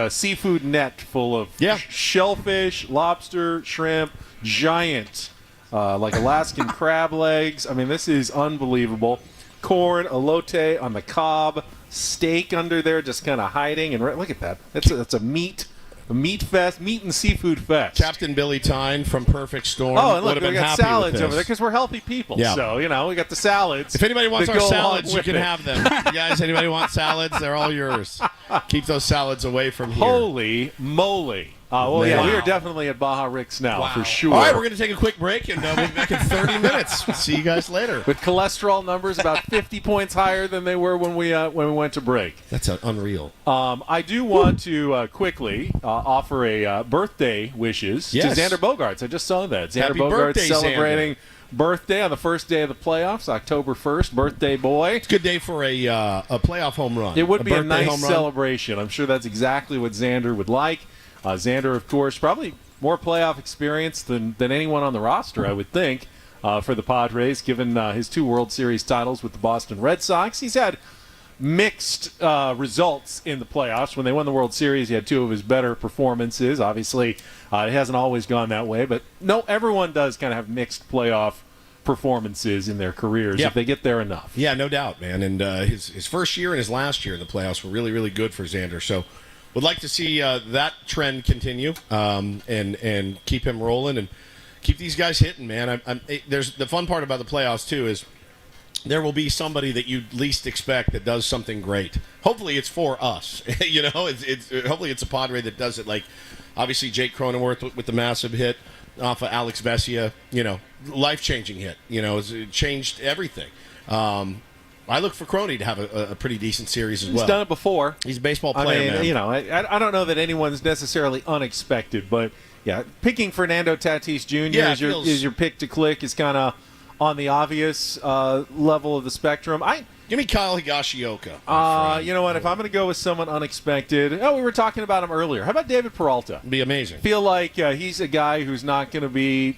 seafood net full of shellfish, lobster, shrimp, giant Alaskan crab legs. I mean, this is unbelievable. Corn, elote on the cob, steak under there just kind of hiding. And look at that. That's a meat meat and seafood fest. Captain Billy Tyne from Perfect Storm. Oh, and look, would have we been got happy salads with over there this. because we're healthy people. Yeah. So, we got the salads. If anybody wants that our go salads, along you can with it. have them. You guys, anybody want salads? They're all yours. Keep those salads away from here. Holy moly. Wow. We are definitely at Baja Rick's now, for sure. All right, we're going to take a quick break, and we'll be back in 30 minutes. See you guys later. With cholesterol numbers about 50 points higher than they were when we went to break. That's unreal. I do want to quickly offer a birthday wishes to Xander Bogaerts. I just saw that. Xander Happy Bogaerts birthday, celebrating birthday on the first day of the playoffs, October 1st. Birthday boy. It's a good day for a playoff home run. It would be a birthday nice home run. celebration. I'm sure that's exactly what Xander would like. Xander, of course, probably more playoff experience than anyone on the roster, I would think, for the Padres, given his 2 World Series titles with the Boston Red Sox. He's had mixed results in the playoffs. When they won the World Series, he had 2 of his better performances. Obviously, it hasn't always gone that way, but no, everyone does kind of have mixed playoff performances in their careers if they get there enough. Yeah, no doubt, man. And his first year and his last year in the playoffs were really, really good for Xander. So would like to see that trend continue and keep him rolling and keep these guys hitting, man. There's the fun part about the playoffs, too, is there will be somebody that you least expect that does something great. Hopefully it's for us. Hopefully it's a Padre that does it. Like, obviously, Jake Cronenworth with the massive hit off of Alex Vesia, life-changing hit. It changed everything. I look for Croney to have a pretty decent series as well. He's done it before. He's a baseball player, man. I don't know that anyone's necessarily unexpected, but yeah, picking Fernando Tatis Jr. Is your pick to click is kind of on the obvious level of the spectrum. Give me Kyle Higashioka. You know what? If I'm going to go with someone unexpected, we were talking about him earlier. How about David Peralta? Be amazing. Feel like he's a guy who's not going to be,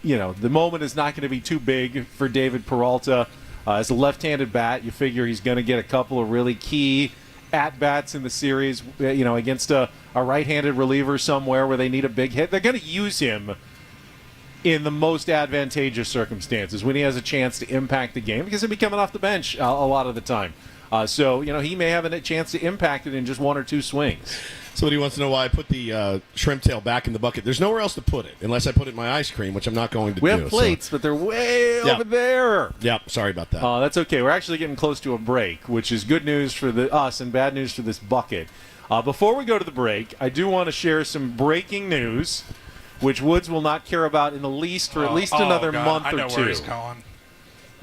the moment is not going to be too big for David Peralta. As a left-handed bat, you figure he's going to get a couple of really key at-bats in the series, against a right-handed reliever somewhere where they need a big hit. They're going to use him in the most advantageous circumstances when he has a chance to impact the game because he'll be coming off the bench a lot of the time. So he may have a chance to impact it in just 1 or 2 swings. Somebody wants to know why I put the shrimp tail back in the bucket. There's nowhere else to put it unless I put it in my ice cream, which I'm not going to do. We have plates, but they're way over there. Yep, sorry about that. That's okay. We're actually getting close to a break, which is good news for us and bad news for this bucket. Before we go to the break, I do want to share some breaking news, which Woods will not care about in the least for at least another month or 2. I know where he's going.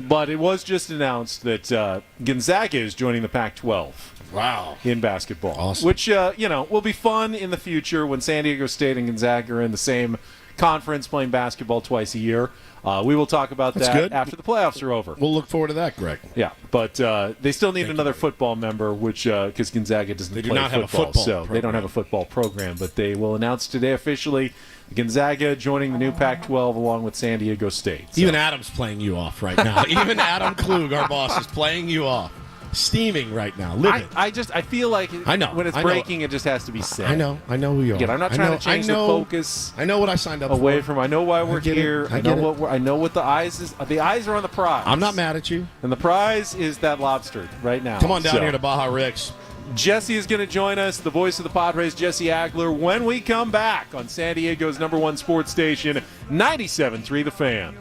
But it was just announced that Gonzaga is joining the Pac-12. Wow. In basketball. Awesome. Which, will be fun in the future when San Diego State and Gonzaga are in the same conference playing basketball twice a year. We will talk about that after the playoffs are over. We'll look forward to that, Greg. Yeah, but they still need another football member, which because Gonzaga doesn't play not have a football, football so program. they don't have a football program. But they will announce today officially Gonzaga joining the new Pac-12 along with San Diego State. So. Even Adam's playing you off right now. Even Adam Klug, our boss, is playing you off. Steaming right now. Living. I feel like when it's breaking, it just has to be said. I know who you are. Again, I'm not trying to change the focus. I know what I signed up away for. from. I know why we're here. I know what the eyes is. The eyes are on the prize. I'm not mad at you. And the prize is that lobster right now. Come on down here to Baja Rick's. Jesse is going to join us, the voice of the Padres, Jesse Agler, when we come back on San Diego's #1 sports station, 97.3 The Fan.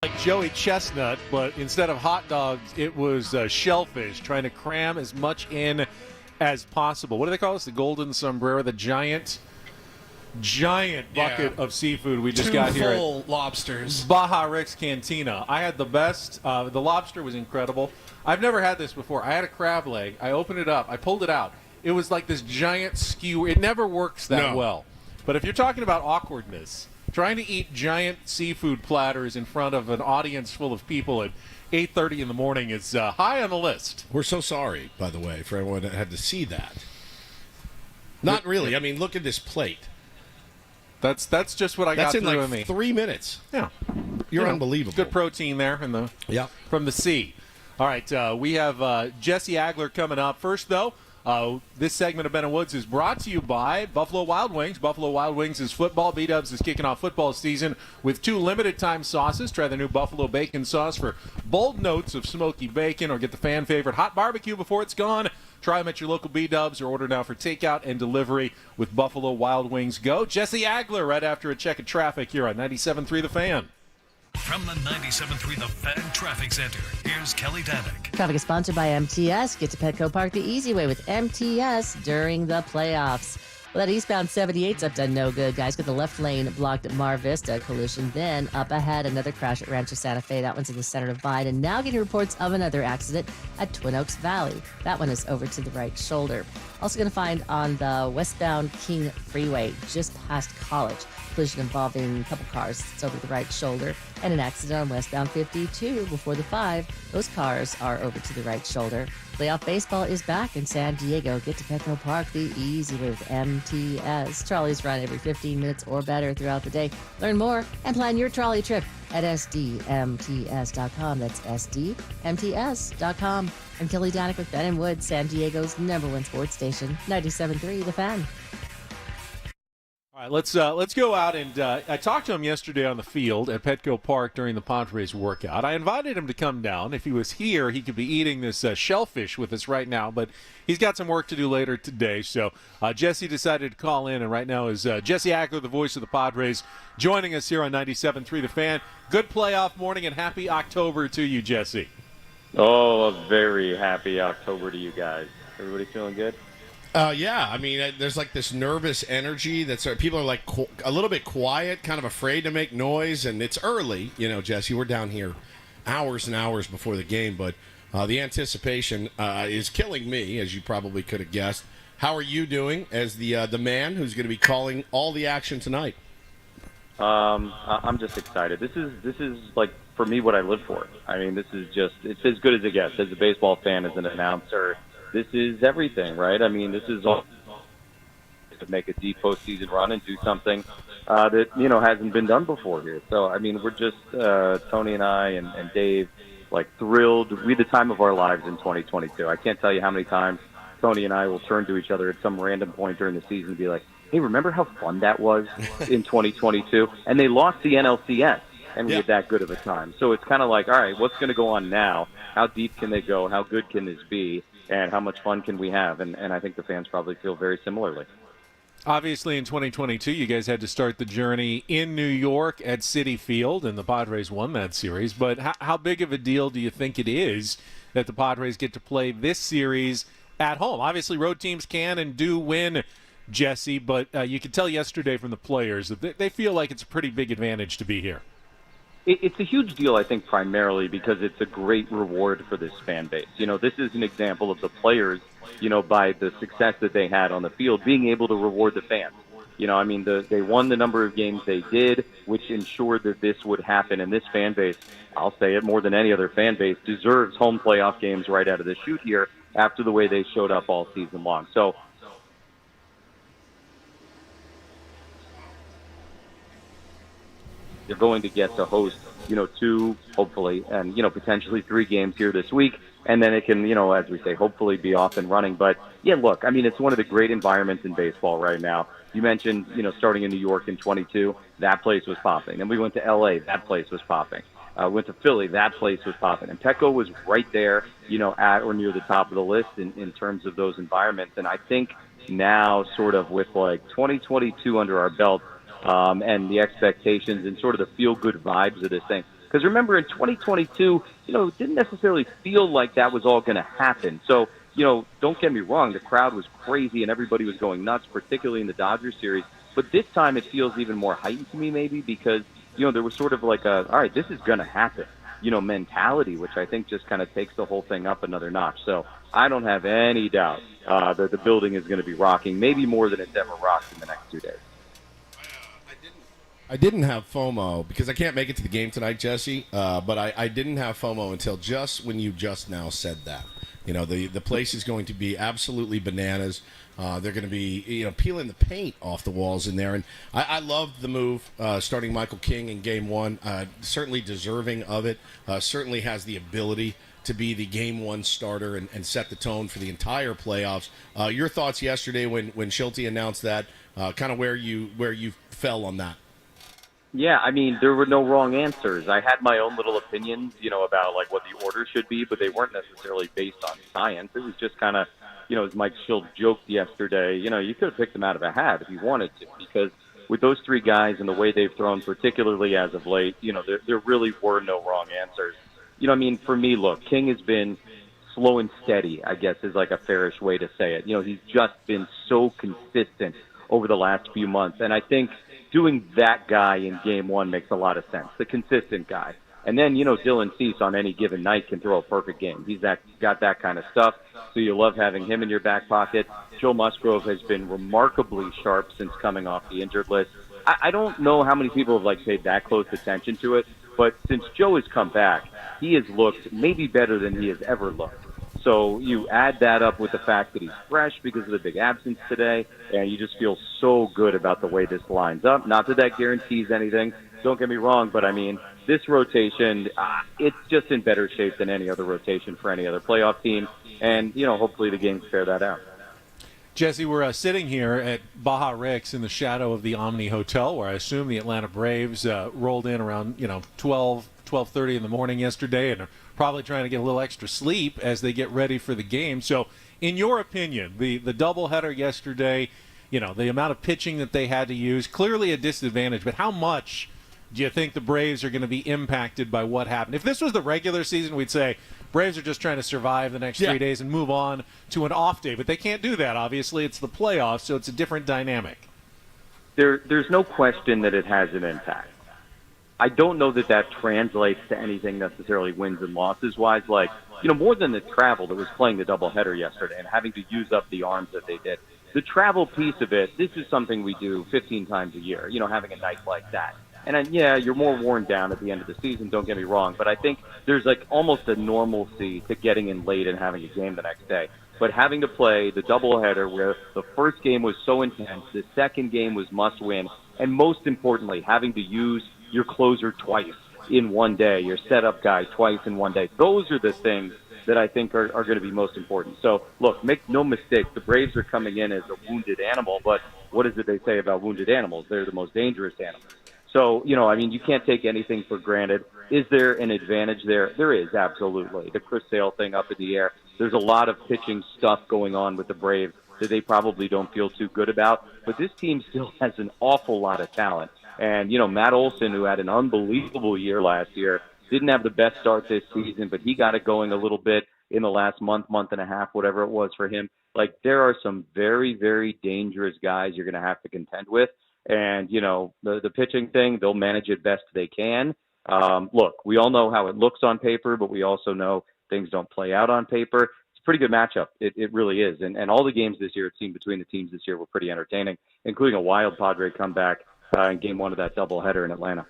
Like Joey Chestnut, but instead of hot dogs, it was shellfish, trying to cram as much in as possible. What do they call this? The golden sombrero, the giant bucket of seafood we just got here. 2 full lobsters. Baja Rick's Cantina. I had the best. The lobster was incredible. I've never had this before. I had a crab leg. I opened it up. I pulled it out. It was like this giant skewer. It never works that well. But if you're talking about awkwardness, trying to eat giant seafood platters in front of an audience full of people at 8:30 in the morning is high on the list. We're so sorry, by the way, for everyone that had to see that. Not really. I mean, look at this plate. That's just what I got through in like me. 3 minutes. Yeah. You're unbelievable. Good protein there from the sea. All right, we have Jesse Agler coming up. First, though, this segment of Ben and Woods is brought to you by Buffalo Wild Wings. Buffalo Wild Wings is football. B-Dubs is kicking off football season with 2 limited-time sauces. Try the new Buffalo Bacon Sauce for bold notes of smoky bacon, or get the fan favorite hot barbecue before it's gone. Try them at your local B-Dubs or order now for takeout and delivery with Buffalo Wild Wings. Go. Jesse Agler right after a check of traffic here on 97.3 The Fan. From the 97.3 The Fan Traffic Center, here's Kelly Danick. Traffic is sponsored by MTS. Get to Petco Park the easy way with MTS during the playoffs. Well, that eastbound 78's up to no good, guys. Got the left lane blocked at Mar Vista collision. Then up ahead, another crash at Rancho Santa Fe. That one's in the center of Biden. Now getting reports of another accident at Twin Oaks Valley. That one is over to the right shoulder. Also going to find on the westbound King Freeway, just past College. Collision involving a couple cars. It's over the right shoulder. And an accident on westbound 52 before the 5. Those cars are over to the right shoulder. Playoff baseball is back in San Diego. Get to Petco Park the easy way with MTS. Trolleys run every 15 minutes or better throughout the day. Learn more and plan your trolley trip at sdmts.com. That's sdmts.com. I'm Kelly Danick with Ben and Woods, San Diego's #1 sports station, 97.3 The Fan. All right, let's go out, and I talked to him yesterday on the field at Petco Park during the Padres workout. I invited him to come down. If he was here, he could be eating this shellfish with us right now, but he's got some work to do later today. So Jesse decided to call in, and right now is Jesse Agler, the voice of the Padres, joining us here on 97.3 The Fan. Good playoff morning, and happy October to you, Jesse. Oh, a very happy October to you guys. Everybody feeling good? Yeah, I mean, there's like this nervous energy that's people are like a little bit quiet, kind of afraid to make noise, and it's early. You know, Jesse, we're down here hours and hours before the game, but the anticipation is killing me, as you probably could have guessed. How are you doing as the man who's going to be calling all the action tonight? I'm just excited. This is like, for me, what I live for. I mean, it's as good as it gets. As a baseball fan, as an announcer, this is everything, right? I mean, this is all to make a deep postseason run and do something that, hasn't been done before here. So, I mean, we're just, Tony and I and Dave, like, thrilled. We had the time of our lives in 2022. I can't tell you how many times Tony and I will turn to each other at some random point during the season and be like, hey, remember how fun that was in 2022? And they lost the NLCS, and we had that good of a time. So it's kind of like, all right, what's going to go on now? How deep can they go? How good can this be? And how much fun can we have? And I think the fans probably feel very similarly. Obviously, in 2022, you guys had to start the journey in New York at Citi Field, and the Padres won that series. But how big of a deal do you think it is that the Padres get to play this series at home? Obviously, road teams can and do win, Jesse, but you could tell yesterday from the players that they feel like it's a pretty big advantage to be here. It's a huge deal, I think, primarily because it's a great reward for this fan base. This is an example of the players, by the success that they had on the field, being able to reward the fans. They won the number of games they did, which ensured that this would happen. And this fan base, I'll say it more than any other fan base, deserves home playoff games right out of the chute here after the way they showed up all season long. So they're going to get to host, 2, hopefully, and, potentially 3 games here this week. And then it can, as we say, hopefully be off and running. But, yeah, look, I mean, it's one of the great environments in baseball right now. You mentioned, starting in New York in 22, that place was popping. Then we went to L.A., that place was popping. Went to Philly, that place was popping. And Petco was right there, at or near the top of the list in terms of those environments. And I think now, sort of with, 2022 under our belt, and the expectations and sort of the feel-good vibes of this thing. Because remember, in 2022, it didn't necessarily feel like that was all going to happen. So, don't get me wrong, the crowd was crazy and everybody was going nuts, particularly in the Dodgers series. But this time it feels even more heightened to me maybe because, there was sort of like all right, this is going to happen, mentality, which I think just kind of takes the whole thing up another notch. So I don't have any doubt that the building is going to be rocking, maybe more than it's ever rocked in the next 2 days. I didn't have FOMO because I can't make it to the game tonight, Jesse, but I didn't have FOMO until just when you just now said that. The place is going to be absolutely bananas. They're going to be, peeling the paint off the walls in there. And I loved the move, starting Michael King in Game 1. Certainly deserving of it. Certainly has the ability to be the Game 1 starter and set the tone for the entire playoffs. Your thoughts yesterday when Schulte announced that, kind of where you fell on that? Yeah, I mean, there were no wrong answers. I had my own little opinions, about what the order should be, but they weren't necessarily based on science. It was just kind of, as Mike Schilt joked yesterday, you could have picked them out of a hat if you wanted to, because with those 3 guys and the way they've thrown, particularly as of late, there really were no wrong answers. For me, look, King has been slow and steady, I guess is like a fairish way to say it. He's just been so consistent over the last few months, and I think doing that guy in Game 1 makes a lot of sense, the consistent guy. And then, Dylan Cease on any given night can throw a perfect game. He's got that kind of stuff, so you love having him in your back pocket. Joe Musgrove has been remarkably sharp since coming off the injured list. I don't know how many people have paid that close attention to it, but since Joe has come back, he has looked maybe better than he has ever looked. So you add that up with the fact that he's fresh because of the big absence today, and you just feel so good about the way this lines up. Not that guarantees anything, don't get me wrong, but I mean, this rotation, it's just in better shape than any other rotation for any other playoff team, and, hopefully the games bear that out. Jesse, we're sitting here at Baja Ricks in the shadow of the Omni Hotel, where I assume the Atlanta Braves rolled in around 12:30 in the morning yesterday, and are probably trying to get a little extra sleep as they get ready for the game. So, in your opinion, the doubleheader yesterday, the amount of pitching that they had to use, clearly a disadvantage. But how much do you think the Braves are going to be impacted by what happened? If this was the regular season, we'd say Braves are just trying to survive the next 3 days and move on to an off day. But they can't do that, obviously. It's the playoffs, so it's a different dynamic. There's no question that it has an impact. I don't know that translates to anything necessarily wins and losses wise. Like, more than the travel that was playing the doubleheader yesterday and having to use up the arms that they did. The travel piece of it, this is something we do 15 times a year, having a night like that. And you're more worn down at the end of the season, don't get me wrong, but I think there's like almost a normalcy to getting in late and having a game the next day. But having to play the doubleheader where the first game was so intense, the second game was must win, and most importantly, having to use your closer twice in one day, your setup guy twice in one day. Those are the things that I think are going to be most important. So, look, make no mistake, the Braves are coming in as a wounded animal, but what is it they say about wounded animals? They're the most dangerous animals. So, you can't take anything for granted. Is there an advantage there? There is, absolutely. The Chris Sale thing up in the air. There's a lot of pitching stuff going on with the Braves that they probably don't feel too good about. But this team still has an awful lot of talent. And, Matt Olson, who had an unbelievable year last year, didn't have the best start this season, but he got it going a little bit in the last month and a half, whatever it was for him. Like, there are some very, very dangerous guys you're going to have to contend with. And, the pitching thing, they'll manage it best they can. Look, we all know how it looks on paper, but we also know things don't play out on paper. It's a pretty good matchup. It really is. And all the games this year, it seemed between the teams this year were pretty entertaining, including a wild Padre comeback in game one of that doubleheader in Atlanta.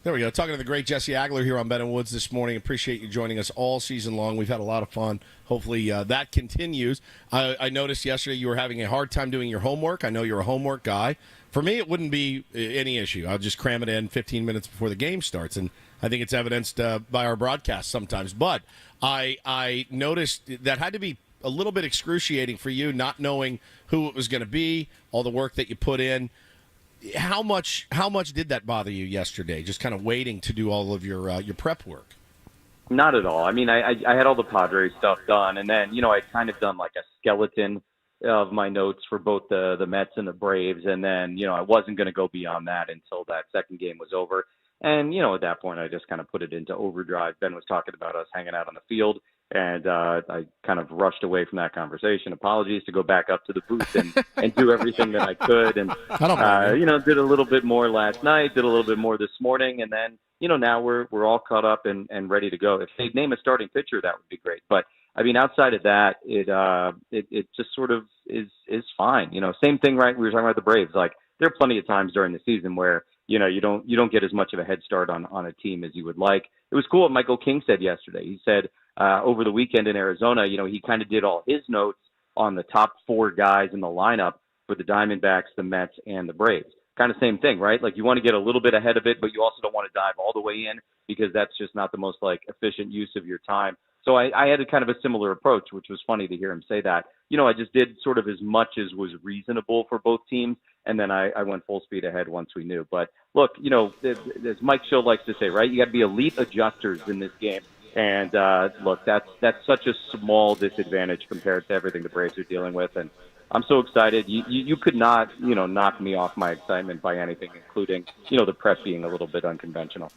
There we go. Talking to the great Jesse Agler here on Ben and Woods this morning. Appreciate you joining us all season long. We've had a lot of fun. Hopefully that continues. I noticed yesterday you were having a hard time doing your homework. I know you're a homework guy. For me, it wouldn't be any issue. I'll just cram it in 15 minutes before the game starts, and I think it's evidenced by our broadcast sometimes. But I noticed that had to be a little bit excruciating for you, not knowing who it was going to be, all the work that you put in. How much did that bother you yesterday, just kind of waiting to do all of your prep work? Not at all. I mean, I had all the Padres stuff done, and then, I'd kind of done like a skeleton of my notes for both the Mets and the Braves, and then, I wasn't going to go beyond that until that second game was over. And, at that point, I just kind of put it into overdrive. Ben was talking about us hanging out on the field, and I kind of rushed away from that conversation. Apologies, to go back up to the booth and do everything that I could. And, did a little bit more last night, did a little bit more this morning, and then, now we're all caught up and ready to go. If they'd name a starting pitcher, that would be great. But, I mean, outside of that, it just sort of is fine. Same thing, right? We were talking about the Braves. Like, there are plenty of times during the season where, you don't get as much of a head start on a team as you would like. It was cool what Michael King said yesterday. He said over the weekend in Arizona, he kind of did all his notes on the top four guys in the lineup for the Diamondbacks, the Mets, and the Braves. Kind of same thing, right? Like, you want to get a little bit ahead of it, but you also don't want to dive all the way in because that's just not the most efficient use of your time. So I had a kind of a similar approach, which was funny to hear him say that. I just did sort of as much as was reasonable for both teams, and then I went full speed ahead once we knew. But look, as Mike Schill likes to say, right, you got to be elite adjusters in this game. And look, that's such a small disadvantage compared to everything the Braves are dealing with. And I'm so excited. You could not, knock me off my excitement by anything, including, the prep being a little bit unconventional.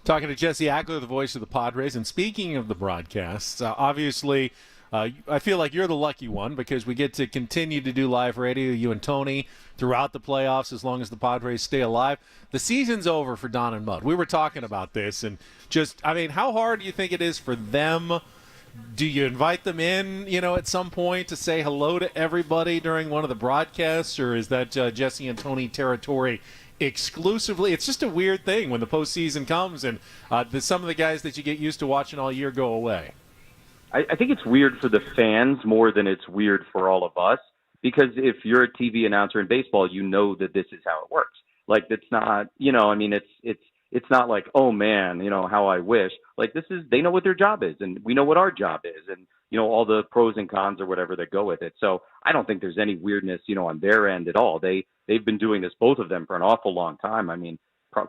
Talking to Jesse Agler, the voice of the Padres. And speaking of the broadcasts, obviously, I feel like you're the lucky one because we get to continue to do live radio, you and Tony, throughout the playoffs as long as the Padres stay alive. The season's over for Don and Mud. We were talking about this, and how hard do you think it is for them? Do you invite them in, at some point to say hello to everybody during one of the broadcasts, or is that Jesse and Tony territory exclusively? It's just a weird thing when the postseason comes and some of the guys that you get used to watching all year go away. I think it's weird for the fans more than it's weird for all of us, because if you're a TV announcer in baseball, you know that this is how it works. Like, it's not, it's not like, oh man, how I wish. Like, they know what their job is, and we know what our job is, and all the pros and cons or whatever that go with it. So I don't think there's any weirdness, on their end at all. They've been doing this, both of them, for an awful long time. I mean,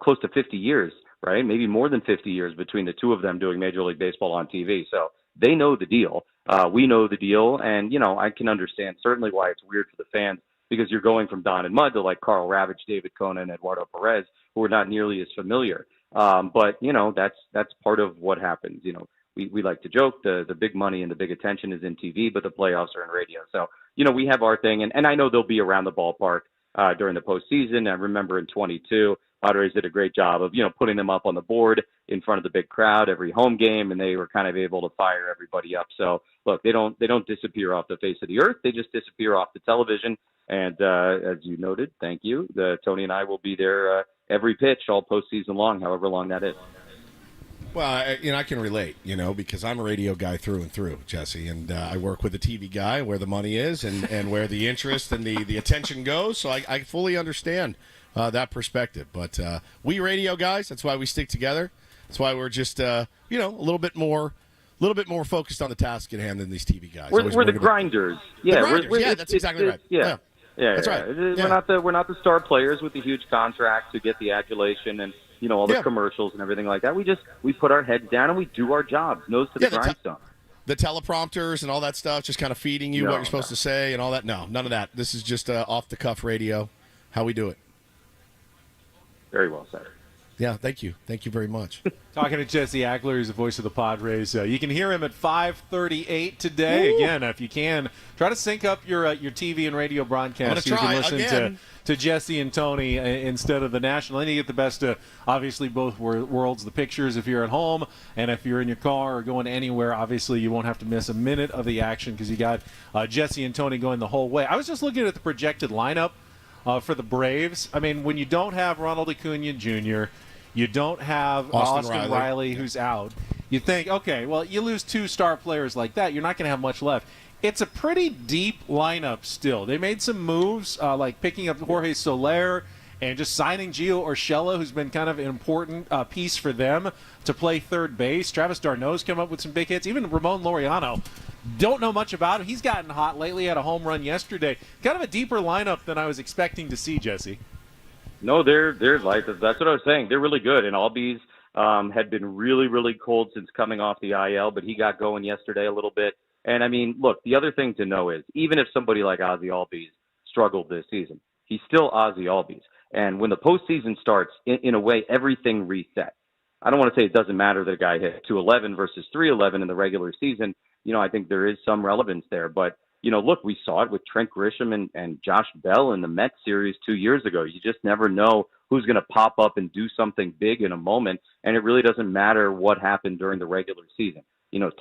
close to 50 years, right? Maybe more than 50 years between the two of them doing Major League Baseball on TV. So they know the deal. We know the deal. And, I can understand certainly why it's weird for the fans, because you're going from Don and Mud to like Carl Ravitch, David Conan, Eduardo Perez, who are not nearly as familiar. But, that's part of what happens. We like to joke the big money and the big attention is in TV, but the playoffs are in radio. So, we have our thing. And I know they'll be around the ballpark, during the postseason. I remember in 22, Padres did a great job of, putting them up on the board in front of the big crowd every home game, and they were kind of able to fire everybody up. So, look, they don't disappear off the face of the earth. They just disappear off the television. And as you noted, thank you, Tony and I will be there every pitch all postseason long, however long that is. Well, I can relate, because I'm a radio guy through and through, Jesse, and I work with a TV guy where the money is and where the interest and the attention goes. So I fully understand that perspective. But we radio guys, that's why we stick together. That's why we're just, a little bit more focused on the task at hand than these TV guys. We're the grinders. Yeah, that's exactly right. Yeah, that's right. We're not the star players with the huge contracts who get the adulation and all the commercials and everything like that. We put our heads down and we do our jobs, nose to the grindstone. The teleprompters and all that stuff, just kind of feeding you what you're supposed to say and all that. No, none of that. This is just off the cuff radio. How we do it. Very well said. Yeah, thank you. Thank you very much. Talking to Jesse Agler, who's the voice of the Padres. You can hear him at 5:38 today. Woo! Again, if you can, try to sync up your TV and radio broadcast so you can listen to Jesse and Tony instead of the national. And you get the best of, obviously, both worlds, the pictures if you're at home, and if you're in your car or going anywhere, obviously you won't have to miss a minute of the action because you got Jesse and Tony going the whole way. I was just looking at the projected lineup for the Braves. I mean, when you don't have Ronald Acuna Jr., you don't have Austin Riley, who's out. You think, okay, well, you lose two star players like that, you're not going to have much left. It's a pretty deep lineup still. They made some moves, like picking up Jorge Soler and just signing Gio Urshela, who's been kind of an important piece for them to play third base. Travis d'Arnaud's come up with some big hits. Even Ramon Laureano, don't know much about him. He's gotten hot lately, had a home run yesterday. Kind of a deeper lineup than I was expecting to see, Jesse. No, they're like, that's what I was saying. They're really good. And Albies had been really, really cold since coming off the IL, but he got going yesterday a little bit. And, I mean, look, the other thing to know is even if somebody like Ozzy Albies struggled this season, he's still Ozzy Albies. And when the postseason starts, in a way, everything resets. I don't want to say it doesn't matter that a guy hit 211 versus 311 in the regular season. I think there is some relevance there. But, look, we saw it with Trent Grisham and Josh Bell in the Mets series 2 years ago. You just never know who's going to pop up and do something big in a moment, and it really doesn't matter what happened during the regular season.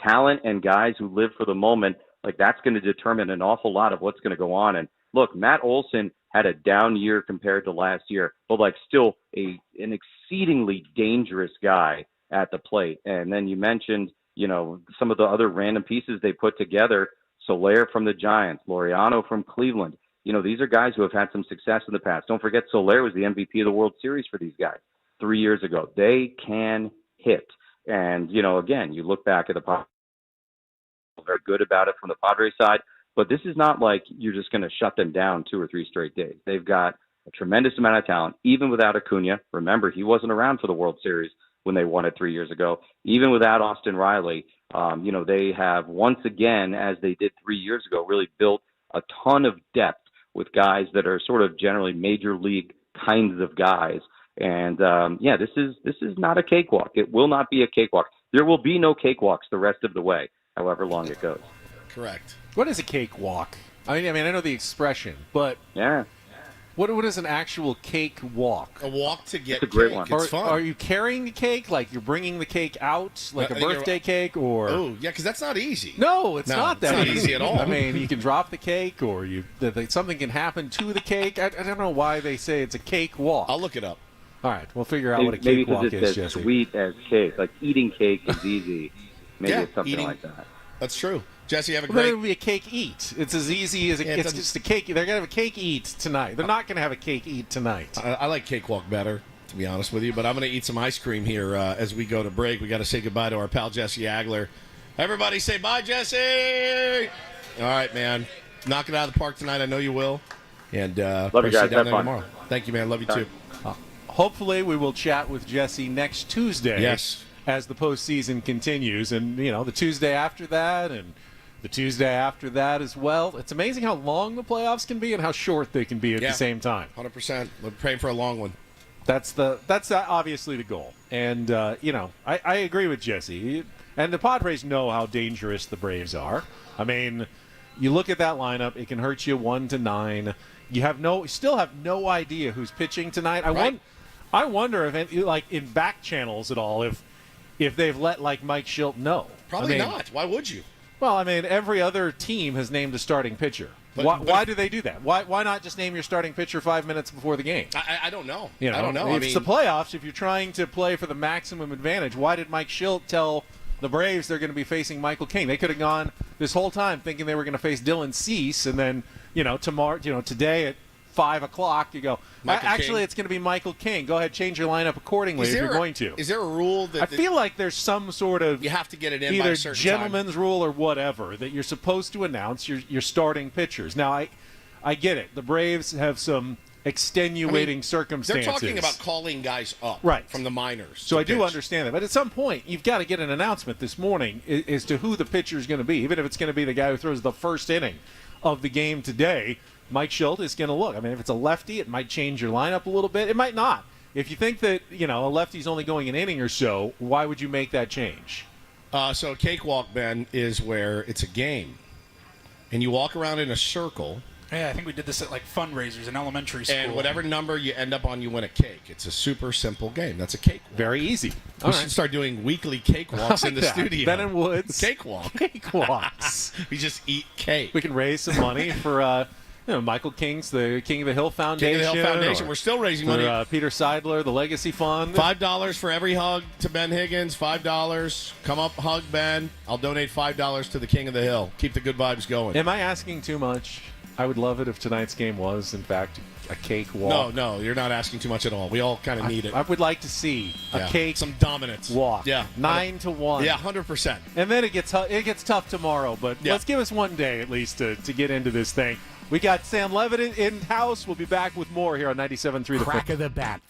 Talent and guys who live for the moment, like that's going to determine an awful lot of what's going to go on. And look, Matt Olson had a down year compared to last year, but still an exceedingly dangerous guy at the plate. And then you mentioned, some of the other random pieces they put together. Soler from the Giants, Laureano from Cleveland. These are guys who have had some success in the past. Don't forget Soler was the MVP of the World Series for these guys 3 years ago. They can hit. And, again, you look back at the Padres, very good about it from the Padres side, but this is not like you're just going to shut them down 2 or 3 straight days. They've got a tremendous amount of talent, even without Acuna. Remember, he wasn't around for the World Series when they won it 3 years ago. Even without Austin Riley, they have once again, as they did 3 years ago, really built a ton of depth with guys that are sort of generally major league kinds of guys. And this is not a cakewalk. It will not be a cakewalk. There will be no cakewalks the rest of the way, however long it goes. Correct. What is a cakewalk? I mean, I know the expression, but yeah. What is an actual cake walk? A walk to get It's a great cake. one. It's fun. Are you carrying the cake? Like you're bringing the cake out, like a birthday cake, or? Oh, yeah, because that's not easy. No, it's not that it's not easy at all. I mean, you can drop the cake, or something can happen to the cake. I don't know why they say it's a cake walk. I'll look it up. All right, we'll figure out what a cake walk is, Jesse. Maybe it's as sweet as cake. Like eating cake is easy. Maybe it's something like that. That's true. Jesse, have a Well, great... then it would be a cake eat. It's as easy as it's just a cake. They're going to have a cake eat tonight. They're not going to have a cake eat tonight. I like cakewalk better, to be honest with you, but I'm going to eat some ice cream here as we go to break. We got to say goodbye to our pal Jesse Agler. Everybody say bye, Jesse! All right, man. Knock it out of the park tonight. I know you will. And love you guys. Have fun. Tomorrow. Thank you, man. Love you too. Hopefully, we will chat with Jesse next Tuesday. Yes. As the postseason continues, and the Tuesday after that, and the Tuesday after that as well. It's amazing how long the playoffs can be and how short they can be at the same time. 100%. We're praying for a long one. That's obviously the goal. And I agree with Jesse. And the Padres know how dangerous the Braves are. I mean, you look at that lineup; it can hurt you 1 to 9. You still have no idea who's pitching tonight. I wonder if, in back channels at all, if they've let Mike Schilt know. Probably not. Why would you? Well, every other team has named a starting pitcher. Why do they do that? Why not just name your starting pitcher 5 minutes before the game? I don't know. I don't know. It's the playoffs. If you're trying to play for the maximum advantage, why did Mike Schilt tell the Braves they're going to be facing Michael King? They could have gone this whole time thinking they were going to face Dylan Cease, and then tomorrow, today at 5 o'clock, you go, actually, it's going to be Michael King. Go ahead, change your lineup accordingly if you're going to. Is there a rule that... I feel like there's some sort of... You have to get it in either by a certain gentleman's time. rule or whatever, that you're supposed to announce your starting pitchers. Now, I get it. The Braves have some extenuating circumstances. They're talking about calling guys up from the minors. So I do understand that. But at some point, you've got to get an announcement this morning as to who the pitcher is going to be, even if it's going to be the guy who throws the first inning of the game today. Mike Schilt is going to look. If it's a lefty, it might change your lineup a little bit. It might not. If you think that, a lefty's only going an inning or so, why would you make that change? So a cakewalk, Ben, is where it's a game. And you walk around in a circle. Yeah, I think we did this at fundraisers in elementary school. And whatever number you end up on, you win a cake. It's a super simple game. That's a cakewalk. Very easy. We should start doing weekly cakewalks in the studio. Ben and Woods. Cakewalk. Cakewalks. We just eat cake. We can raise some money for... Michael King's the King of the Hill Foundation. King of the Hill Foundation. We're still raising money. Peter Seidler, the Legacy Fund. $5 for every hug to Ben Higgins. $5. Come up, hug Ben. I'll donate $5 to the King of the Hill. Keep the good vibes going. Am I asking too much? I would love it if tonight's game was, in fact, a cake walk. No, you're not asking too much at all. We all kind of need it. I would like to see a cake, some dominance walk. Yeah, 9-1. Yeah, 100%. And then it gets tough tomorrow. But let's give us one day at least to get into this thing. We got Sam Levitt in house. We'll be back with more here on 97.3 The Crack of the Bat.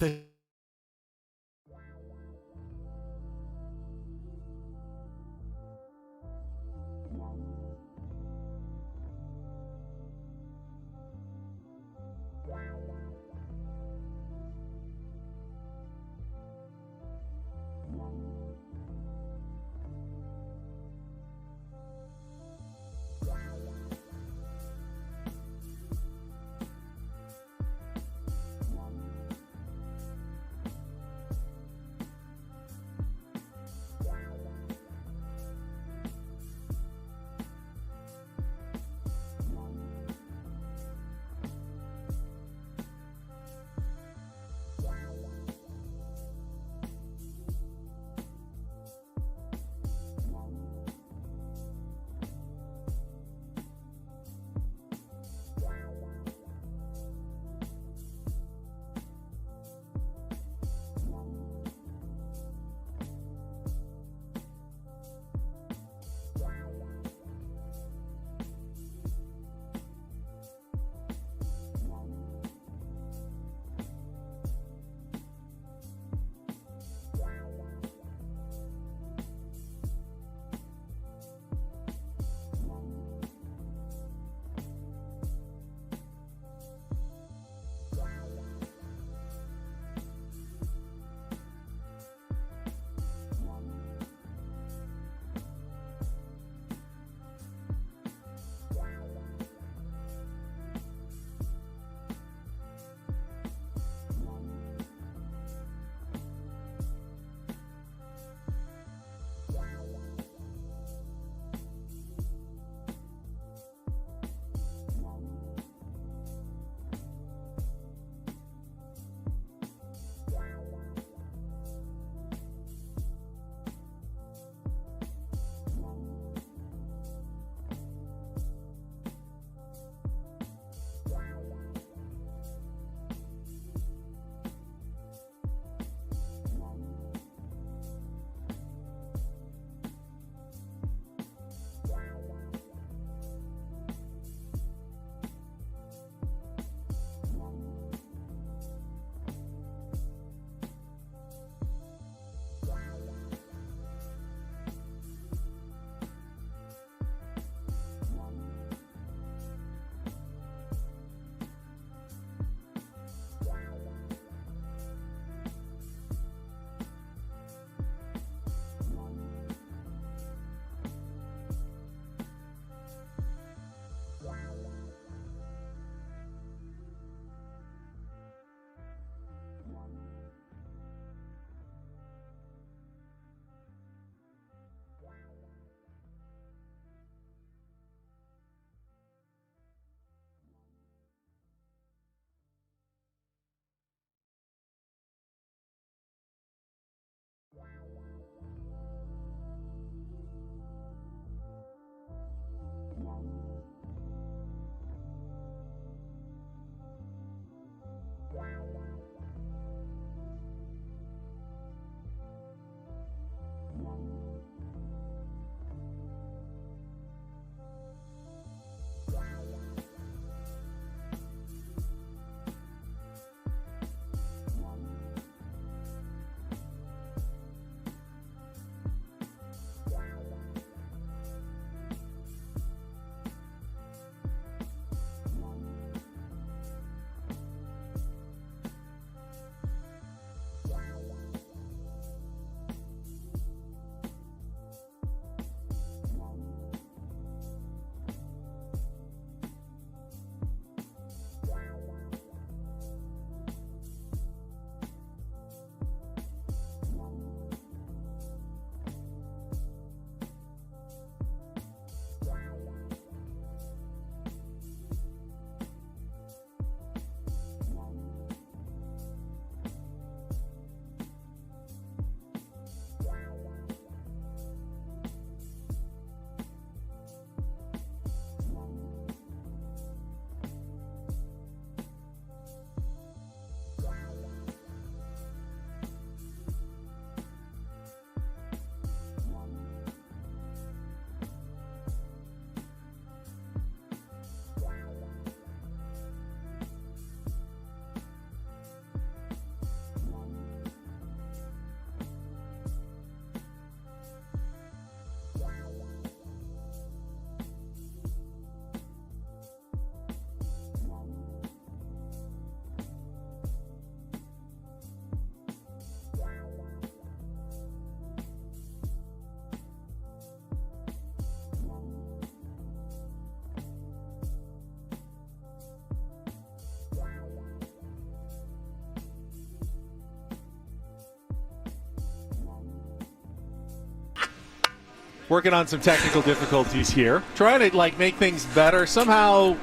working on some technical difficulties here. Trying to, make things better. Somehow,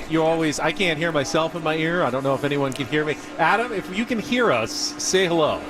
you always, I can't hear myself in my ear. I don't know if anyone can hear me. Adam, if you can hear us, say hello.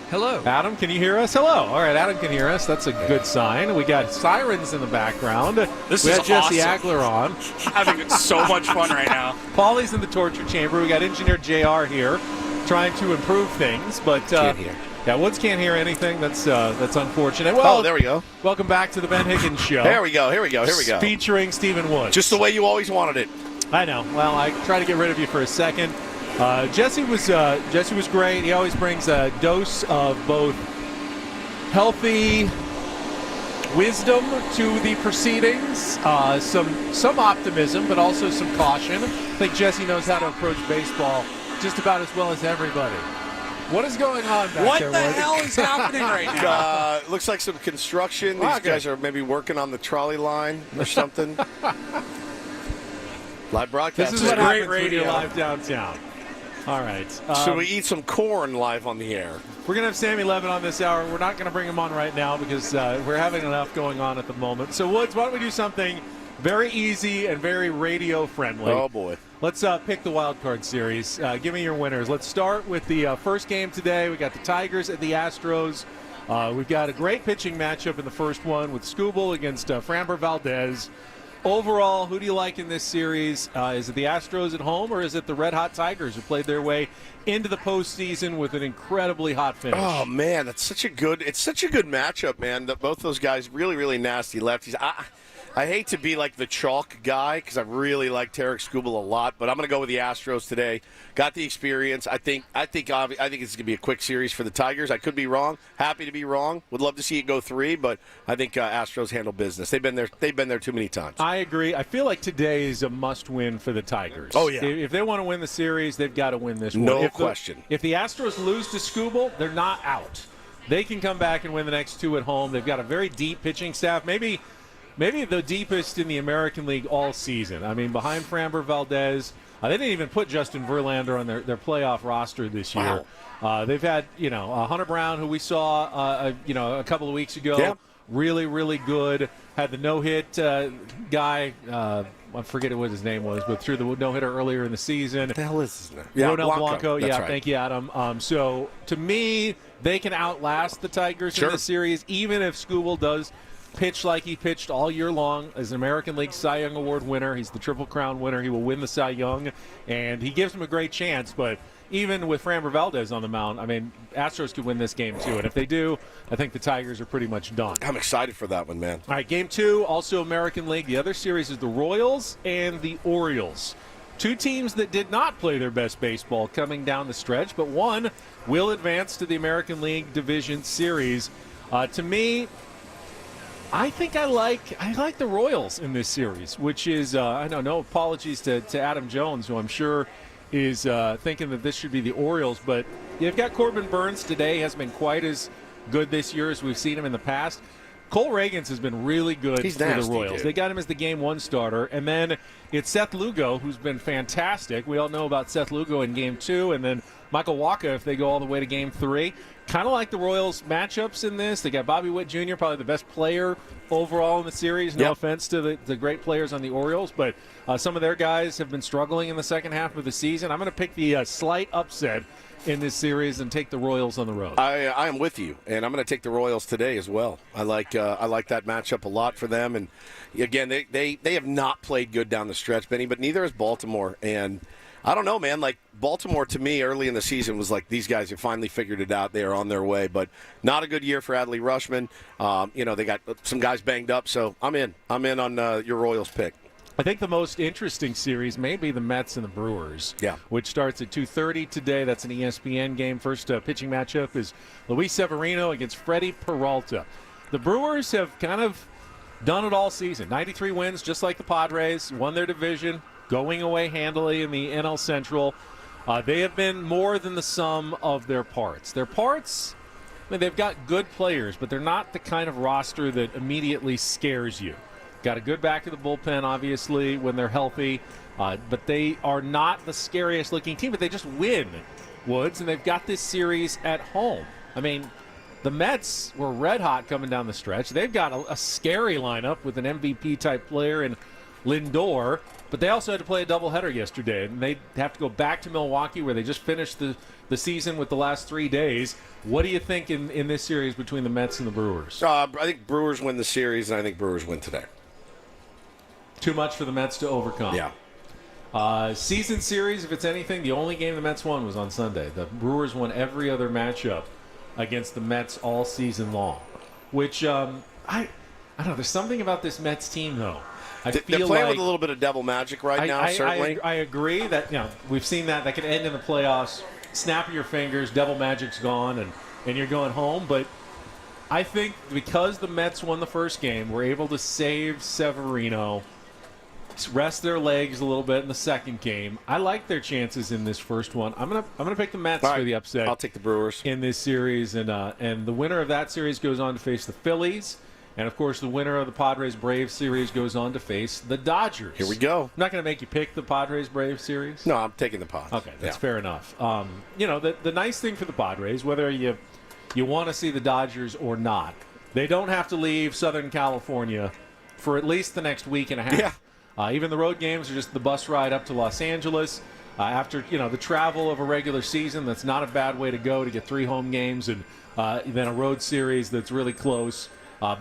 Hello. Adam, can you hear us? Hello. All right, Adam can hear us. That's a good sign. We got sirens in the background. This we is had Jesse awesome. Agler on. Having so much fun right now. Paulie's in the torture chamber. We got engineer JR here trying to improve things, but Can't hear. Yeah, Woods can't hear anything. That's unfortunate. Well, there we go. Welcome back to the Ben Higgins Show. Here we go. Featuring Stephen Woods. Just the way you always wanted it. I know. Well, I try to get rid of you for a second. Jesse was great. He always brings a dose of both healthy wisdom to the proceedings, some optimism, but also some caution. I think Jesse knows how to approach baseball just about as well as everybody. What is going on back there? What the hell is happening right now? Looks like some construction. These guys are maybe working on the trolley line or something. Live broadcast. This is what happens when you're live downtown. All right. So we eat some corn live on the air. We're going to have Sammy Levin on this hour. We're not going to bring him on right now because we're having enough going on at the moment. So, Woods, why don't we do something very easy and very radio-friendly? Oh, boy. Let's pick the wild card series. Give me your winners. Let's start with the first game today. We got the Tigers and the Astros. We've got a great pitching matchup in the first one with Skubal against Framber Valdez. Overall, who do you like in this series? Is it the Astros at home, or is it the red-hot Tigers who played their way into the postseason with an incredibly hot finish? Oh, man, it's such a good matchup, man. Both those guys really, really nasty lefties. I hate to be like the chalk guy because I really like Tarek Skubal a lot, but I'm going to go with the Astros today. Got the experience. I think it's going to be a quick series for the Tigers. I could be wrong. Happy to be wrong. Would love to see it go 3, but I think Astros handle business. They've been there too many times. I agree. I feel like today is a must-win for the Tigers. Oh, yeah. If they want to win the series, they've got to win this one. No question. If the Astros lose to Skubal, they're not out. They can come back and win the next 2 at home. They've got a very deep pitching staff. Maybe the deepest in the American League all season. I mean, behind Framber Valdez, they didn't even put Justin Verlander on their playoff roster this year. Wow. They've had, Hunter Brown, who we saw, a couple of weeks ago. Yep. Really, really good. Had the no-hit guy. I forget what his name was, but threw the no-hitter earlier in the season. What the hell is his name? Ronel Blanco. That's Yeah, right. Thank you, Adam. So, to me, they can outlast the Tigers in this series, even if Skubal does pitch like he pitched all year long as an American League Cy Young Award winner. He's the Triple Crown winner. He will win the Cy Young, and he gives him a great chance. But even with Framber Valdez on the mound, I mean, Astros could win this game too. And if they do, I think the Tigers are pretty much done. I'm excited for that one, man. All right, game 2, also American League. The other series is the Royals and the Orioles. 2 teams that did not play their best baseball coming down the stretch, but one will advance to the American League Division Series. To me, I think I like the Royals in this series, which is, I know, no apologies to Adam Jones, who I'm sure is thinking that this should be the Orioles, but you've got Corbin Burns today. He hasn't been quite as good this year as we've seen him in the past. Cole Reagans has been really good for the Royals. Dude. They got him as the Game 1 starter, and then it's Seth Lugo, who's been fantastic. We all know about Seth Lugo in Game 2, and then Michael Wacha if they go all the way to Game 3. Kind of like the Royals matchups in this. They got Bobby Witt Jr., probably the best player overall in the series. No offense to the great players on the Orioles, but some of their guys have been struggling in the second half of the season. I'm going to pick the slight upset in this series and take the Royals on the road. I am with you, and I'm going to take the Royals today as well. I like that matchup a lot for them. And again, they have not played good down the stretch, Benny, but neither has Baltimore. And I don't know, man. Like Baltimore, to me, early in the season was like these guys have finally figured it out. They are on their way, but not a good year for Adley Rutschman. They got some guys banged up, so I'm in. I'm in on your Royals pick. I think the most interesting series may be the Mets and the Brewers, which starts at 2:30 today. That's an ESPN game. First pitching matchup is Luis Severino against Freddie Peralta. The Brewers have kind of done it all season. 93 wins, just like the Padres, won their division, going away handily in the NL Central. They have been more than the sum of their parts. Their parts, I mean, they've got good players, but they're not the kind of roster that immediately scares you. Got a good back of the bullpen, obviously, when they're healthy. But they are not the scariest-looking team, but they just win, Woods, and they've got this series at home. I mean, The Mets were red hot coming down the stretch. They've got a scary lineup with an MVP-type player in Lindor, but they also had to play a doubleheader yesterday, and they have to go back to Milwaukee where they just finished the season with the last 3 days. What do you think in this series between the Mets and the Brewers? I think Brewers win the series, and I think Brewers win today. Too much for the Mets to overcome. Yeah. Season series, if it's anything, the only game the Mets won was on Sunday. The Brewers won every other matchup against the Mets all season long, which I don't know. There's something about this Mets team, though. They're playing with a little bit of devil magic right now, certainly. I agree that we've seen that could end in the playoffs. Snap of your fingers, devil magic's gone, and you're going home. But I think because the Mets won the first game, we're able to save Severino, rest their legs a little bit in the second game. I like their chances in this first one. I'm gonna pick the Mets for the upset. I'll take the Brewers in this series, and the winner of that series goes on to face the Phillies. And, of course, the winner of the Padres-Braves series goes on to face the Dodgers. Here we go. I'm not going to make you pick the Padres-Braves series. No, I'm taking the Padres. Okay, that's fair enough. The nice thing for the Padres, whether you want to see the Dodgers or not, they don't have to leave Southern California for at least the next week and a half. Yeah. Even the road games are just the bus ride up to Los Angeles. After the travel of a regular season, that's not a bad way to go to get 3 home games and then a road series that's really close.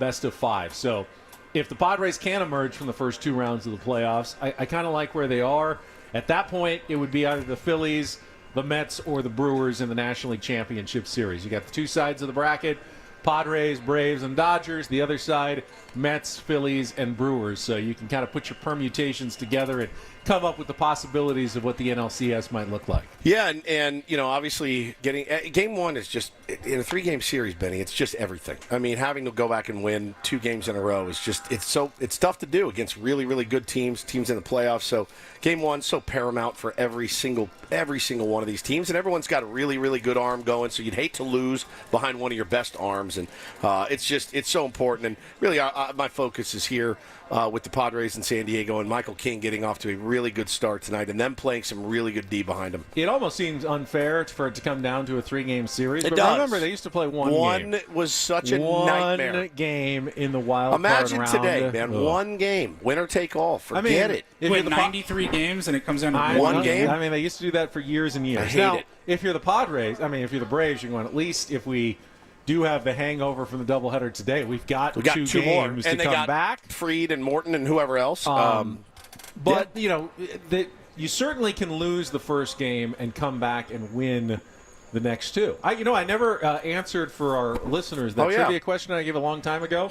Best of 5. So if the Padres can emerge from the first 2 rounds of the playoffs, I kind of like where they are. At that point, it would be either the Phillies, the Mets, or the Brewers in the National League Championship Series. You got the 2 sides of the bracket, Padres, Braves, and Dodgers. The other side, Mets, Phillies, and Brewers. So you can kind of put your permutations together and come up with the possibilities of what the NLCS might look like. Yeah, and obviously getting game 1 is just in a 3-game series, Benny. It's just everything. I mean, having to go back and win 2 games in a row is just it's tough to do against really, really good teams in the playoffs. So game 1 so paramount for every single one of these teams, and everyone's got a really, really good arm going. So you'd hate to lose behind one of your best arms, and it's so important. And really, my focus is here with the Padres in San Diego and Michael King getting off to a really good start tonight and them playing some really good D behind him. It almost seems unfair for it to come down to a 3-game series. It but does. Remember, they used to play one game. One was such a nightmare. One game in the wild Imagine card round. today, man. Ugh. One game. Winner take all. Forget it. Wait, 93 games and it comes down to one game? I mean, they used to do that for years and years. I hate it. If you're the Padres, if you're the Braves, you're going, at least if we do have the hangover from the doubleheader today, we've got 2 games more. to And come they got back. Freed and Morton and whoever else. But, you certainly can lose the first game and come back and win the next 2. I never answered for our listeners that trivia question I gave a long time ago.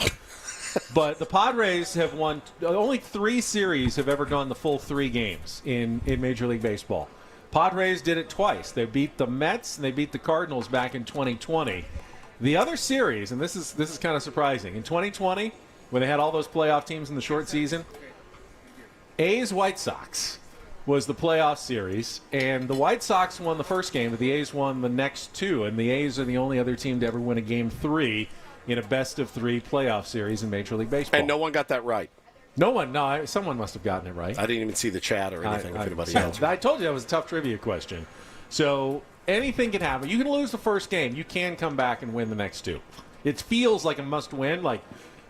But the Padres have won only 3 series have ever gone the full 3 games in Major League Baseball. Padres did it twice. They beat the Mets and they beat the Cardinals back in 2020. The other series, and this is kind of surprising, in 2020, when they had all those playoff teams in the short season, A's White Sox was the playoff series, and the White Sox won the first game, but the A's won the next 2, and the A's are the only other team to ever win a Game 3 in a best-of-3 playoff series in Major League Baseball. And no one got that right. No one. No, someone must have gotten it right. I didn't even see the chat or anything with anybody else. I told you that was a tough trivia question. So anything can happen. You can lose the first game. You can come back and win the next 2. It feels like a must-win. Like,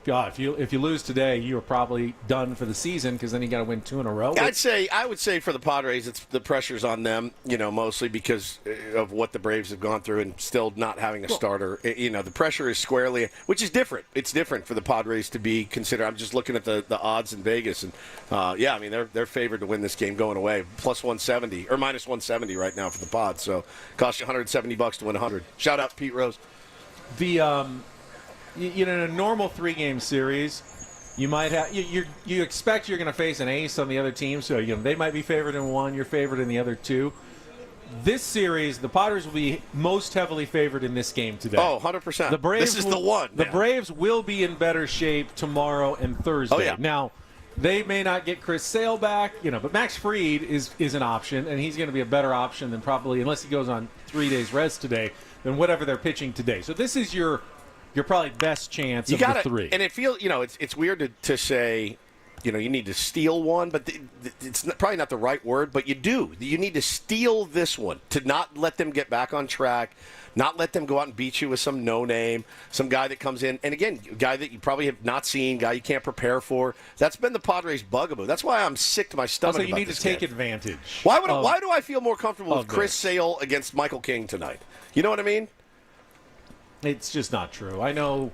if you lose today, you are probably done for the season because then you got to win 2 in a row. I would say for the Padres, it's the pressure's on them. Mostly because of what the Braves have gone through and still not having a starter. The pressure is squarely, which is different. It's different for the Padres to be considered. I'm just looking at the odds in Vegas, and they're favored to win this game going away. Plus 170 or minus 170 right now for the Pods. So it costs you $170 to win 100. Shout out to Pete Rose. In a normal 3-game series, you might have you expect you're going to face an ace on the other team, so they might be favored in 1, you're favored in the other 2. This series, the Padres will be most heavily favored in this game today. Oh, 100%. The Braves this is the one. The Braves will be in better shape tomorrow and Thursday. Oh, yeah. Now, they may not get Chris Sale back, but Max Fried is an option, and he's going to be a better option than probably, unless he goes on 3 days rest today, than whatever they're pitching today. So this is your probably best chance of the 3. And it feels, it's weird to say you need to steal one, but it's probably not the right word, but you do. You need to steal this one to not let them get back on track, not let them go out and beat you with some no-name, some guy that comes in. And, again, a guy that you probably have not seen, guy you can't prepare for. That's been the Padres' bugaboo. That's why I'm sick to my stomach Also, you about need this to take game. advantage. Why do I feel more comfortable with Chris Sale against Michael King tonight? You know what I mean? It's just not true. I know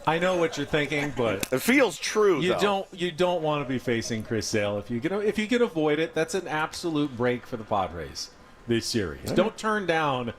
what you're thinking, but it feels true. You don't want to be facing Chris Sale if you can avoid it. That's an absolute break for the Padres this series. Yeah. Don't turn down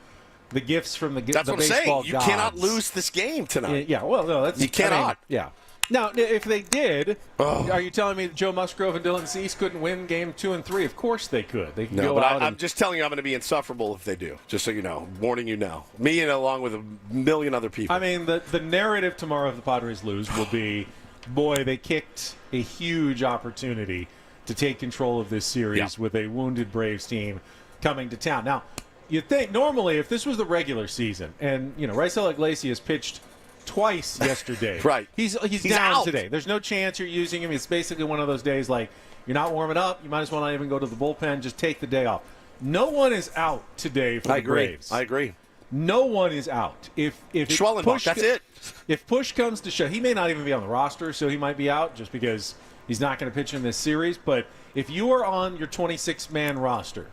the gifts from the That's the what I'm baseball saying. gods. You cannot lose this game tonight. Yeah, well, no, that's you cannot. Yeah. Now, if they did, are you telling me that Joe Musgrove and Dylan Cease couldn't win game 2 and 3? Of course they could. They can No, go but out. I'm just telling you, I'm going to be insufferable if they do. Just so you know, warning you now. Me and along with a million other people. I mean, the narrative tomorrow if the Padres lose will be, boy, they kicked a huge opportunity to take control of this series with a wounded Braves team coming to town. Now, you'd think normally if this was the regular season and, Raisel Iglesias pitched twice yesterday. Right. He's down out today. There's no chance you're using him. It's basically one of those days like you're not warming up. You might as well not even go to the bullpen. Just take the day off. No one is out today for the Braves. I agree. No one is out. If Schwellenbach, that's it. If push comes to shove, he may not even be on the roster, so he might be out just because he's not going to pitch in this series. But if you are on your 26-man roster,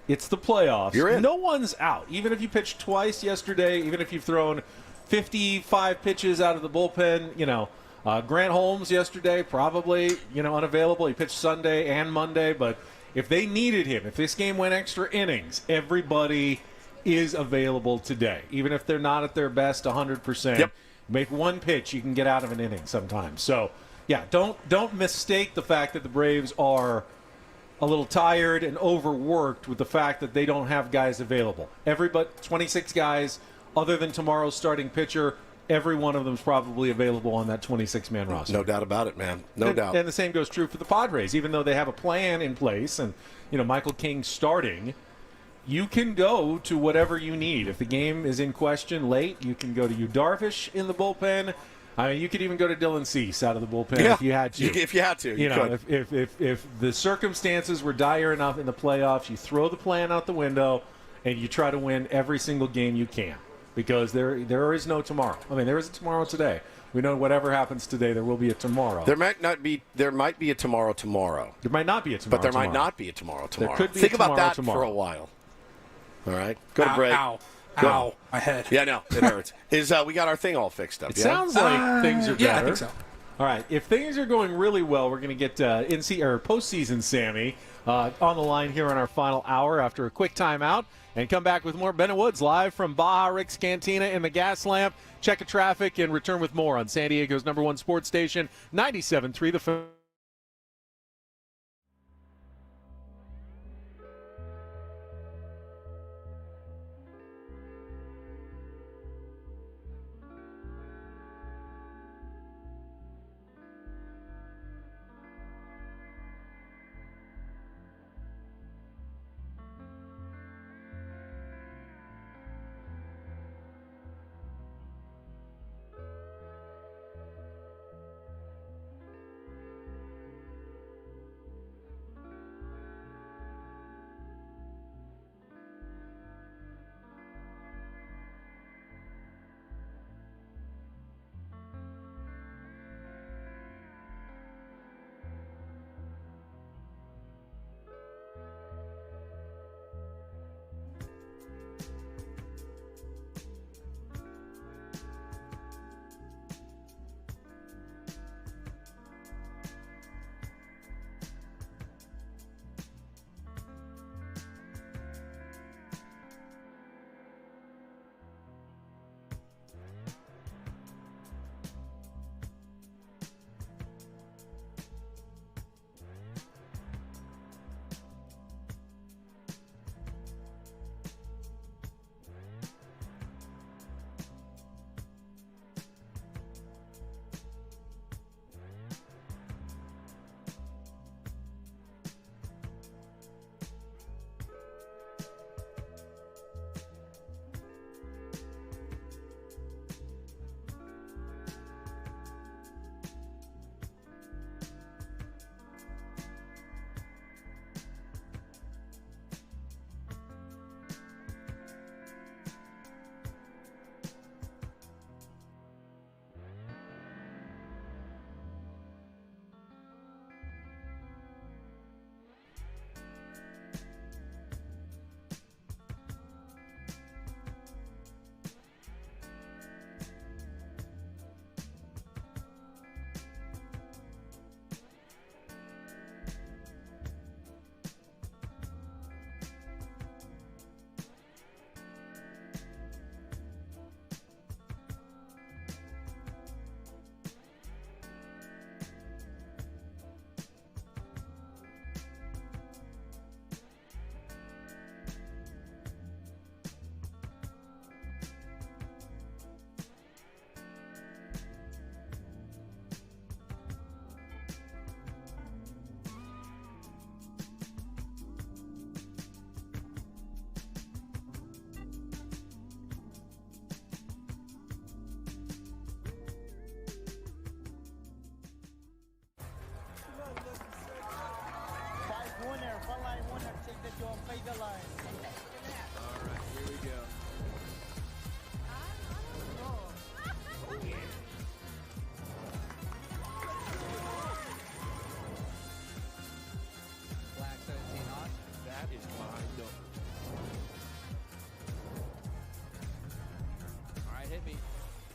it's the playoffs. You're in. No one's out. Even if you pitched twice yesterday, even if you've thrown 55 pitches out of the bullpen, Grant Holmes yesterday probably, unavailable. He pitched Sunday and Monday, but if they needed him, if this game went extra innings, everybody is available today. Even if they're not at their best 100%. Yep. Make one pitch, you can get out of an inning sometimes. So, yeah, don't mistake the fact that the Braves are a little tired and overworked with the fact that they don't have guys available. 26 guys, other than tomorrow's starting pitcher, every one of them is probably available on that 26-man roster. No doubt about it, man. No doubt. And the same goes true for the Padres. Even though they have a plan in place and, Michael King starting, you can go to whatever you need. If the game is in question late, you can go to Yu Darvish in the bullpen. I mean, you could even go to Dylan Cease out of the bullpen if you had to. If you had to, you could. If the circumstances were dire enough in the playoffs, you throw the plan out the window and you try to win every single game you can, because there is no tomorrow. I mean, there is a tomorrow today. We know whatever happens today, there will be a tomorrow. There might be a tomorrow. There might not be a tomorrow. But there might not be a tomorrow. There could be Think a tomorrow about that tomorrow. for a while. All right, go to break. Ow, my head. Yeah, no, it hurts. We got our thing all fixed up? It sounds like things are better. Yeah, I think so. All right, if things are going really well, we're going to get Postseason Sammy on the line here in our final hour after a quick timeout, and come back with more Ben Woods live from Baja Rick's Cantina in the Gas Lamp. Check the traffic and return with more on San Diego's #1 sports station, 97.3 The Fan.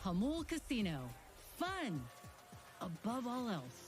Hamul Casino. Fun above all else.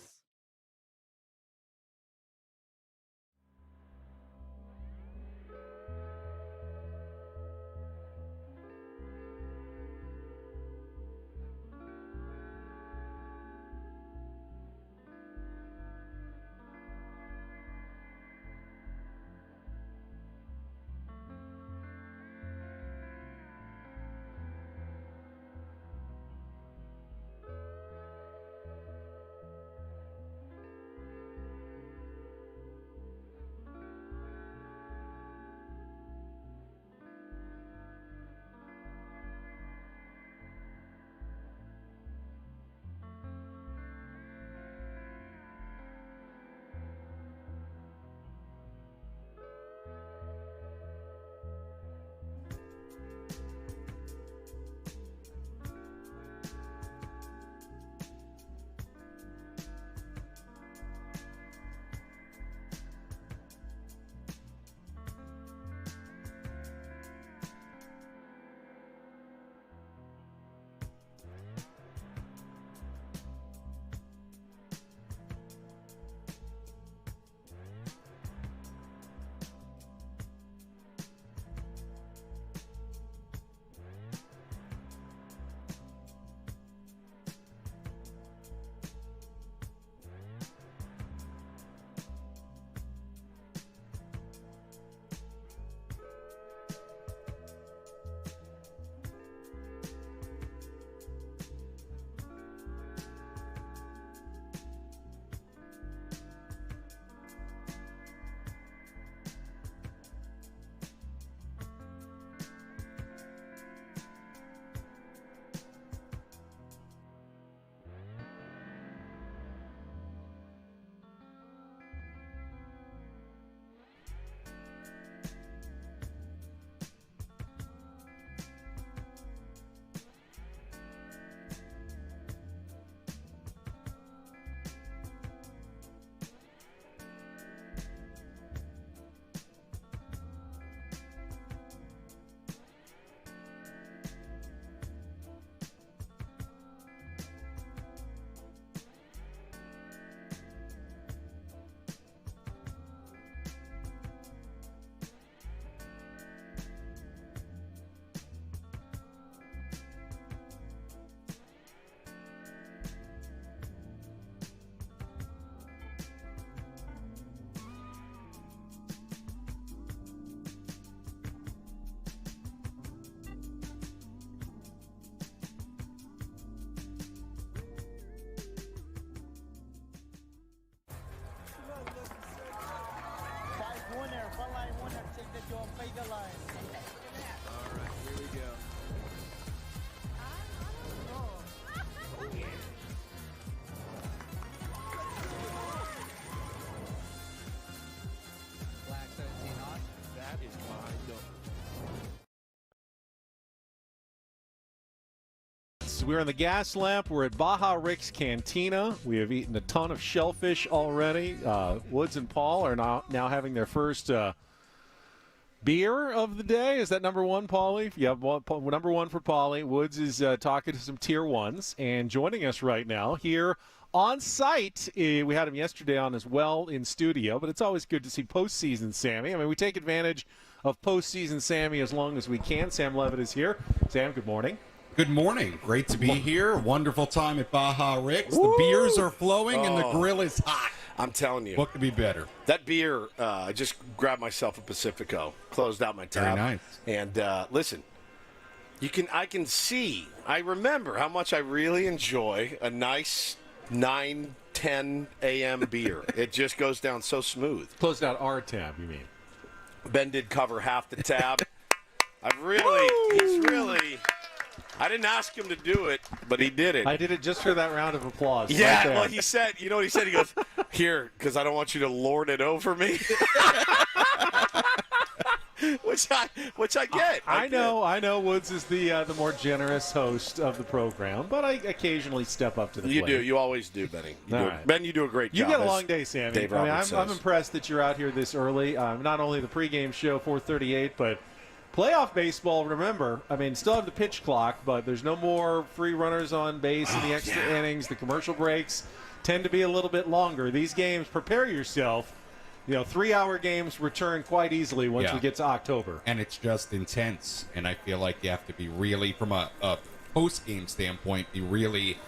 All right, here we go. Black 17 hot. That is my dope. We're in the gas lamp. We're at Baja Rick's Cantina. We have eaten a ton of shellfish already. Woods and Paul are now having their first beer of the day. Is that number one, Paulie? Yeah, number one for Paulie. Woods is talking to some tier ones. And joining us right now here on site, we had him yesterday on as well in studio, but it's always good to see Postseason Sammy. I mean, we take advantage of Postseason Sammy as long as we can. Sam Levitt is here. Sam, good morning. Good morning. Great to be here. Wonderful time at Baja Rick's. The beers are flowing and the grill is hot. I'm telling you. What could be better? That beer, I just grabbed myself a Pacifico, closed out my tab. Very nice. And listen, I can see, I remember how much I really enjoy a nice 9, 10 a.m. beer. It just goes down so smooth. Closed out our tab, you mean? Ben did cover half the tab. I didn't ask him to do it, but he did it. I did it just for that round of applause. Yeah, right there. well, he said, you know what he said? He goes, here, because I don't want you to lord it over me. which I get. I know Woods is the more generous host of the program, but I occasionally step up to the plate. You do. You always do, Benny. Ben, you do a great job. You get a long day, Sammy. Dave I'm Roberts impressed that you're out here this early. Not only the pregame show, 4:38, but Playoff baseball, remember, I mean, still have the pitch clock, but there's no more free runners on base in the extra innings. The commercial breaks tend to be a little bit longer. These games, prepare yourself. 3-hour games return quite easily once we get to October. And it's just intense. And I feel like you have to be really, from a post-game standpoint, be really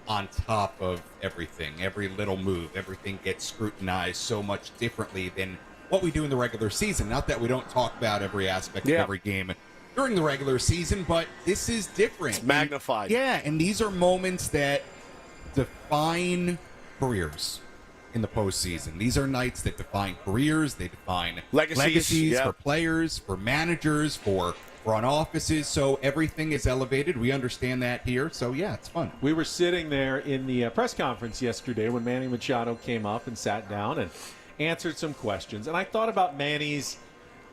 on top of everything. Every little move, everything gets scrutinized so much differently than what we do in the regular season. Not that we don't talk about every aspect of every game during the regular season, but this is different. It's magnified. And these are moments that define careers in the postseason. These are nights that define careers. They define legacies for players, for managers, for front offices. So everything is elevated. We understand that here. So, it's fun. We were sitting there in the press conference yesterday when Manny Machado came up and sat down and answered some questions, and I thought about Manny's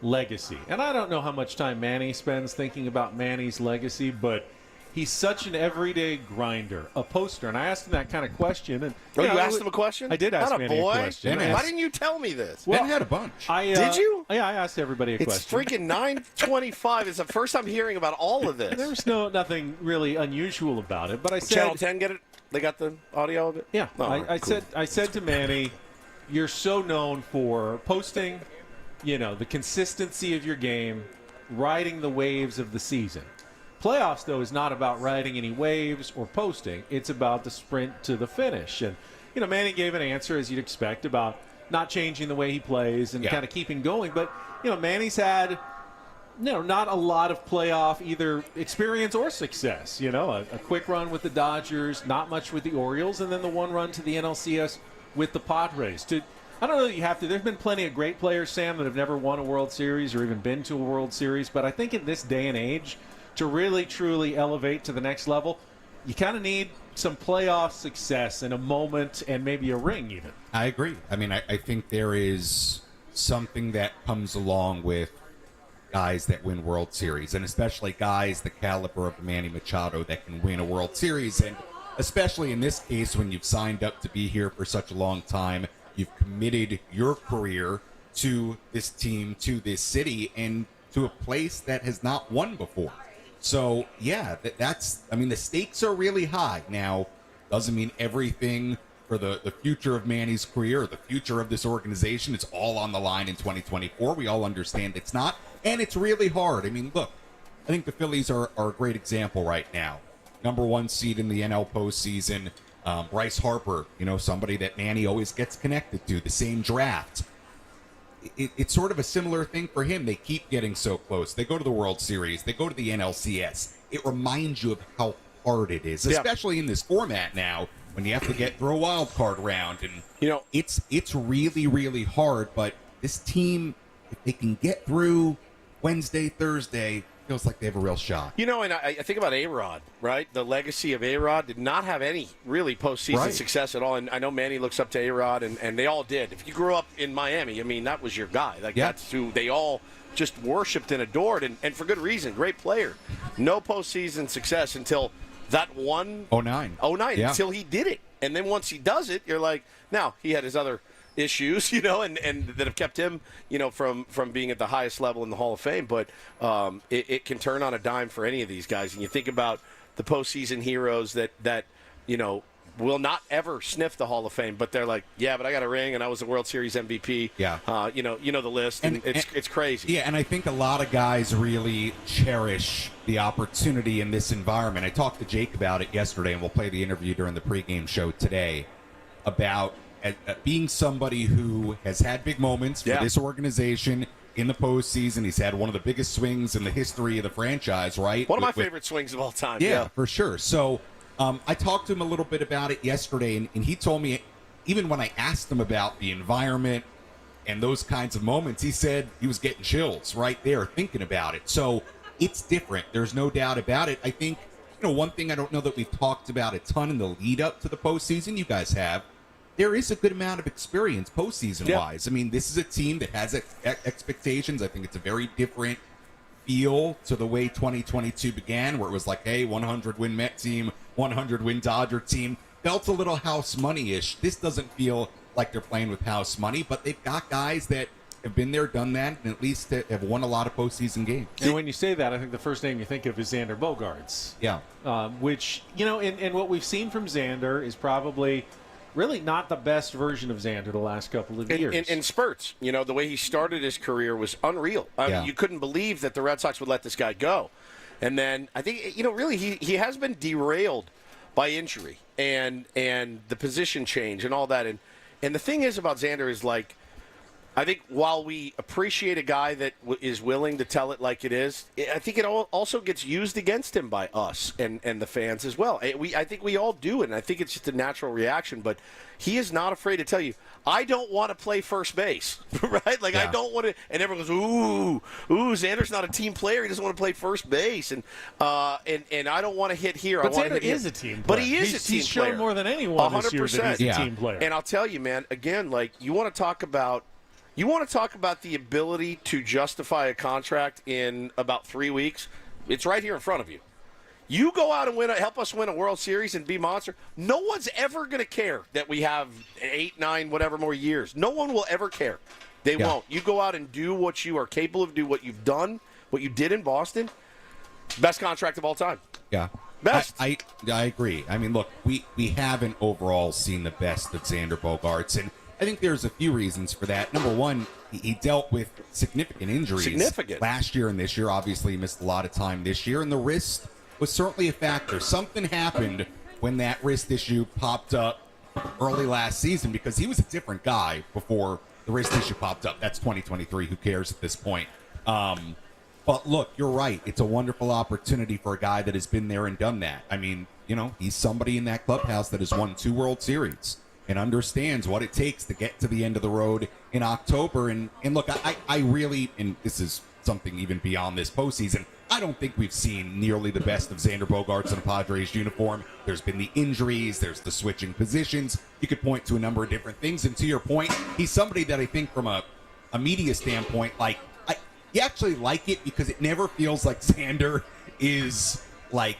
legacy. And I don't know how much time Manny spends thinking about Manny's legacy, but he's such an everyday grinder, a poster. And I asked him that kind of question. And you asked him a question? I did ask Manny a question. Why didn't you tell me this? Ben had a bunch. Did you? Yeah, I asked everybody a question. It's freaking 9:25. It's the first I'm hearing about all of this. There's nothing really unusual about it, but I said, Channel 10 get it? They got the audio of it? Yeah. Oh, I said to Manny, you're so known for posting, the consistency of your game, riding the waves of the season. Playoffs, though, is not about riding any waves or posting. It's about the sprint to the finish. And, Manny gave an answer, as you'd expect, about not changing the way he plays and kind of keeping going. But, Manny's had, not a lot of playoff either experience or success. A quick run with the Dodgers, not much with the Orioles, and then the one run to the NLCS with the Padres. I don't know that you have to. There's been plenty of great players, Sam, that have never won a World Series or even been to a World Series. But I think in this day and age, to really, truly elevate to the next level, you kind of need some playoff success and a moment and maybe a ring even. I agree. I mean, I think there is something that comes along with guys that win World Series, and especially guys the caliber of Manny Machado that can win a World Series. And especially in this case, when you've signed up to be here for such a long time, you've committed your career to this team, to this city, and to a place that has not won before. So, the stakes are really high. Now, doesn't mean everything for the future of Manny's career or the future of this organization is all on the line in 2024. We all understand it's not, and it's really hard. I mean, look, I think the Phillies are a great example right now. #1 seed in the NL postseason. Bryce Harper, somebody that Manny always gets connected to, the same draft. It's sort of a similar thing for him. They keep getting so close. They go to the World Series. They go to the NLCS. It reminds you of how hard it is, especially in this format now when you have to get through a wild card round. And, it's really, really hard. But this team, if they can get through Wednesday, Thursday, feels like they have a real shot. And I think about A-Rod, right? The legacy of A-Rod did not have any really postseason success at all. And I know Manny looks up to A-Rod, and they all did. If you grew up in Miami, that was your guy. That's who they all just worshipped and adored, and for good reason. Great player. No postseason success until that one 09, until he did it. And then once he does it, you're like, now he had his other issues, and that have kept him, from being at the highest level in the Hall of Fame. But it can turn on a dime for any of these guys. And you think about the postseason heroes that will not ever sniff the Hall of Fame, but they're like, but I got a ring and I was a World Series MVP. Yeah. You know the list, and it's crazy. Yeah, and I think a lot of guys really cherish the opportunity in this environment. I talked to Jake about it yesterday, and we'll play the interview during the pregame show today about being somebody who has had big moments for this organization in the postseason. He's had one of the biggest swings in the history of the franchise, right? One of my favorite swings of all time. Yeah, for sure. So I talked to him a little bit about it yesterday, and he told me, even when I asked him about the environment and those kinds of moments, he said he was getting chills right there thinking about it. So it's different. There's no doubt about it. I think, one thing I don't know that we've talked about a ton in the lead up to the postseason, you guys have, there is a good amount of experience postseason-wise. I mean, this is a team that has expectations. I think it's a very different feel to the way 2022 began, where it was like, hey, 100-win Met team, 100-win Dodger team. Felt a little house money-ish. This doesn't feel like they're playing with house money, but they've got guys that have been there, done that, and at least have won a lot of postseason games. And when you say that, I think the first name you think of is Xander Bogaerts. Yeah. Which, and what we've seen from Xander is probably really not the best version of Xander the last couple of years. In spurts, the way he started his career was unreal. I mean, you couldn't believe that the Red Sox would let this guy go. And then I think, really, he has been derailed by injury and the position change and all that. And the thing is about Xander is, like, I think while we appreciate a guy that is willing to tell it like it is, I think it also gets used against him by us and the fans as well. I think we all do it, and I think it's just a natural reaction. But he is not afraid to tell you, I don't want to play first base, right? Like, I don't want to. And everyone goes, ooh, Xander's not a team player. He doesn't want to play first base, and I don't want to hit here. But I want Xander to hit is a team player. But he is a team he's player. shown more than anyone this year that he's a team player. And I'll tell you, man, again, like, you want to talk about the ability to justify a contract in about 3 weeks? It's right here in front of you. You go out and help us win a World Series and be monster. No one's ever going to care that we have 8, 9, whatever more years. No one will ever care. They won't. You go out and do what you are capable of, do what you've done, what you did in Boston. Best contract of all time. Yeah. Best. I agree. I mean, look, we haven't overall seen the best of Xander Bogaerts, and I think there's a few reasons for that. Number one, he dealt with significant injuries last year and this year. Obviously, he missed a lot of time this year, and the wrist was certainly a factor. Something happened when that wrist issue popped up early last season, because he was a different guy before the wrist issue popped up. That's 2023. Who cares at this point? But look, you're right. It's a wonderful opportunity for a guy that has been there and done that. I mean, he's somebody in that clubhouse that has won 2 World Series and understands what it takes to get to the end of the road in October. And look, I really, and this is something even beyond this postseason, I don't think we've seen nearly the best of Xander Bogaerts in a Padres uniform. There's been the injuries, there's the switching positions. You could point to a number of different things. And to your point, he's somebody that I think from a media standpoint, like, you actually like it because it never feels like Xander is like,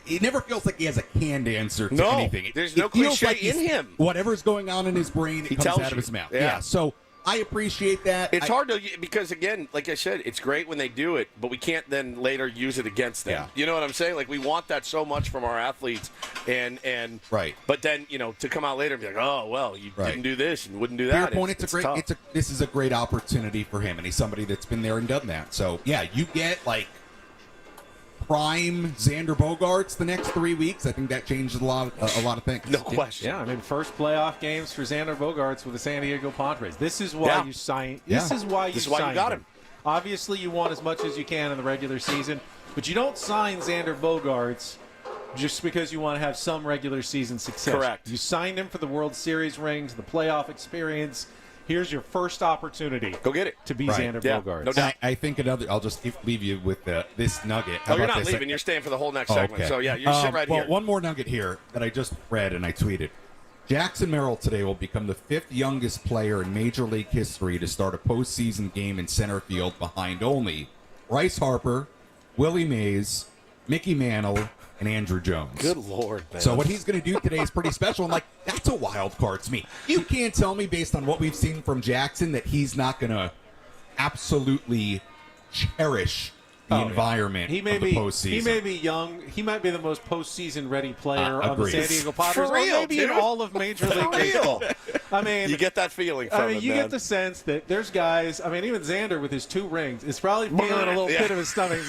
it never feels like he has a canned answer to anything. There's no cliche like in him. Whatever's going on in his brain, it comes out of his mouth. Yeah. So I appreciate that. It's hard to, because again, like I said, it's great when they do it, but we can't then later use it against them. Yeah. You know what I'm saying? Like, we want that so much from our athletes, and right. But then, to come out later and be like, oh well, you didn't do this and wouldn't do To your that. point, tough. this is a great opportunity for him, and he's somebody that's been there and done that. So yeah, you get like prime Xander Bogaerts the next 3 weeks. I think that changes a lot of things. No question. Yeah, I mean, first playoff games for Xander Bogaerts with the San Diego Padres. This is why you sign. This is why you got him. Obviously, you want as much as you can in the regular season, but you don't sign Xander Bogaerts just because you want to have some regular season success. Correct. You signed him for the World Series rings, the playoff experience. Here's your first opportunity. Go get it. To be Xander Bogaerts. No doubt. I think I'll just leave you with this nugget. How You're about not this? leaving. You're staying for the whole next segment. Okay. So, yeah, you're sitting right here. One more nugget here that I just read and I tweeted. Jackson Merrill today will become the 5th youngest player in Major League history to start a postseason game in center field behind only Bryce Harper, Willie Mays, Mickey Mantle, and Andrew Jones. Good Lord, man. So what he's going to do today is pretty special. And, that's a wild card to me. You can't tell me, based on what we've seen from Jackson, that he's not going to absolutely cherish the environment of the postseason. He may be young. He might be the most postseason ready player on the San Diego Padres, For real, or maybe in all of Major League Baseball. I mean, you get that feeling from him, you get the sense that there's guys. I mean, even Xander with his 2 rings is probably feeling a little pit of his stomach.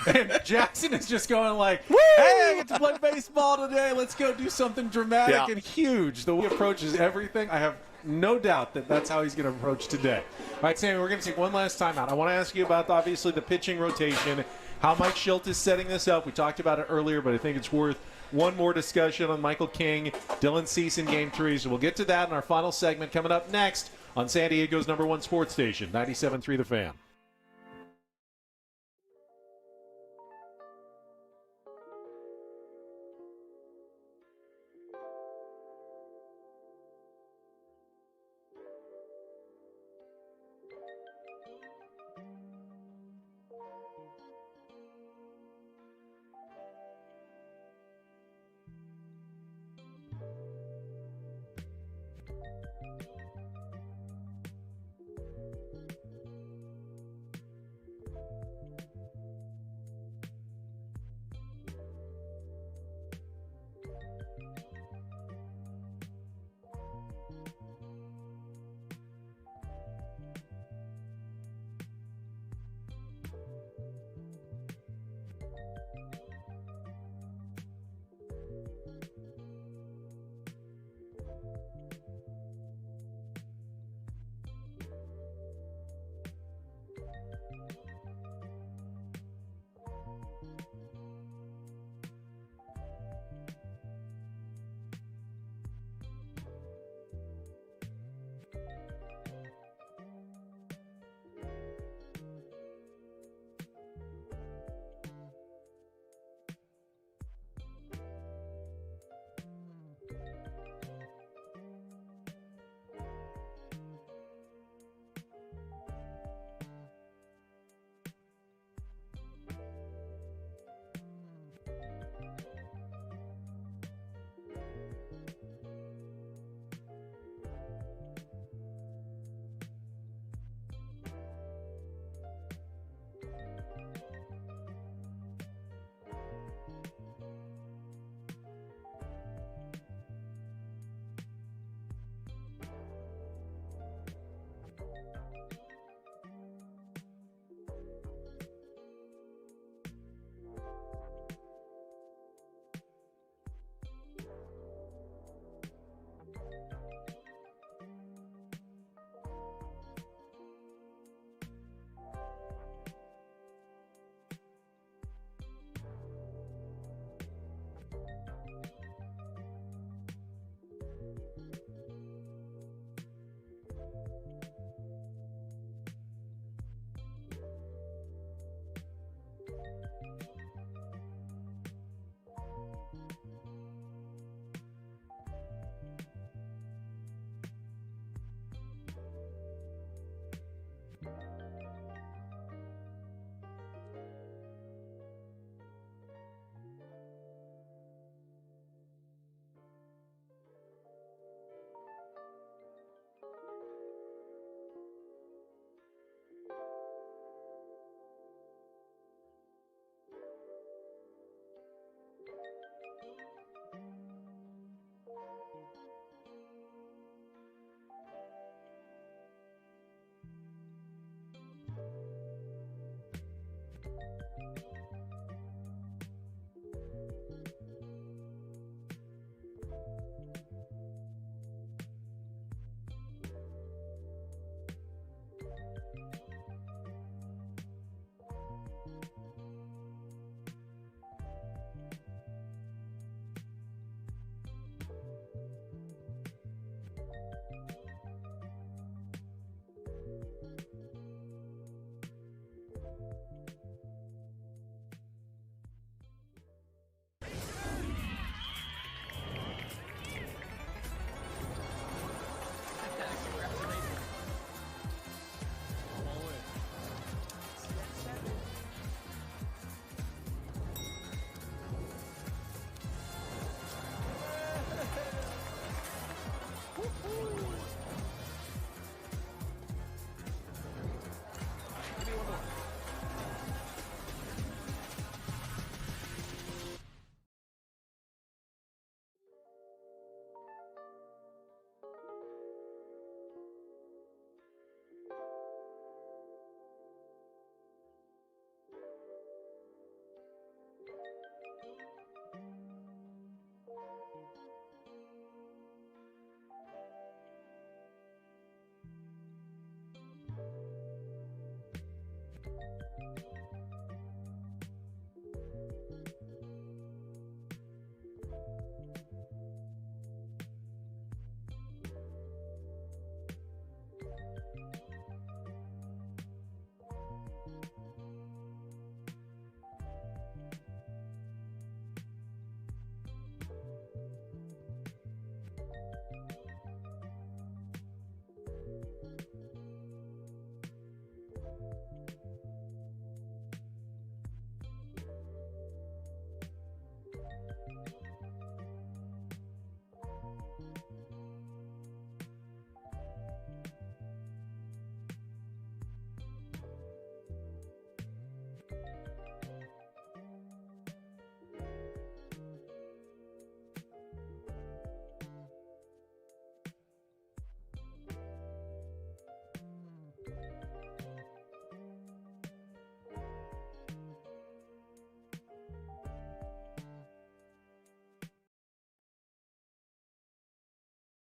And Jackson is just going like, "Hey, I get to play baseball today. Let's go do something dramatic and huge." The way he approaches everything, I have no doubt that that's how he's going to approach today. All right, Sammy, we're going to take one last time out. I want to ask you about, obviously, the pitching rotation, how Mike Schilt is setting this up. We talked about it earlier, but I think it's worth one more discussion on Michael King, Dylan Cease in Game 3. So we'll get to that in our final segment coming up next on San Diego's #1 sports station, 97.3 The Fan.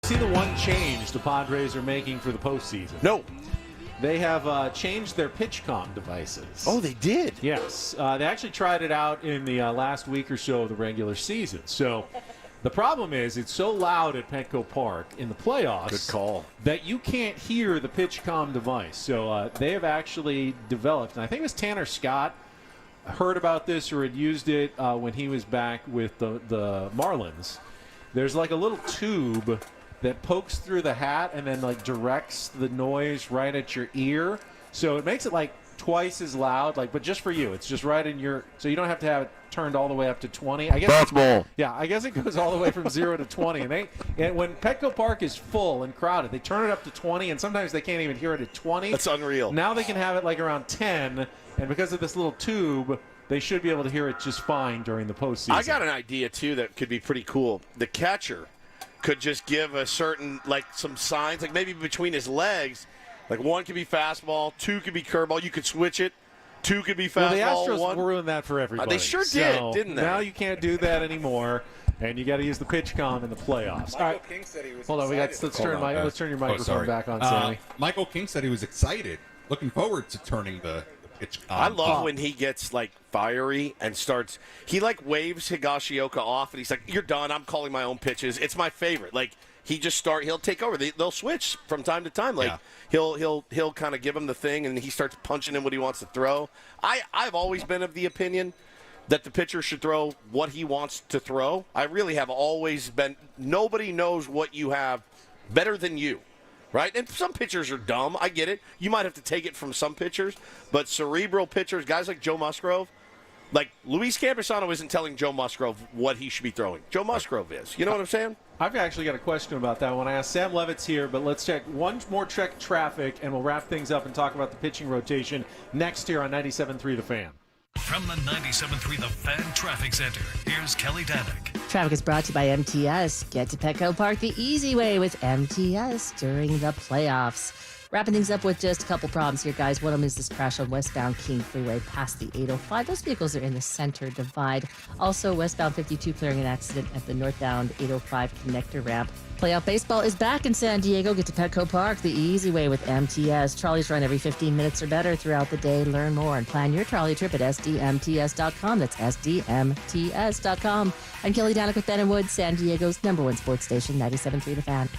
see the one change the Padres are making for the postseason? No. They have changed their PitchCom devices. Oh, they did? Yes. They actually tried it out in the last week or so of the regular season. So the problem is it's so loud at Petco Park in the playoffs. Good call. That you can't hear the PitchCom device. So they have actually developed, and I think it was Tanner Scott heard about this or had used it when he was back with the Marlins. There's like a little tube that pokes through the hat and then like directs the noise right at your ear. So it makes it like twice as loud, but just for you. It's just right in your, so you don't have to have it turned all the way up to 20. I guess Fastball. Yeah, I guess it goes all the way from 0 to 20. And when Petco Park is full and crowded, they turn it up to 20, and sometimes they can't even hear it at 20. That's unreal. Now they can have it like around 10, and because of this little tube, they should be able to hear it just fine during the postseason. I got an idea, too, that could be pretty cool. The catcher could just give a certain, some signs, maybe between his legs. One could be fastball, 2 could be curveball. You could switch it. 2 could be fastball. Well, the Astros 1 ruined that for everybody. They sure did, so didn't they? Now you can't do that anymore, and you got to use the PitchCom in the playoffs. All right, King said he was hold on. Let's turn your microphone back on, Sammy. Michael King said he was excited, looking forward to turning the PitchCom. I love when he gets fiery and starts. He waves Higashioka off, and he's like, "You're done. I'm calling my own pitches." It's my favorite. He'll take over. They'll switch from time to time. He'll kind of give him the thing, and he starts punching him what he wants to throw. I've always been of the opinion that the pitcher should throw what he wants to throw. I really have always been. Nobody knows what you have better than you, right? And some pitchers are dumb. I get it. You might have to take it from some pitchers, but cerebral pitchers, guys like Joe Musgrove, Luis Campusano isn't telling Joe Musgrove what he should be throwing. Joe Musgrove is. You know what I'm saying? I've actually got a question about that one. I asked Sam Levitt's here, but let's check one more check traffic, and we'll wrap things up and talk about the pitching rotation next here on 97.3 The Fan. From the 97.3 The Fan Traffic Center, here's Kelly Danick. Traffic is brought to you by MTS. Get to Petco Park the easy way with MTS during the playoffs. Wrapping things up with just a couple problems here, guys. One of them is this crash on westbound King Freeway past the 805. Those vehicles are in the center divide. Also, westbound 52 clearing an accident at the northbound 805 connector ramp. Playoff baseball is back in San Diego. Get to Petco Park the easy way with MTS. Trolleys run every 15 minutes or better throughout the day. Learn more and plan your trolley trip at sdmts.com. That's sdmts.com. I'm Kelly Danick with Ben and Woods, San Diego's #1 sports station, 97.3 The Fan.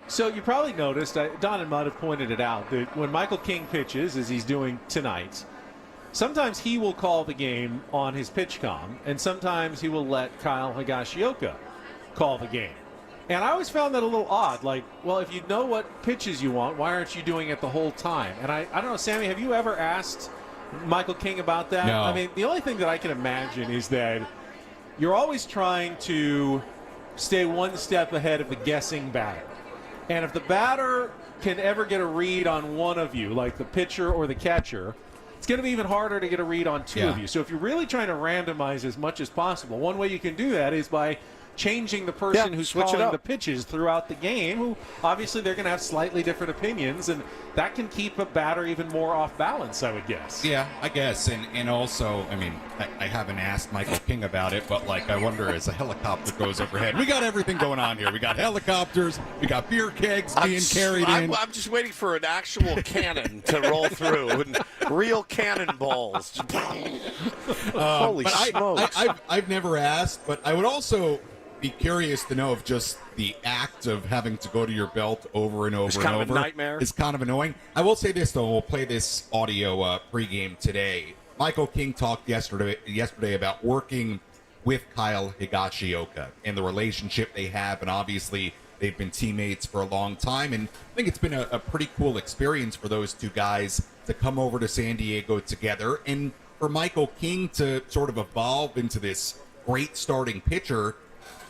So you probably noticed, Don and Mudd have pointed it out, that when Michael King pitches, as he's doing tonight, sometimes he will call the game on his PitchCom, and sometimes he will let Kyle Higashioka call the game. And I always found that a little odd. If you know what pitches you want, why aren't you doing it the whole time? And I don't know, Sammy, have you ever asked Michael King about that? No. I mean, the only thing that I can imagine is that you're always trying to stay one step ahead of the guessing batter. And if the batter can ever get a read on one of you, like the pitcher or the catcher, it's going to be even harder to get a read on two of you. So if you're really trying to randomize as much as possible, one way you can do that is by changing the person who's calling the pitches throughout the game, who obviously they're going to have slightly different opinions, and that can keep a batter even more off balance, I would guess. Yeah, I guess. And also, I mean, I haven't asked Michael King about it, but I wonder as a helicopter goes overhead. We got everything going on here. We got helicopters, we got beer kegs being carried in. I'm just waiting for an actual cannon to roll through, and real cannonballs. Holy smokes. I've never asked, but I would also be curious to know if just the act of having to go to your belt over and over it's and kind over of a nightmare. Is kind of annoying. I will say this, though. We'll play this audio pregame today. Michael King talked yesterday about working with Kyle Higashioka and the relationship they have, and obviously they've been teammates for a long time, and I think it's been a pretty cool experience for those two guys to come over to San Diego together, and for Michael King to sort of evolve into this great starting pitcher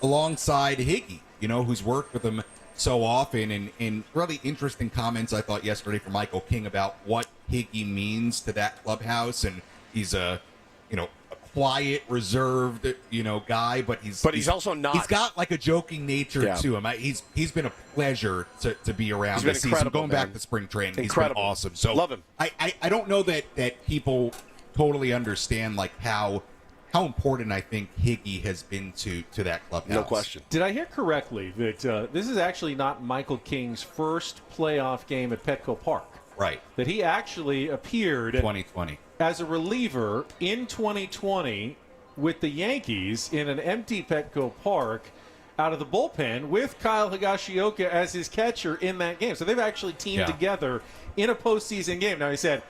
alongside Higgy, who's worked with him so often, and really interesting comments I thought yesterday from Michael King about what Higgy means to that clubhouse, and he's a quiet, reserved, guy, but he's also not. He's got a joking nature to him. He's been a pleasure to be around this season. Going back to spring training, incredible. He's been awesome. So love him. I don't know that people totally understand how how important I think Higgy has been to that clubhouse. No question. Did I hear correctly that this is actually not Michael King's first playoff game at Petco Park? Right. That he actually appeared 2020 as a reliever in 2020 with the Yankees in an empty Petco Park out of the bullpen with Kyle Higashioka as his catcher in that game. So they've actually teamed together in a postseason game. Now, he said,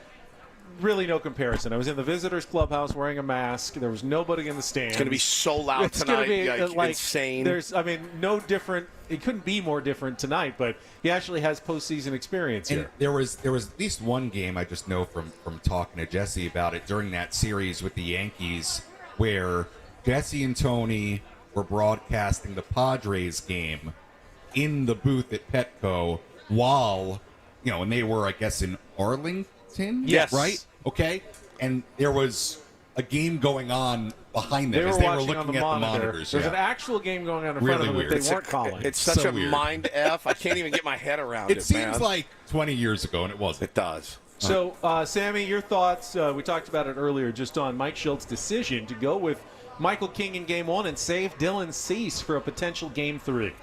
really no comparison. I was in the visitors' clubhouse wearing a mask. There was nobody in the stands. It's going to be so loud it's tonight. Be, like, insane. There's, I mean, no different. It couldn't be more different tonight, but he actually has postseason experience here. And there was at least one game I just know from talking to Jesse about it during that series with the Yankees where Jesse and Tony were broadcasting the Padres game in the booth at Petco while, and they were, I guess, in Arlington? Yes. Right? Okay. And there was a game going on behind them they as were they were watching looking on the at monitor. the monitors. There's an actual game going on in Really front of them weird. that they weren't calling. It's such So a weird. mind F. I can't even get my head around it, It seems man. like 20 years ago, and it wasn't. It does. So, Sammy, your thoughts? We talked about it earlier just on Mike Shildt's decision to go with Michael King in Game 1 and save Dylan Cease for a potential Game 3.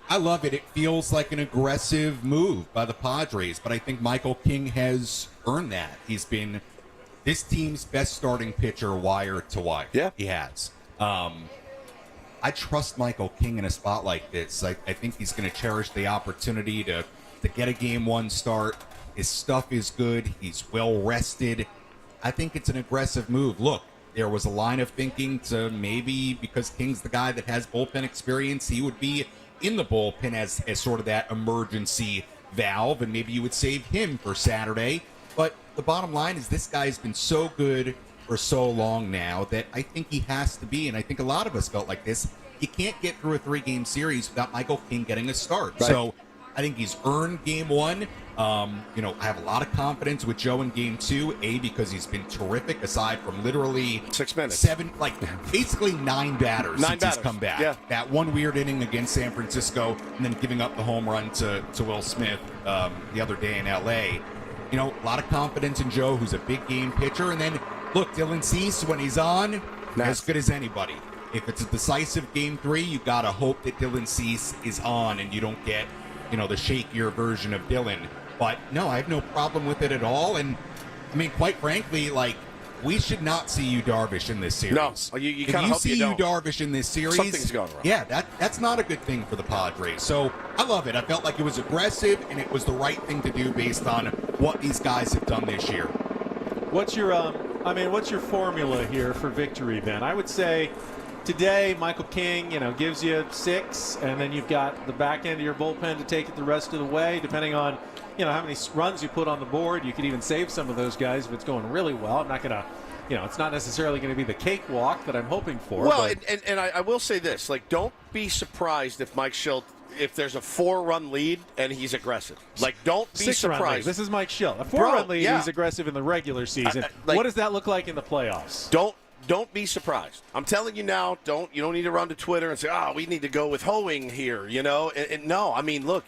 I love it. It feels like an aggressive move by the Padres, but I think Michael King has earned that. He's been this team's best starting pitcher wire to wire. Yeah. He has. I trust Michael King in a spot like this. I think he's going to cherish the opportunity to get a Game 1 start. His stuff is good. He's well rested. I think it's an aggressive move. Look, there was a line of thinking to maybe because King's the guy that has bullpen experience, he would be in the bullpen as sort of that emergency valve, and maybe you would save him for Saturday. But the bottom line is this guy's been so good for so long now that I think he has to be, and I think a lot of us felt like this, you can't get through a 3-game series without Michael King getting a start. Right. So I think he's earned Game 1. I have a lot of confidence with Joe in Game 2, because he's been terrific aside from literally 6 minutes. Basically 9 batters since he's come back. Yeah. That one weird inning against San Francisco and then giving up the home run to Will Smith the other day in L.A. A lot of confidence in Joe, who's a big game pitcher. And then, look, Dylan Cease, when he's on, as good as anybody. If it's a decisive Game 3, you got to hope that Dylan Cease is on and you don't get, the shakier version of Dylan. But, no, I have no problem with it at all. And, quite frankly, we should not see you Darvish in this series. No, you kind of hope see you don't. Darvish in this series, Something's going wrong. Yeah, that's not a good thing for the Padres. So I love it. I felt like it was aggressive, and it was the right thing to do based on what these guys have done this year. What's your formula here for victory, Ben? I would say today Michael King, gives you 6, and then you've got the back end of your bullpen to take it the rest of the way, depending on how many runs you put on the board. You could even save some of those guys if it's going really well. I'm not going to, it's not necessarily going to be the cakewalk that I'm hoping for. Well, and I will say this, don't be surprised if Mike Shildt, if there's a 4-run lead and he's aggressive. Don't be 6 surprised. Run lead. This is Mike Shildt. A 4-run lead, he's aggressive in the regular season. What does that look like in the playoffs? Don't be surprised. I'm telling you now, you don't need to run to Twitter and say, we need to go with Hoeing here, no, look,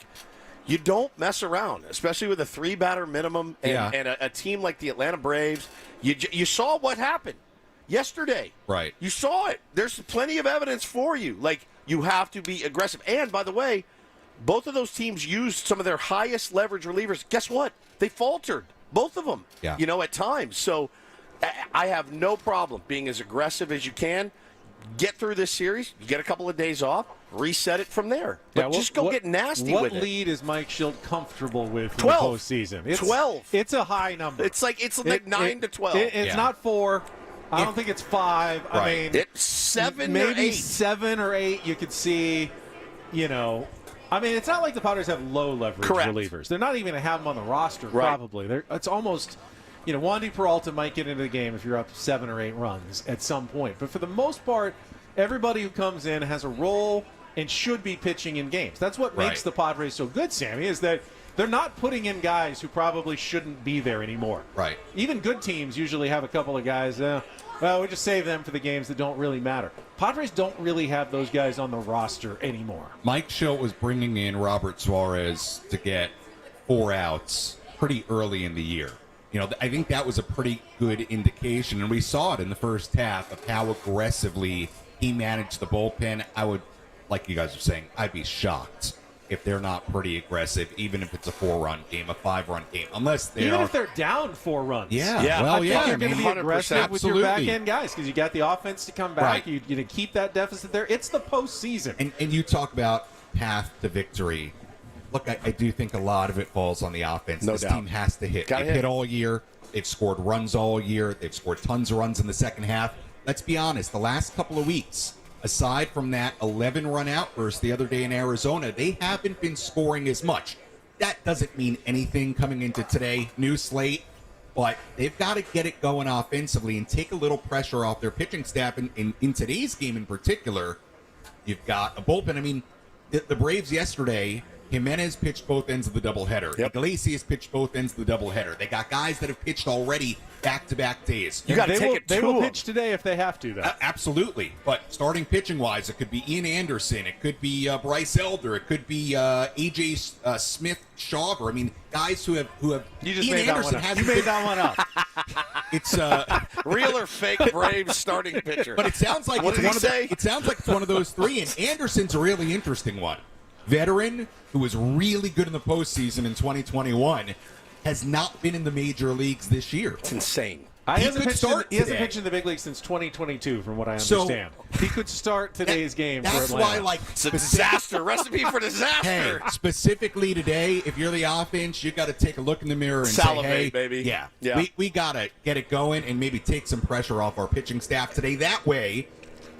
you don't mess around, especially with a 3-batter minimum and a team like the Atlanta Braves. You saw what happened yesterday. Right. You saw it. There's plenty of evidence for you. You have to be aggressive. And, by the way, both of those teams used some of their highest leverage relievers. Guess what? They faltered, both of them, at times. So I have no problem being as aggressive as you can. Get through this series. You get a couple of days off. Reset it from there. But just go get nasty with it. What lead is Mike Shildt comfortable with 12. in the postseason? 12. It's a high number. It's like 9 to 12. It's not 4. I don't think it's 5. Right. It's 7 or 8. Maybe 7 or 8 you could see, it's not like the Padres have low leverage relievers. They're not even going to have them on the roster, probably. It's almost, Wandy Peralta might get into the game if you're up 7 or 8 runs at some point. But for the most part, everybody who comes in has a role and should be pitching in games. That's what makes the Padres so good, Sammy, is that they're not putting in guys who probably shouldn't be there anymore. Right. Even good teams usually have a couple of guys, we just save them for the games that don't really matter. Padres don't really have those guys on the roster anymore. Mike Shildt was bringing in Robert Suarez to get 4 outs pretty early in the year. I think that was a pretty good indication, and we saw it in the first half of how aggressively he managed the bullpen. I would, like you guys are saying, I'd be shocked if they're not pretty aggressive, even if it's a 4-run game, a 5-run game, unless they even are. if they're down 4 runs. Yeah. I think you're going to be 100%. aggressive with your Absolutely. back end guys because you got the offense to come back. Right. You to keep that deficit there. It's the postseason. And you talk about path to victory. Look, I do think a lot of it falls on the offense. No this doubt. team has to hit. Gotta They've hit hit. all year. They've scored runs all year. They've scored tons of runs in the second half. Let's be honest, the last couple of weeks, aside from that 11-run outburst the other day in Arizona, they haven't been scoring as much. That doesn't mean anything coming into today. New slate. But they've got to get it going offensively and take a little pressure off their pitching staff. And in today's game in particular, you've got a bullpen. I mean, the Braves yesterday, Jimenez pitched both ends of the doubleheader. Iglesias pitched both ends of the doubleheader. They got guys that have pitched already back-to-back days. You got to take it to them. They will pitch today if they have to, though. Absolutely. But starting pitching-wise, it could be Ian Anderson. It could be Bryce Elder. It could be A.J. Smith-Shawver. I mean, guys who have You just Ian made Anderson that one up. hasn't You made been- that one up. It's real or fake Braves starting pitcher. But it sounds like What it's did he one of say? it sounds like it's one of those three. And Anderson's a really interesting one. Veteran who was really good in the postseason in 2021 has not been in the major leagues this year. It's insane. He hasn't today. pitched in the big league since 2022, from what I So- understand. He could start today's game for That's Atlanta. why, It's a disaster. Recipe for disaster. Hey, specifically today, if you're the offense, you got to take a look in the mirror and Salivate, say, hey, baby. Yeah. We got to get it going and maybe take some pressure off our pitching staff today. That way,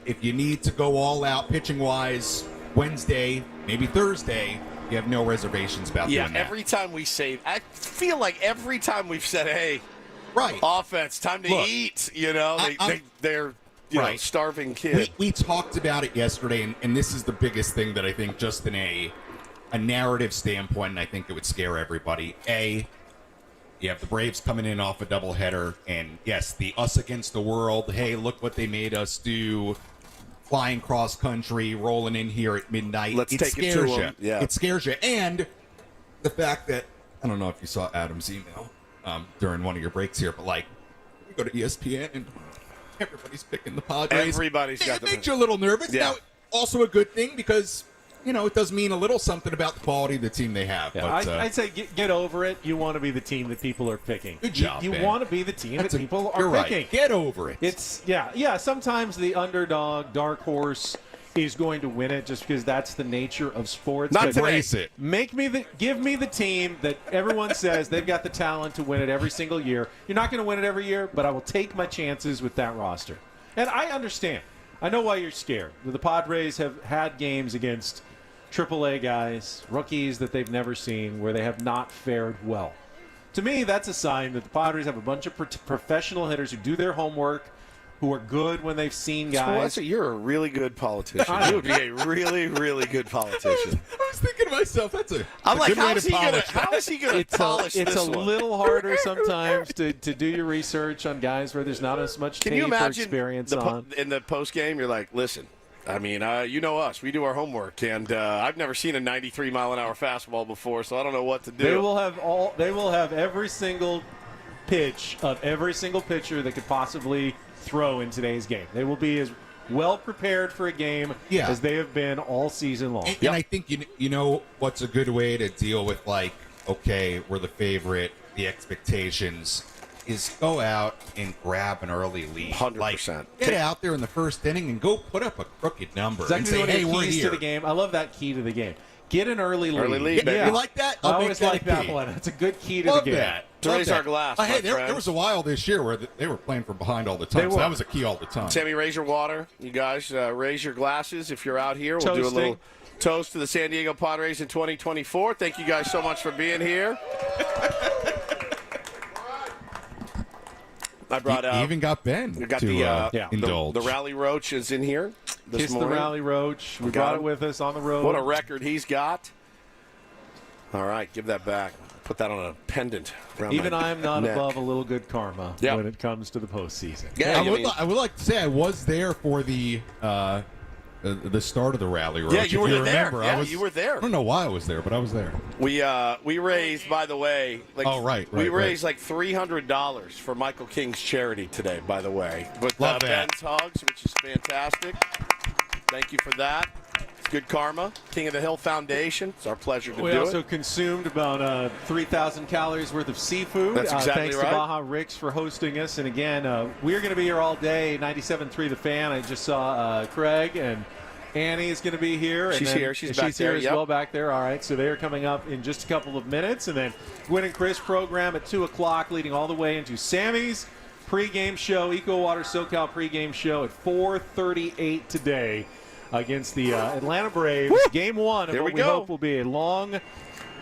if you need to go all out pitching-wise Wednesday, maybe Thursday, you have no reservations about doing that. Every time we say, I feel like every time we've said, hey, right, offense, time to Look, eat, they're Right. starving kids. We talked about it yesterday, and this is the biggest thing that I think just in a narrative standpoint, and I think it would scare everybody. You have the Braves coming in off a doubleheader, and yes, the us against the world, hey, look what they made us do, flying cross country, rolling in here at midnight. Let's take it to them. Yeah. It scares you. And the fact that, I don't know if you saw Adam's email during one of your breaks here, but like, you go to ESPN and everybody's picking the Padres. Everybody's got It makes you a little nervous. Yeah. Now, also a good thing because, it does mean a little something about the quality of the team they have. Yeah, But, I'd say get over it. You want to be the team that people are picking. Good job, You Ben. want to be the team that people are you're right. picking. Get over it. It's sometimes the underdog, dark horse is going to win it just because that's the nature of sports. Not But today. Embrace it. Give me the team that everyone says they've got the talent to win it every single year. You're not going to win it every year, but I will take my chances with that roster. And I understand. I know why you're scared. The Padres have had games against AAA guys, rookies that they've never seen, where they have not fared well. To me, that's a sign that the Padres have a bunch of professional hitters who do their homework, who are good when they've seen guys. You're a really good politician. You would be a really, really good politician. I was thinking to myself, that's a I'm like, good way how to is he gonna polish. polish It's this a one? little harder sometimes to do your research on guys where there's not as much Can tape you or imagine experience in the post game? You're like, listen. I mean, you know us. We do our homework, and I've never seen a 93-mile-an-hour fastball before, so I don't know what to do. They will have every single pitch of every single pitcher that could possibly throw in today's game. They will be as well prepared for a game as they have been all season long. And I think you know what's a good way to deal with, like, okay, we're the favorite, the expectations, is go out and grab an early lead. 100%. Get out there in the first inning and go put up a crooked number and Exactly say, one of hey, the we're keys here. to the game. I love that key to the game. Get an early lead. Early lead, baby. You like that? I I'll make always that like a that key. one. It's a good key to Love the game. that. To Love raise that. our glass, Hey, my there friends. was a while this year where they were playing from behind all the time. So that was a key all the time. Sammy, raise your water. You guys raise your glasses if you're out here. We'll do a Toasting. little toast to the San Diego Padres in 2024. Thank you guys so much for being here. I brought You even got Ben we got to indulge. the Rally Roach is in here this Kiss morning. the Rally Roach. We got brought him. it with us on the road. What a record he's got. All right, give that back. Put that on a pendant. around Even my I'm not neck. above a little good karma Yeah. when it comes to the postseason. Yeah, I would like to say I was there for the the start of the rally. Roach. Yeah, you If were there. Remember, Yeah, I was, you were there. I don't know why I was there, but I was there. We raised, by the way, we raised like $300 for Michael King's charity today, by the way. With Love that. Ben's Hugs, which is fantastic. Thank you for that. It's good karma. King of the Hill Foundation. It's our pleasure to we do also it. consumed about 3,000 calories worth of seafood. That's exactly thanks right. to Baja Ricks for hosting us. And again, we're going to be here all day. 97.3 The Fan. I just saw Craig and Annie is going to be here. She's here. She's back there, here as yep. well back there. All right, so they're coming up in just a couple of minutes. And then Gwen and Chris program at 2 o'clock, leading all the way into Sammy's pregame show, Eco Water SoCal pregame show at 4:38 today against the Atlanta Braves. Woo! Game 1 of Here what we we go. hope will be a long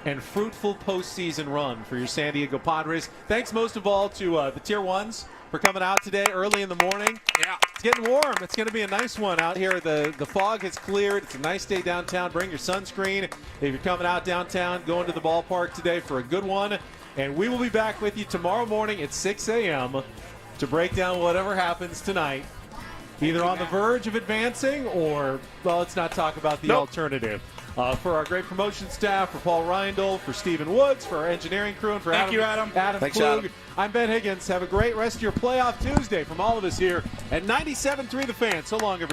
and fruitful postseason run for your San Diego Padres. Thanks most of all to the Tier 1s for coming out today early in the morning. Yeah. It's getting warm. It's going to be a nice one out here. The fog has cleared. It's a nice day downtown. Bring your sunscreen. If you're coming out downtown, going to the ballpark today for a good one. And we will be back with you tomorrow morning at 6 a.m. to break down whatever happens tonight. Either on the verge of advancing or, well, let's not talk about the alternative. For our great promotion staff, for Paul Reindl, for Stephen Woods, for our engineering crew, and for Thank you, Adam. Thanks, Klug, Adam. I'm Ben Higgins. Have a great rest of your playoff Tuesday from all of us here at 97.3 The Fan. So long, everybody.